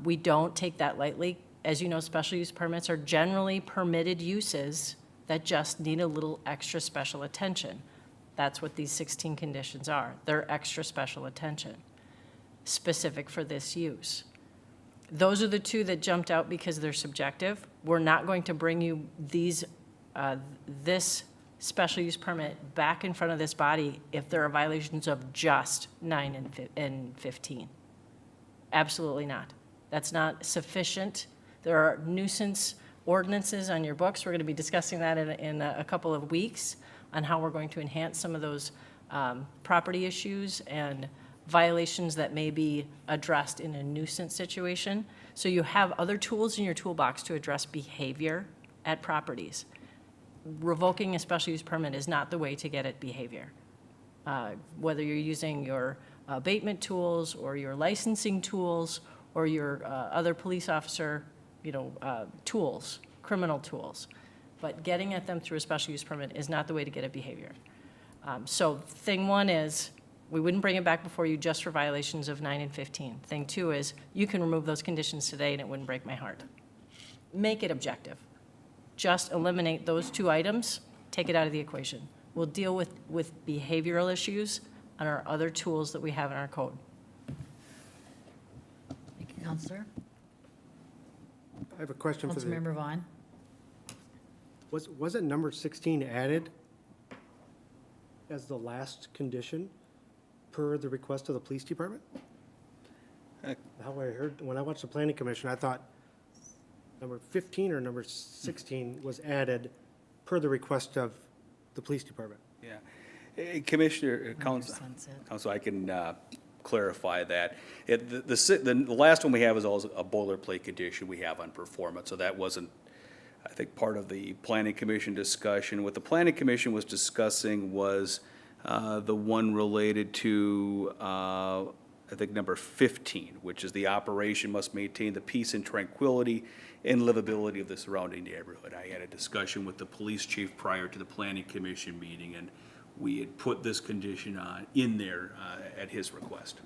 We don't take that lightly. As you know, special use permits are generally permitted uses that just need a little extra special attention. That's what these 16 conditions are. They're extra special attention, specific for this use. Those are the 2 that jumped out because they're subjective. We're not going to bring you this special use permit back in front of this body if there are violations of just 9 and 15. Absolutely not. That's not sufficient. There are nuisance ordinances on your books. We're going to be discussing that in a couple of weeks on how we're going to enhance some of those property issues and violations that may be addressed in a nuisance situation. So you have other tools in your toolbox to address behavior at properties. Revoking a special use permit is not the way to get at behavior. Whether you're using your abatement tools or your licensing tools or your other police officer, tools, criminal tools. But getting at them through a special use permit is not the way to get at behavior. So thing 1 is, we wouldn't bring it back before you just for violations of 9 and 15. Thing 2 is, you can remove those conditions today and it wouldn't break my heart. Make it objective. Just eliminate those 2 items, take it out of the equation. We'll deal with behavioral issues on our other tools that we have in our code. Thank you, Counselor. I have a question for the, Councilmember Vaughn. wasn't number 16 added as the last condition per the request of the police department? How I heard, when I watched the planning commission, I thought number 15 or number 16 was added per the request of the police department. Yeah. Commissioner, Council, I can clarify that. The last one we have is also a boilerplate condition we have on performance, so that wasn't, I think, part of the planning commission discussion. What the planning commission was discussing was the one related to, I think, number 15, which is the operation must maintain the peace and tranquility and livability of the surrounding neighborhood. I had a discussion with the police chief prior to the planning commission meeting, and we had put this condition on, in there at his request.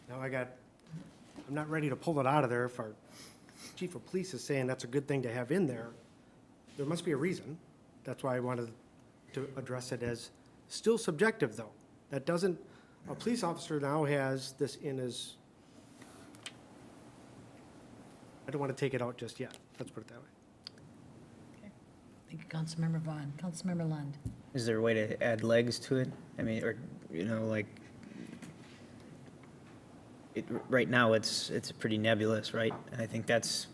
Now I'm not ready to pull it out of there. If our chief of police is saying that's a good thing to have in there, there must be a reason. That's why I wanted to address it as still subjective, though. That doesn't, a police officer now has this in his, I don't want to take it out just yet. Let's put it that way. Thank you, Councilmember Vaughn. Councilmember Lund. Is there a way to add legs to it? I mean, or, like, right now, it's pretty nebulous, right? And I think that's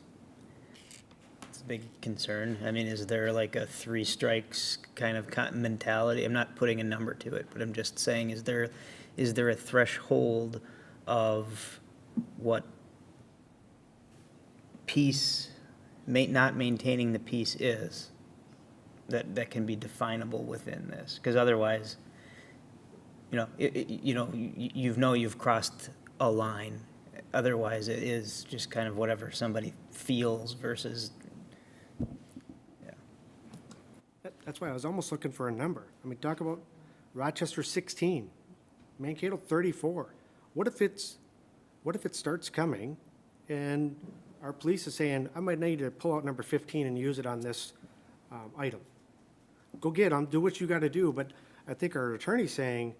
a big concern. I mean, is there like a 3 strikes kind of mentality? I'm not putting a number to it, but I'm just saying, is there a threshold of what peace, not maintaining the peace is, that can be definable within this? Because otherwise, you've crossed a line. Otherwise, it is just kind of whatever somebody feels versus, That's why I was almost looking for a number. I mean, talk about Rochester 16, Mankato 34. What if it starts coming and our police is saying, I might need to pull out number 15 and use it on this item? Go get them, do what you got to do, but I think our attorney's saying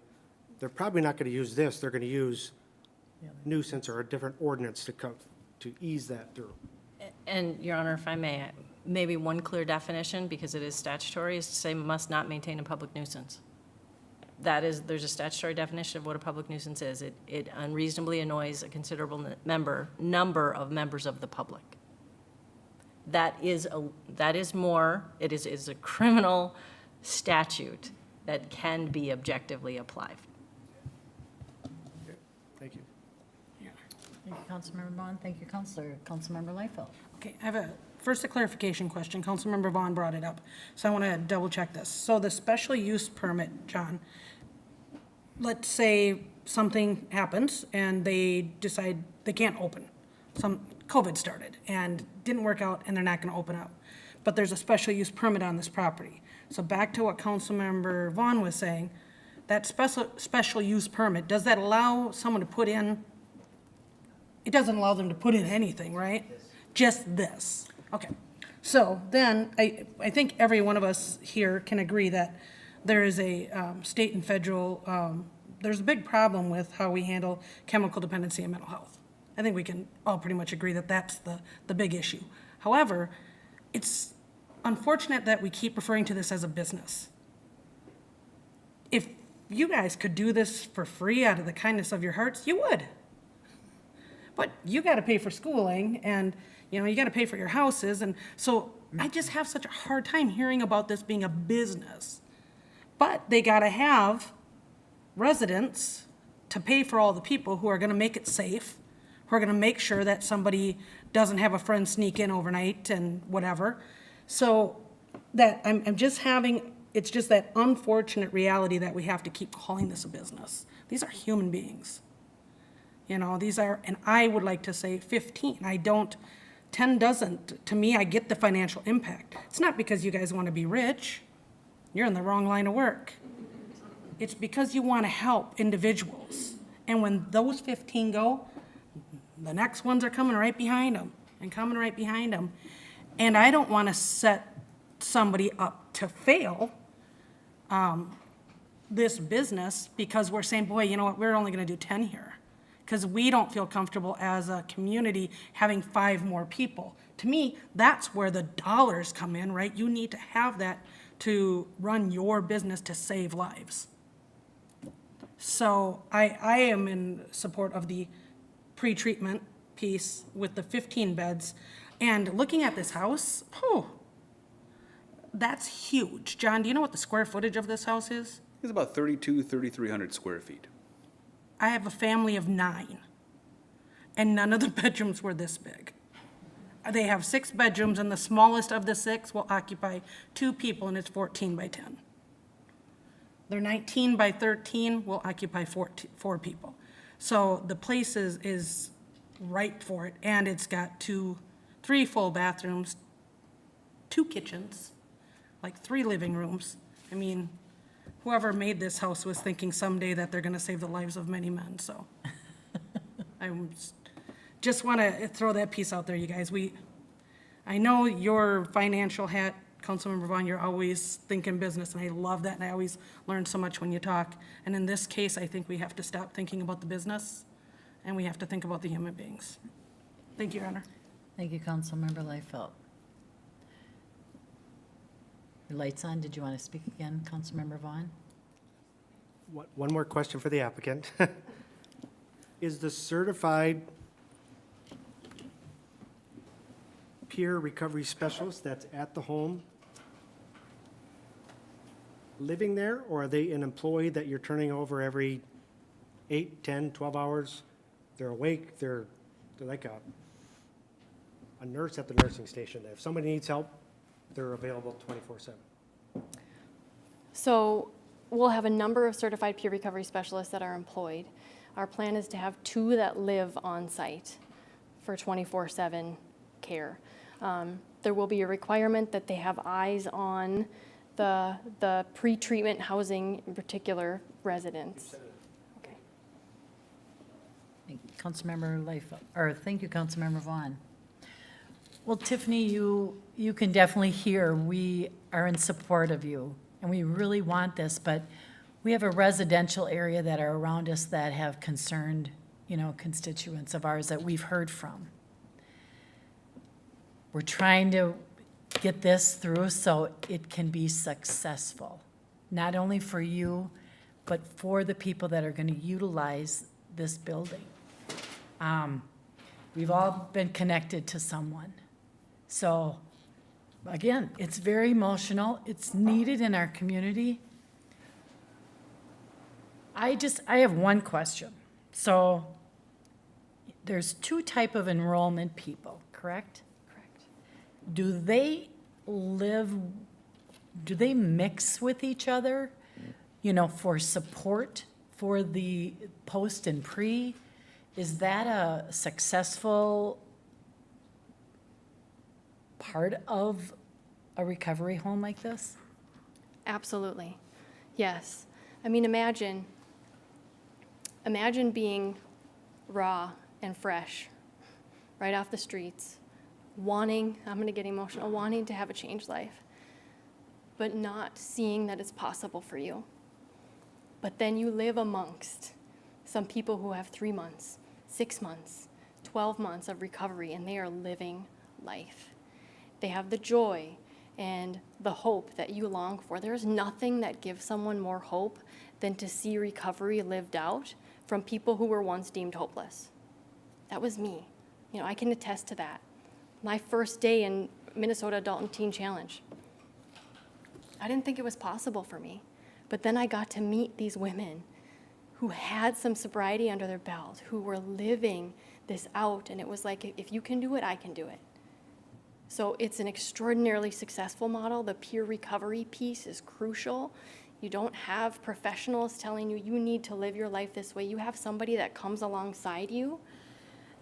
they're probably not going to use this. They're going to use nuisance or a different ordinance to ease that through. And, Your Honor, if I may, maybe one clear definition, because it is statutory, is to say must not maintain a public nuisance. That is, there's a statutory definition of what a public nuisance is. It unreasonably annoys a considerable number of members of the public. That is more, it is a criminal statute that can be objectively applied. Thank you. Thank you, Councilmember Vaughn. Thank you, Councilmember Liefeld. Okay, I have first a clarification question. Councilmember Vaughn brought it up, so I want to double check this. So the special use permit, John, let's say something happens and they decide they can't open. COVID started and didn't work out and they're not going to open up. But there's a special use permit on this property. So back to what Councilmember Vaughn was saying, that special use permit, does that allow someone to put in, it doesn't allow them to put in anything, right? Just this. Okay. So then I think every one of us here can agree that there is a state and federal, there's a big problem with how we handle chemical dependency and mental health. I think we can all pretty much agree that that's the big issue. However, it's unfortunate that we keep referring to this as a business. If you guys could do this for free out of the kindness of your hearts, you would. But you got to pay for schooling and, you got to pay for your houses. And so I just have such a hard time hearing about this being a business. But they got to have residents to pay for all the people who are going to make it safe, who are going to make sure that somebody doesn't have a friend sneak in overnight and whatever. So that I'm just having, it's just that unfortunate reality that we have to keep calling this a business. These are human beings. These are, and I would like to say 15. 10 doesn't. To me, I get the financial impact. It's not because you guys want to be rich. You're in the wrong line of work. It's because you want to help individuals. And when those 15 go, the next ones are coming right behind them and coming right behind them. And I don't want to set somebody up to fail this business because we're saying, boy, you know what, we're only going to do 10 here. Because we don't feel comfortable as a community having 5 more people. To me, that's where the dollars come in, right? You need to have that to run your business to save lives. So I am in support of the pre-treatment piece with the 15 beds. And looking at this house, that's huge. John, do you know what the square footage of this house is? It's about 3,300 square feet. I have a family of 9, and none of the bedrooms were this big. They have 6 bedrooms, and the smallest of the 6 will occupy 2 people, and it's 14 by 10. Their 19 by 13 will occupy 4 people. So the place is ripe for it, and it's got 3 full bathrooms, 2 kitchens, like 3 living rooms. I mean, whoever made this house was thinking someday that they're gonna save the lives of many men, so. I just wanna throw that piece out there, you guys. I know your financial hat, Councilmember Vaughn, you're always thinking business, and I love that, and I always learn so much when you talk. And in this case, I think we have to stop thinking about the business, and we have to think about the human beings. Thank you, Your Honor. Thank you, Councilmember Liefeld. Your light's on. Did you want to speak again, Councilmember Vaughn? One more question for the applicant. Is the certified peer recovery specialist that's at the home living there, or are they an employee that you're turning over every 8, 10, 12 hours? They're awake, they're like a nurse at the nursing station. If somebody needs help, they're available 24/7. So we'll have a number of certified peer recovery specialists that are employed. Our plan is to have 2 that live on site for 24/7 care. There will be a requirement that they have eyes on the pre-treatment housing, in particular residents. Okay. Councilmember Liefeld, or thank you, Councilmember Vaughn. Well, Tiffany, you can definitely hear we are in support of you, and we really want this, but we have a residential area that are around us that have concerned, constituents of ours that we've heard from. We're trying to get this through so it can be successful, not only for you, but for the people that are going to utilize this building. We've all been connected to someone. So, again, it's very emotional. It's needed in our community. I have one question. So, there's 2 type of enrollment people, correct? Correct. Do they mix with each other, for support for the post and pre? Is that a successful part of a recovery home like this? Absolutely. Yes. I mean, imagine being raw and fresh, right off the streets, wanting, I'm going to get emotional, wanting to have a changed life, but not seeing that it's possible for you. But then you live amongst some people who have 3 months, 6 months, 12 months of recovery, and they are living life. They have the joy and the hope that you long for. There's nothing that gives someone more hope than to see recovery lived out from people who were once deemed hopeless. That was me. I can attest to that. My first day in Minnesota Adult and Teen Challenge, I didn't think it was possible for me. But then I got to meet these women who had some sobriety under their belt, who were living this out, and it was like, if you can do it, I can do it. So it's an extraordinarily successful model. The peer recovery piece is crucial. You don't have professionals telling you, you need to live your life this way. You have somebody that comes alongside you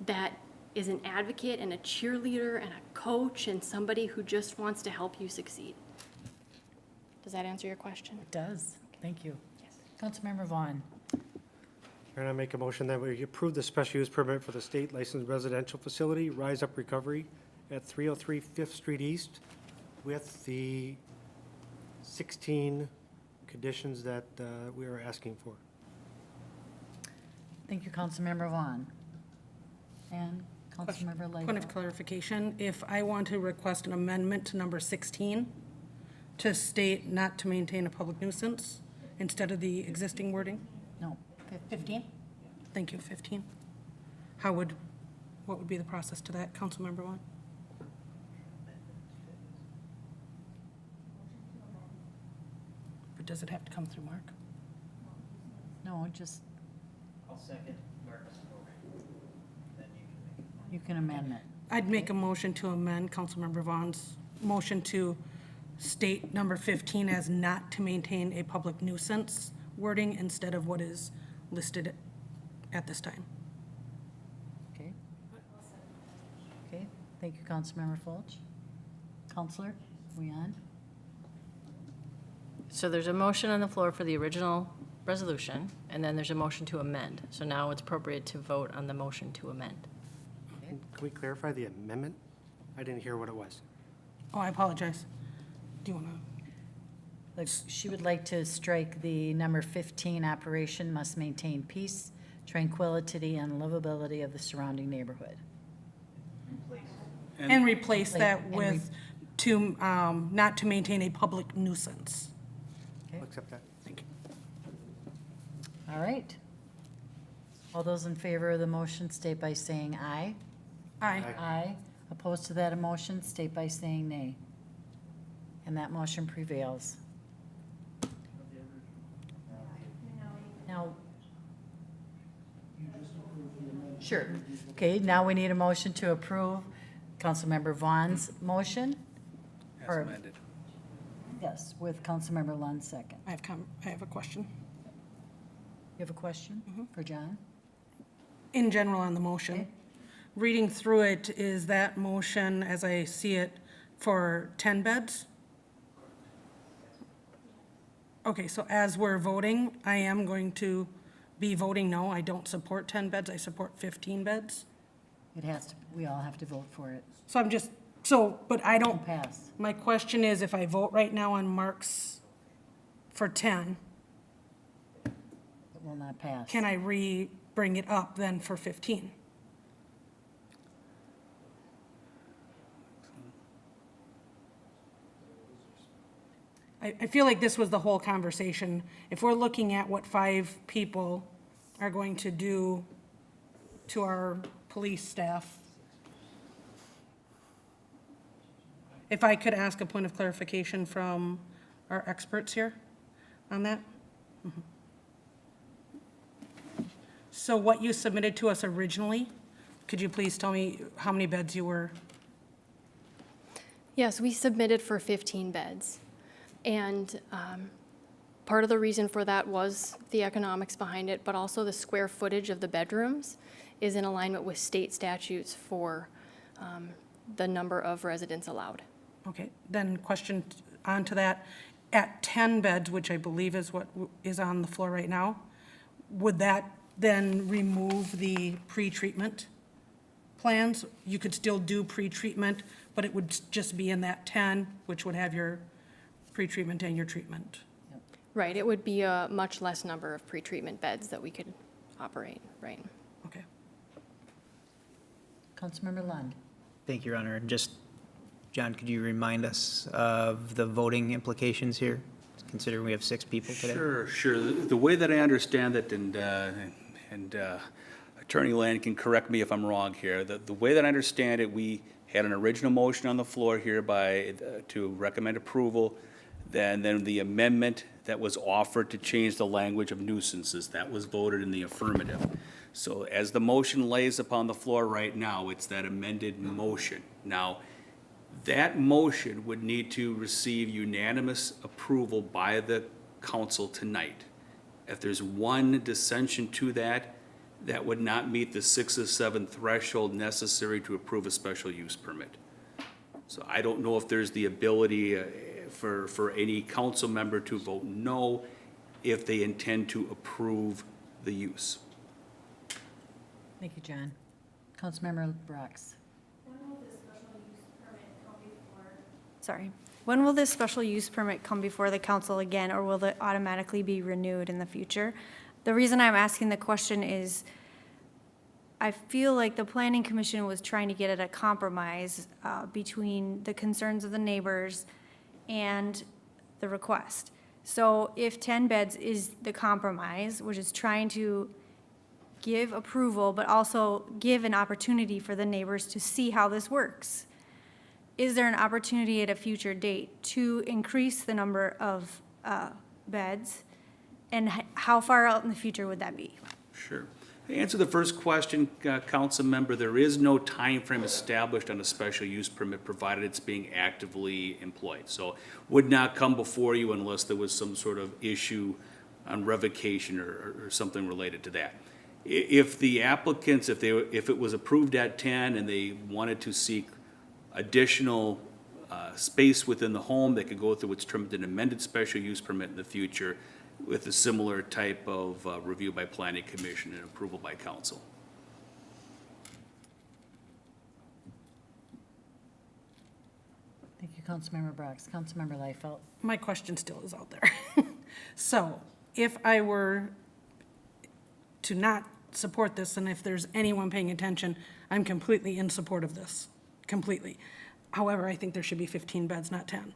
that is an advocate and a cheerleader and a coach and somebody who just wants to help you succeed. Does that answer your question? It does. Thank you. Yes. Councilmember Vaughn. And I make a motion that we approve the special use permit for the state licensed residential facility, Rise Up Recovery, at 303 5th Street East, with the 16 conditions that we are asking for. Thank you, Councilmember Vaughn. And Councilmember Liefeld. Point of clarification, if I want to request an amendment to number 16 to state not to maintain a public nuisance instead of the existing wording? No. 15? Thank you, 15. What would be the process to that, Councilmember Vaughn? But does it have to come through Mark? No, just, I'll second Marcus. you can amend it. I'd make a motion to amend Councilmember Vaughn's motion to state number 15 as not to maintain a public nuisance wording instead of what is listed at this time. Okay. Okay, thank you, Councilmember Fulch. Counselor, we on? So there's a motion on the floor for the original resolution, and then there's a motion to amend. So now it's appropriate to vote on the motion to amend. Can we clarify the amendment? I didn't hear what it was. Oh, I apologize. Do you want to? Like, she would like to strike the number 15, operation must maintain peace, tranquility, and livability of the surrounding neighborhood. And replace that And with not to maintain a public nuisance. I'll accept that. Thank you. All right. All those in favor of the motion state by saying aye. Aye. Aye. Opposed to that motion, state by saying nay. And that motion prevails. Now. Sure. Okay, now we need a motion to approve Councilmember Vaughn's motion. As Or- amended. Yes, with Councilmember Lund's second. I have a question. You have a question for John? In general on the motion. Okay. Reading through it, is that motion, as I see it, for 10 beds? Okay, so as we're voting, I am going to be voting no. I don't support 10 beds, I support 15 beds. It has to, we all have to vote for it. So but I don't, Pass. my question is, if I vote right now on Mark's for 10, It will not pass. can I bring it up then for 15? I feel like this was the whole conversation. If we're looking at what 5 people are going to do to our police staff, if I could ask a point of clarification from our experts here on that? Mhm. So what you submitted to us originally, could you please tell me how many beds you were? Yes, we submitted for 15 beds. And part of the reason for that was the economics behind it, but also the square footage of the bedrooms is in alignment with state statutes for the number of residents allowed. Okay, then question on to that. At 10 beds, which I believe is what is on the floor right now, would that then remove the pre-treatment plans? You could still do pre-treatment, but it would just be in that 10, which would have your pre-treatment and your treatment. Right, it would be a much less number of pretreatment beds that we could operate, right? Okay. Councilmember Lund. Thank you, Your Honor. And just, John, could you remind us of the voting implications here, considering we have 6 people today? Sure. The way that I understand it, and Attorney Land can correct me if I'm wrong here, the way that I understand it, we had an original motion on the floor here to recommend approval, then the amendment that was offered to change the language of nuisances, that was voted in the affirmative. So as the motion lays upon the floor right now, it's that amended motion. Now, that motion would need to receive unanimous approval by the council tonight. If there's one dissension to that, that would not meet the 6 of 7 threshold necessary to approve a special use permit. So I don't know if there's the ability for any council member to vote no if they intend to approve the use. Thank you, John. Councilmember Brox. Sorry. When will this special use permit come before the council again, or will it automatically be renewed in the future? The reason I'm asking the question is I feel like the planning commission was trying to get at a compromise between the concerns of the neighbors and the request. So if 10 beds is the compromise, which is trying to give approval, but also give an opportunity for the neighbors to see how this works, is there an opportunity at a future date to increase the number of beds? And how far out in the future would that be? Sure. To answer the first question, council member, there is no time frame established on a special use permit, provided it's being actively employed. So would not come before you unless there was some sort of issue on revocation or something related to that. If the applicants, if it was approved at 10 and they wanted to seek additional space within the home, they could go through what's termed an amended special use permit in the future with a similar type of review by planning commission and approval by council. Thank you, Councilmember Brox. Councilmember Liefeld. My question still is out there. So if I were to not support this, and if there's anyone paying attention, I'm completely in support of this, completely. However, I think there should be 15 beds, not 10.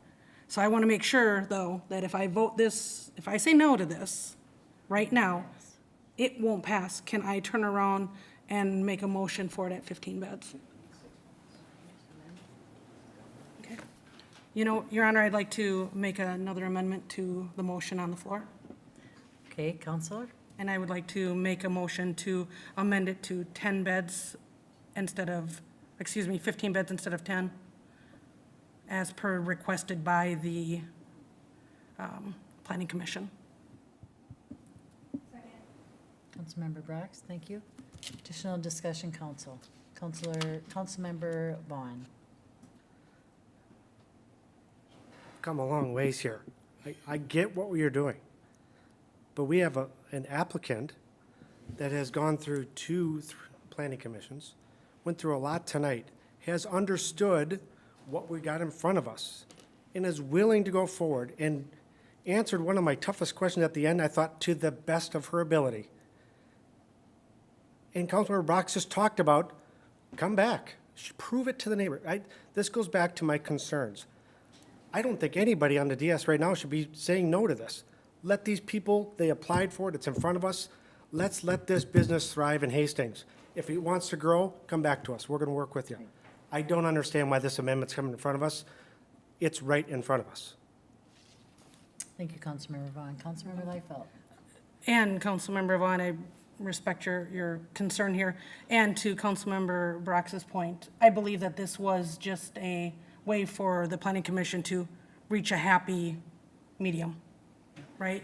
So I want to make sure, though, that if I vote this, if I say no to this right now, it won't pass. Can I turn around and make a motion for it at 15 beds? Okay. You know, Your Honor, I'd like to make another amendment to the motion on the floor. Okay, Counselor? And I would like to make a motion to amend it to 10 beds instead of, 15 beds instead of 10, as per requested by the Planning Commission. Councilmember Brox, thank you. Additional discussion, Councilmember Vaughn. Come a long ways here. I get what you're doing. But we have an applicant that has gone through two planning commissions, went through a lot tonight, has understood what we got in front of us, and is willing to go forward and answered one of my toughest questions at the end, I thought, to the best of her ability. And Councilmember Brox just talked about, come back, prove it to the neighbor. This goes back to my concerns. I don't think anybody on the DS right now should be saying no to this. Let these people, they applied for it, it's in front of us. Let's let this business thrive in Hastings. If it wants to grow, come back to us. We're gonna work with you. I don't understand why this amendment's coming in front of us. It's right in front of us. Thank you, Councilmember Vaughn. Councilmember Liefeld. And Councilmember Vaughn, I respect your concern here. And to Councilmember Brox's point, I believe that this was just a way for the Planning Commission to reach a happy medium, right?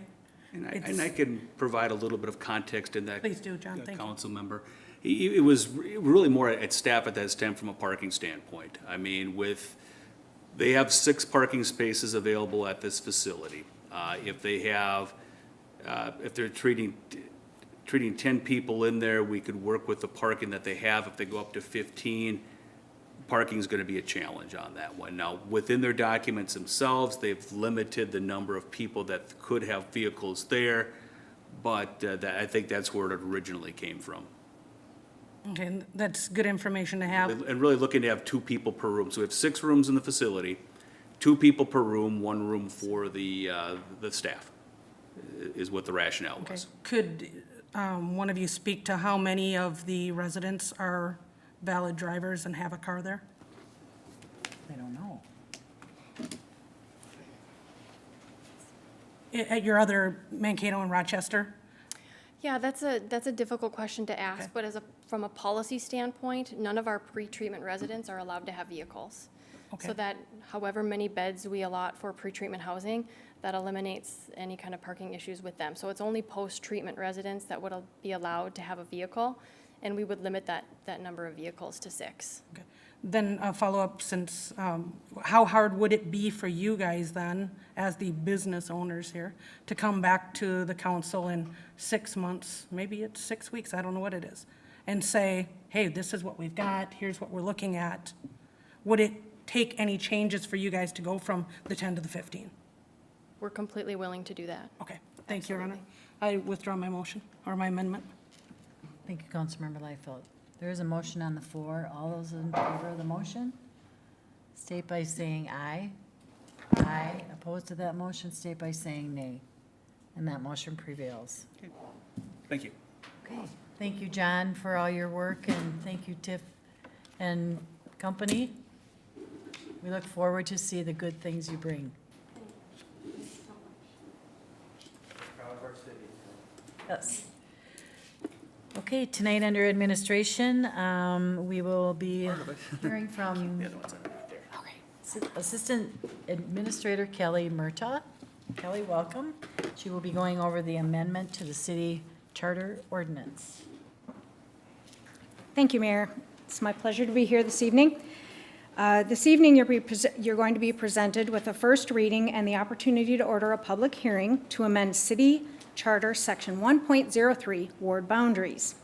And I can provide a little bit of context in that. Please do, John, thank you. Council member. It was really more at staff at that time from a parking standpoint. I mean, they have 6 parking spaces available at this facility. If they have, if they're treating 10 people in there, we could work with the parking that they have. If they go up to 15, parking is going to be a challenge on that one. Now, within their documents themselves, they've limited the number of people that could have vehicles there, but I think that's where it originally came from. Okay, and that's good information to have. And really looking to have 2 people per room. So we have 6 rooms in the facility, 2 people per room, 1 room for the staff, is what the rationale Okay. was. Could one of you speak to how many of the residents are valid drivers and have a car there? I don't know. At your other Mankato and Rochester? Yeah, that's a difficult question to ask, but from a policy standpoint, none of our pre-treatment residents are allowed to have vehicles. Okay. So that however many beds we allot for pre-treatment housing, that eliminates any kind of parking issues with them. So it's only post-treatment residents that would be allowed to have a vehicle, and we would limit that number of vehicles to 6. Okay. Then a follow-up, since, how hard would it be for you guys then, as the business owners here, to come back to the council in 6 months, maybe it's 6 weeks, I don't know what it is, and say, hey, this is what we've got, here's what we're looking at? Would it take any changes for you guys to go from the 10 to the 15? We're completely willing to do that. Okay, thank you, Your Honor. I withdraw my motion, or my amendment. Thank you, Councilmember Liefeld. There is a motion on the floor. All those in favor of the motion, state by saying aye. Aye. Opposed to that motion, state by saying nay. And that motion prevails. Thank you. Okay, thank you, John, for all your work, and thank you, Tiff and company. We look forward to see the good things you bring. Yes. Okay, tonight under administration, we will be hearing from Assistant Administrator Kelly Murtaugh. Kelly, welcome. She will be going over the amendment to the city charter ordinance. Thank you, Mayor. It's my pleasure to be here this evening. This evening, you're going to be presented with a first reading and the opportunity to order a public hearing to amend City Charter Section 1.03, Ward Boundaries.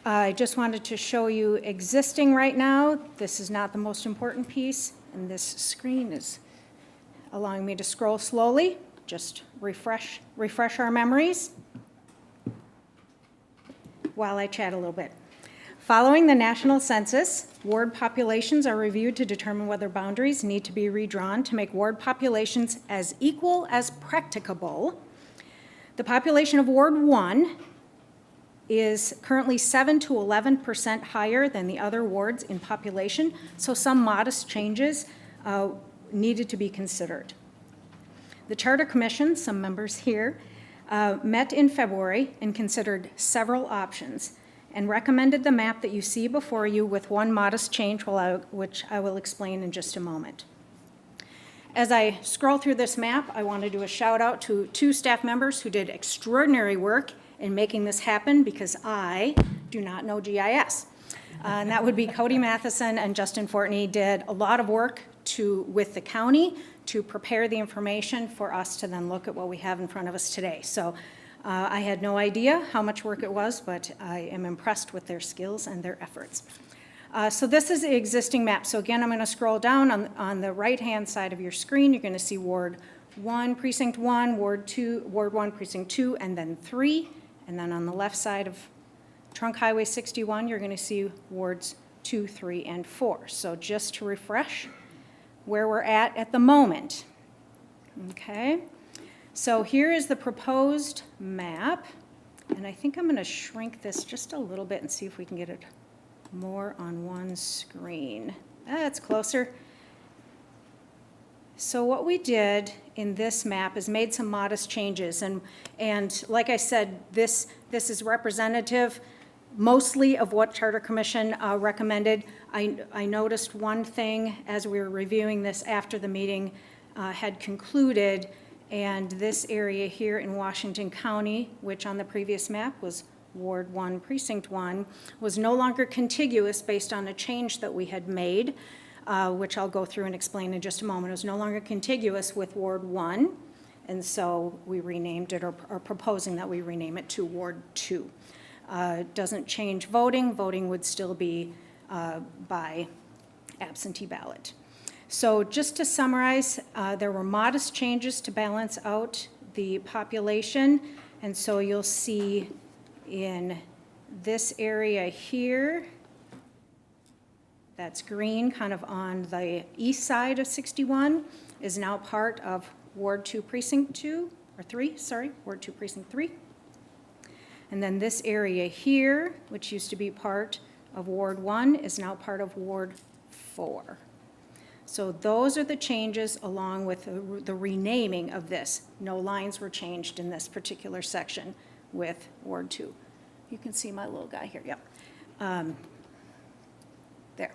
I just wanted to show you existing right now. This is not the most important piece, and this screen is allowing me to scroll slowly, just refresh our memories while I chat a little bit. Following the national census, ward populations are reviewed to determine whether boundaries need to be redrawn to make ward populations as equal as practicable. The population of Ward 1 is currently 7 to 11% higher than the other wards in population, so some modest changes needed to be considered. The Charter Commission, some members here, met in February and considered several options and recommended the map that you see before you with one modest change, which I will explain in just a moment. As I scroll through this map, I want to do a shout out to 2 staff members who did extraordinary work in making this happen because I do not know GIS. And that would be Cody Matheson and Justin Fortney did a lot of work with the county to prepare the information for us to then look at what we have in front of us today. So I had no idea how much work it was, but I am impressed with their skills and their efforts. So this is the existing map. So again, I'm going to scroll down on the right-hand side of your screen. You're going to see Ward 1, Precinct 1, Ward 1, Precinct 2, and then 3. And then on the left side of Trunk Highway 61, you're going to see Wards 2, 3, and 4. So just to refresh where we're at the moment. Okay. So here is the proposed map. And I think I'm going to shrink this just a little bit and see if we can get it more on one screen. That's closer. So what we did in this map is made some modest changes. And like I said, this is representative mostly of what Charter Commission recommended. I noticed one thing as we were reviewing this after the meeting had concluded, and this area here in Washington County, which on the previous map was Ward 1, Precinct 1, was no longer contiguous based on a change that we had made, which I'll go through and explain in just a moment. It was no longer contiguous with Ward 1, and so we renamed it, or proposing that we rename it to Ward 2. Doesn't change voting. Voting would still be by absentee ballot. So just to summarize, there were modest changes to balance out the population, and so you'll see in this area here, that's green, kind of on the east side of 61, is now part of Ward 2 Precinct 2, or 3, sorry, Ward 2 Precinct 3. And then this area here, which used to be part of Ward 1, is now part of Ward 4. So those are the changes along with the renaming of this. No lines were changed in this particular section with Ward 2. You can see my little guy here, yep. There.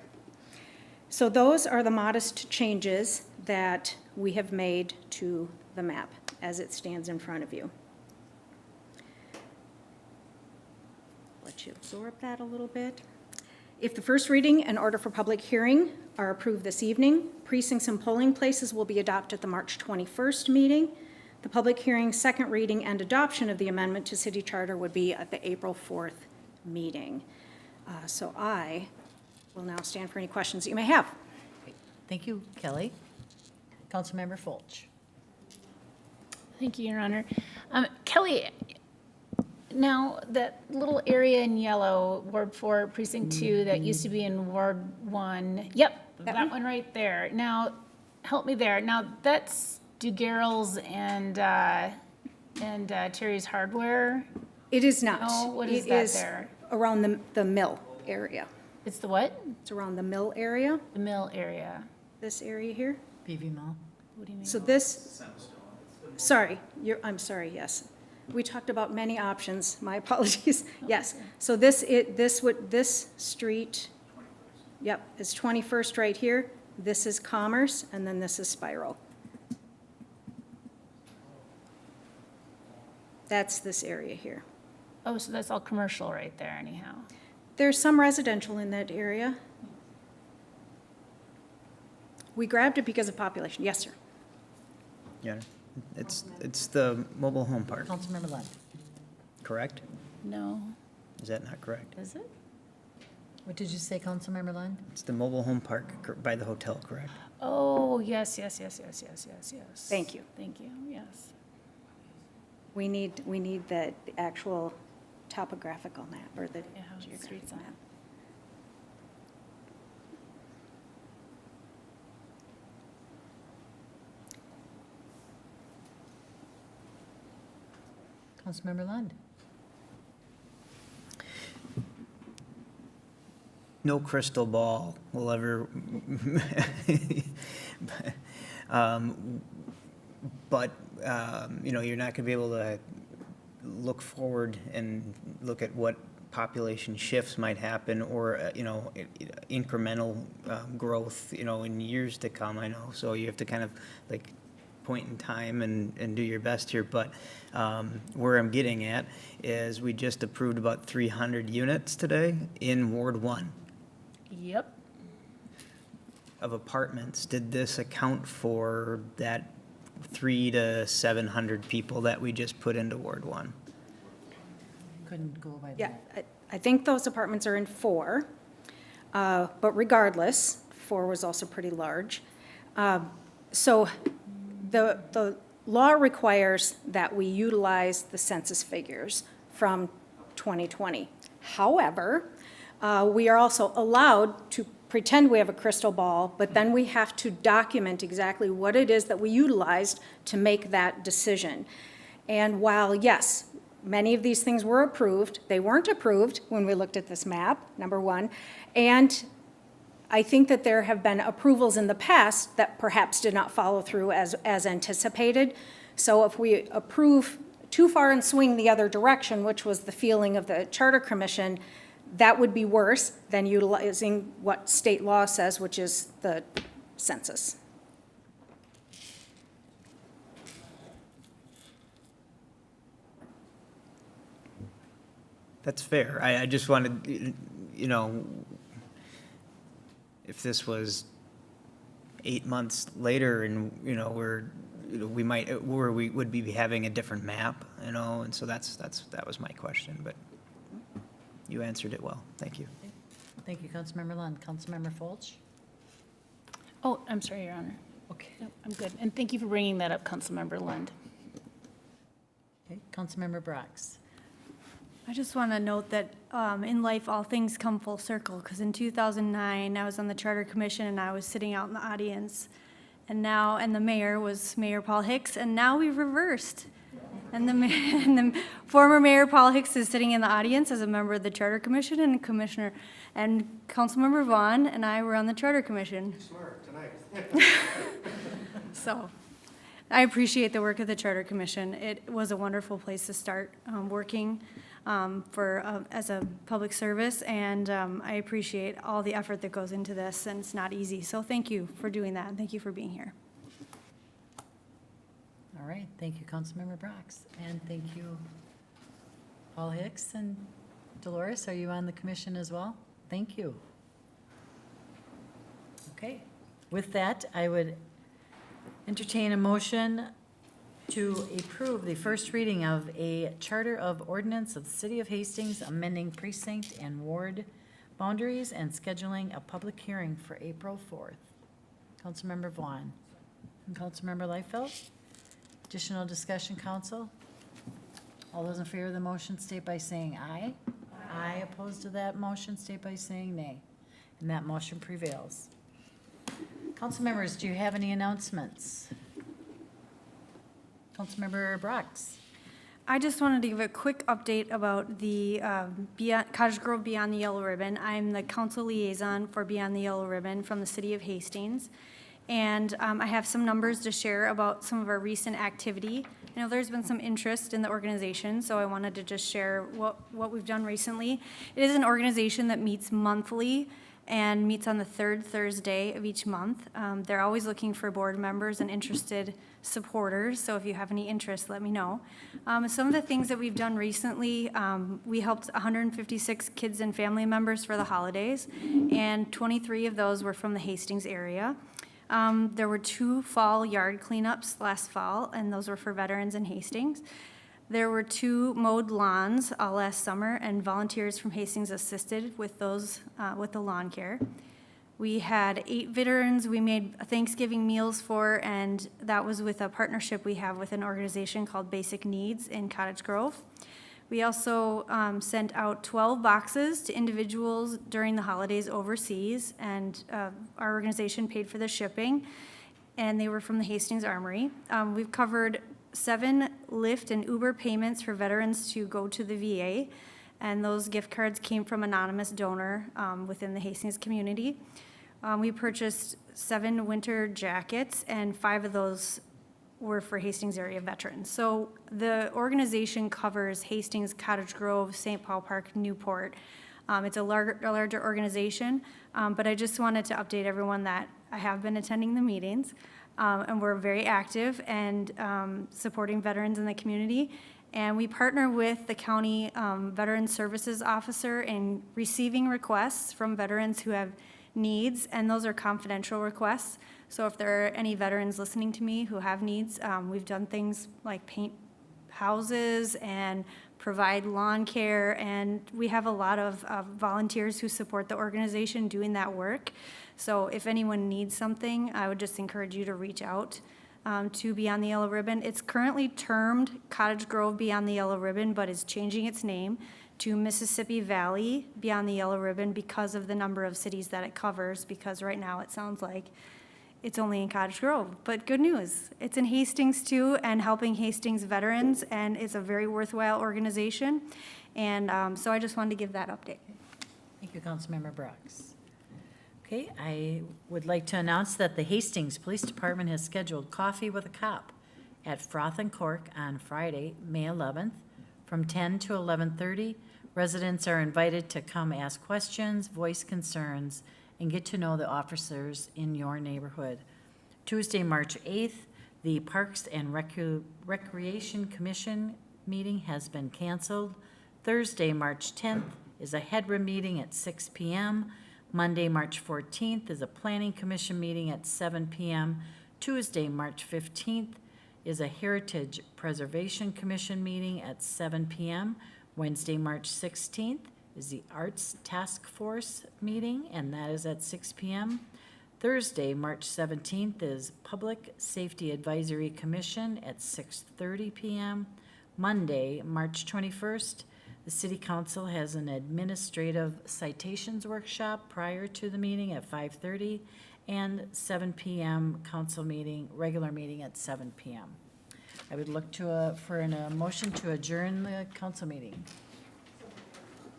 So those are the modest changes that we have made to the map as it stands in front of you. Let you absorb that a little bit. If the first reading and order for public hearing are approved this evening, precincts and polling places will be adopted at the March 21st meeting. The public hearing, second reading, and adoption of the amendment to city charter would be at the April 4th meeting. So I will now stand for any questions that you may have. Thank you, Kelly. Councilmember Fulch. Thank you, Your Honor. Kelly, now that little area in yellow, Ward 4, Precinct 2, that used to be in Ward 1, yep, that one right there. Now, help me there. Now, that's DeGarrel's and Terry's Hardware. It is not. No, what is It that is there? around the mill area. It's the what? It's around the mill area, The mill area. this area here. BV Mill. What do you mean? So I'm sorry, yes. We talked about many options, my apologies. Yes, so this street, yep, is 21st right here. This is Commerce, and then this is Spiral. That's this area here. Oh, so that's all commercial right there anyhow. There's some residential in that area. We grabbed it because of population, yes, sir. Yeah, it's the mobile home park, Councilmember Lund. correct? No, Is that not correct? is it? What did you say, Councilmember Lund? It's the mobile home park by the hotel, correct? Oh, yes. Thank you. Thank you, yes. We need the actual topographical map, or the Yeah, how's the streets geographic on? map. Councilmember Lund. No crystal ball will ever, you're not gonna be able to look forward and look at what population shifts might happen or, incremental growth, in years to come, I know. So you have to kind of like point in time and do your best here. But where I'm getting at is we just approved about 300 units today in Ward 1 Yep. of apartments. Did this account for that 300 to 700 people that we just put into Ward 1? Couldn't go by that. Yeah, I think those apartments are in 4, but regardless, 4 was also pretty large. So the law requires that we utilize the census figures from 2020. However, we are also allowed to pretend we have a crystal ball, but then we have to document exactly what it is that we utilized to make that decision. And while, yes, many of these things were approved, they weren't approved when we looked at this map, number one. And I think that there have been approvals in the past that perhaps did not follow through as anticipated. So if we approve too far and swing the other direction, which was the feeling of the Charter Commission, that would be worse than utilizing what state law says, which is the census. That's fair. I just wanted, if this was 8 months later and, we would be having a different map, and so that was my question, but you answered it well. Thank you. Thank you, Councilmember Lund. Councilmember Fulch? Oh, I'm sorry, Your Honor. Okay. Nope, I'm good. And thank you for bringing that up, Councilmember Lund. Okay, Councilmember Brox. I just want to note that in life, all things come full circle, because in 2009, I was on the Charter Commission, and I was sitting out in the audience, and the mayor was Mayor Paul Hicks, and now we've reversed. And the former Mayor Paul Hicks is sitting in the audience as a member of the Charter Commission, and Councilmember Vaughn and I were on the Charter Commission. Smart tonight. So I appreciate the work of the Charter Commission. It was a wonderful place to start working as a public service, and I appreciate all the effort that goes into this, and it's not easy. So thank you for doing that, and thank you for being here. All right, thank you, Councilmember Brox. And thank you, Paul Hicks and Dolores. Are you on the commission as well? Thank you. Okay, with that, I would entertain a motion to approve the first reading of a charter of ordinance of the City of Hastings amending precinct and ward boundaries and scheduling a public hearing for April 4th. Councilmember Vaughn and Councilmember Liefeld. Additional discussion, council? All those in favor of the motion state by saying aye. Aye. Opposed to that motion state by saying nay. And that motion prevails. Council members, do you have any announcements? Councilmember Brox. I just wanted to give a quick update about the Cottage Grove Beyond the Yellow Ribbon. I'm the council liaison for Beyond the Yellow Ribbon from the city of Hastings. And I have some numbers to share about some of our recent activity. I know there's been some interest in the organization, so I wanted to just share what we've done recently. It is an organization that meets monthly and meets on the third Thursday of each month. They're always looking for board members and interested supporters, so if you have any interest, let me know. Some of the things that we've done recently, we helped 156 kids and family members for the holidays, and 23 of those were from the Hastings area. There were 2 fall yard cleanups last fall, and those were for veterans in Hastings. There were 2 mowed lawns all last summer, and volunteers from Hastings assisted with those, with the lawn care. We had 8 veterans we made Thanksgiving meals for, and that was with a partnership we have with an organization called Basic Needs in Cottage Grove. We also sent out 12 boxes to individuals during the holidays overseas, and our organization paid for the shipping, and they were from the Hastings Armory. We've covered 7 Lyft and Uber payments for veterans to go to the VA, and those gift cards came from anonymous donor within the Hastings community. We purchased 7 winter jackets, and 5 of those were for Hastings area veterans. So the organization covers Hastings, Cottage Grove, St. Paul Park, Newport. It's a larger organization, but I just wanted to update everyone that I have been attending the meetings, and we're very active and supporting veterans in the community. And we partner with the county Veteran Services Officer in receiving requests from veterans who have needs, and those are confidential requests. So if there are any veterans listening to me who have needs, we've done things like paint houses and provide lawn care, and we have a lot of volunteers who support the organization doing that work. So if anyone needs something, I would just encourage you to reach out to Beyond the Yellow Ribbon. It's currently termed Cottage Grove Beyond the Yellow Ribbon, but is changing its name to Mississippi Valley Beyond the Yellow Ribbon because of the number of cities that it covers, because right now it sounds like it's only in Cottage Grove. But good news, it's in Hastings too, and helping Hastings veterans, and it's a very worthwhile organization. And so I just wanted to give that update. Thank you, Councilmember Brox. Okay, I would like to announce that the Hastings Police Department has scheduled Coffee with a Cop at Froth and Cork on Friday, May 11th, from 10 to 11:30. Residents are invited to come ask questions, voice concerns, and get to know the officers in your neighborhood. Tuesday, March 8th, the Parks and Recreation Commission meeting has been canceled. Thursday, March 10th, is a HEDRA meeting at 6 p.m. Monday, March 14th, is a Planning Commission meeting at 7 p.m. Tuesday, March 15th, is a Heritage Preservation Commission meeting at 7 p.m. Wednesday, March 16th, is the Arts Task Force meeting, and that is at 6 p.m. Thursday, March 17th, is Public Safety Advisory Commission at 6:30 p.m. Monday, March 21st, the City Council has an administrative citations workshop prior to the meeting at 5:30, and 7 p.m. council meeting, regular meeting at 7 p.m. I would look to for a motion to adjourn the council meeting.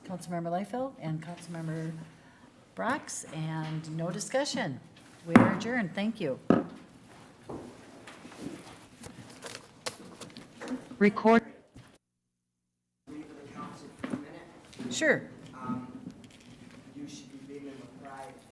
Councilmember Liefeld and Councilmember Brox, and no discussion. We are adjourned. Thank you. Record. Sure. You should be beaming with pride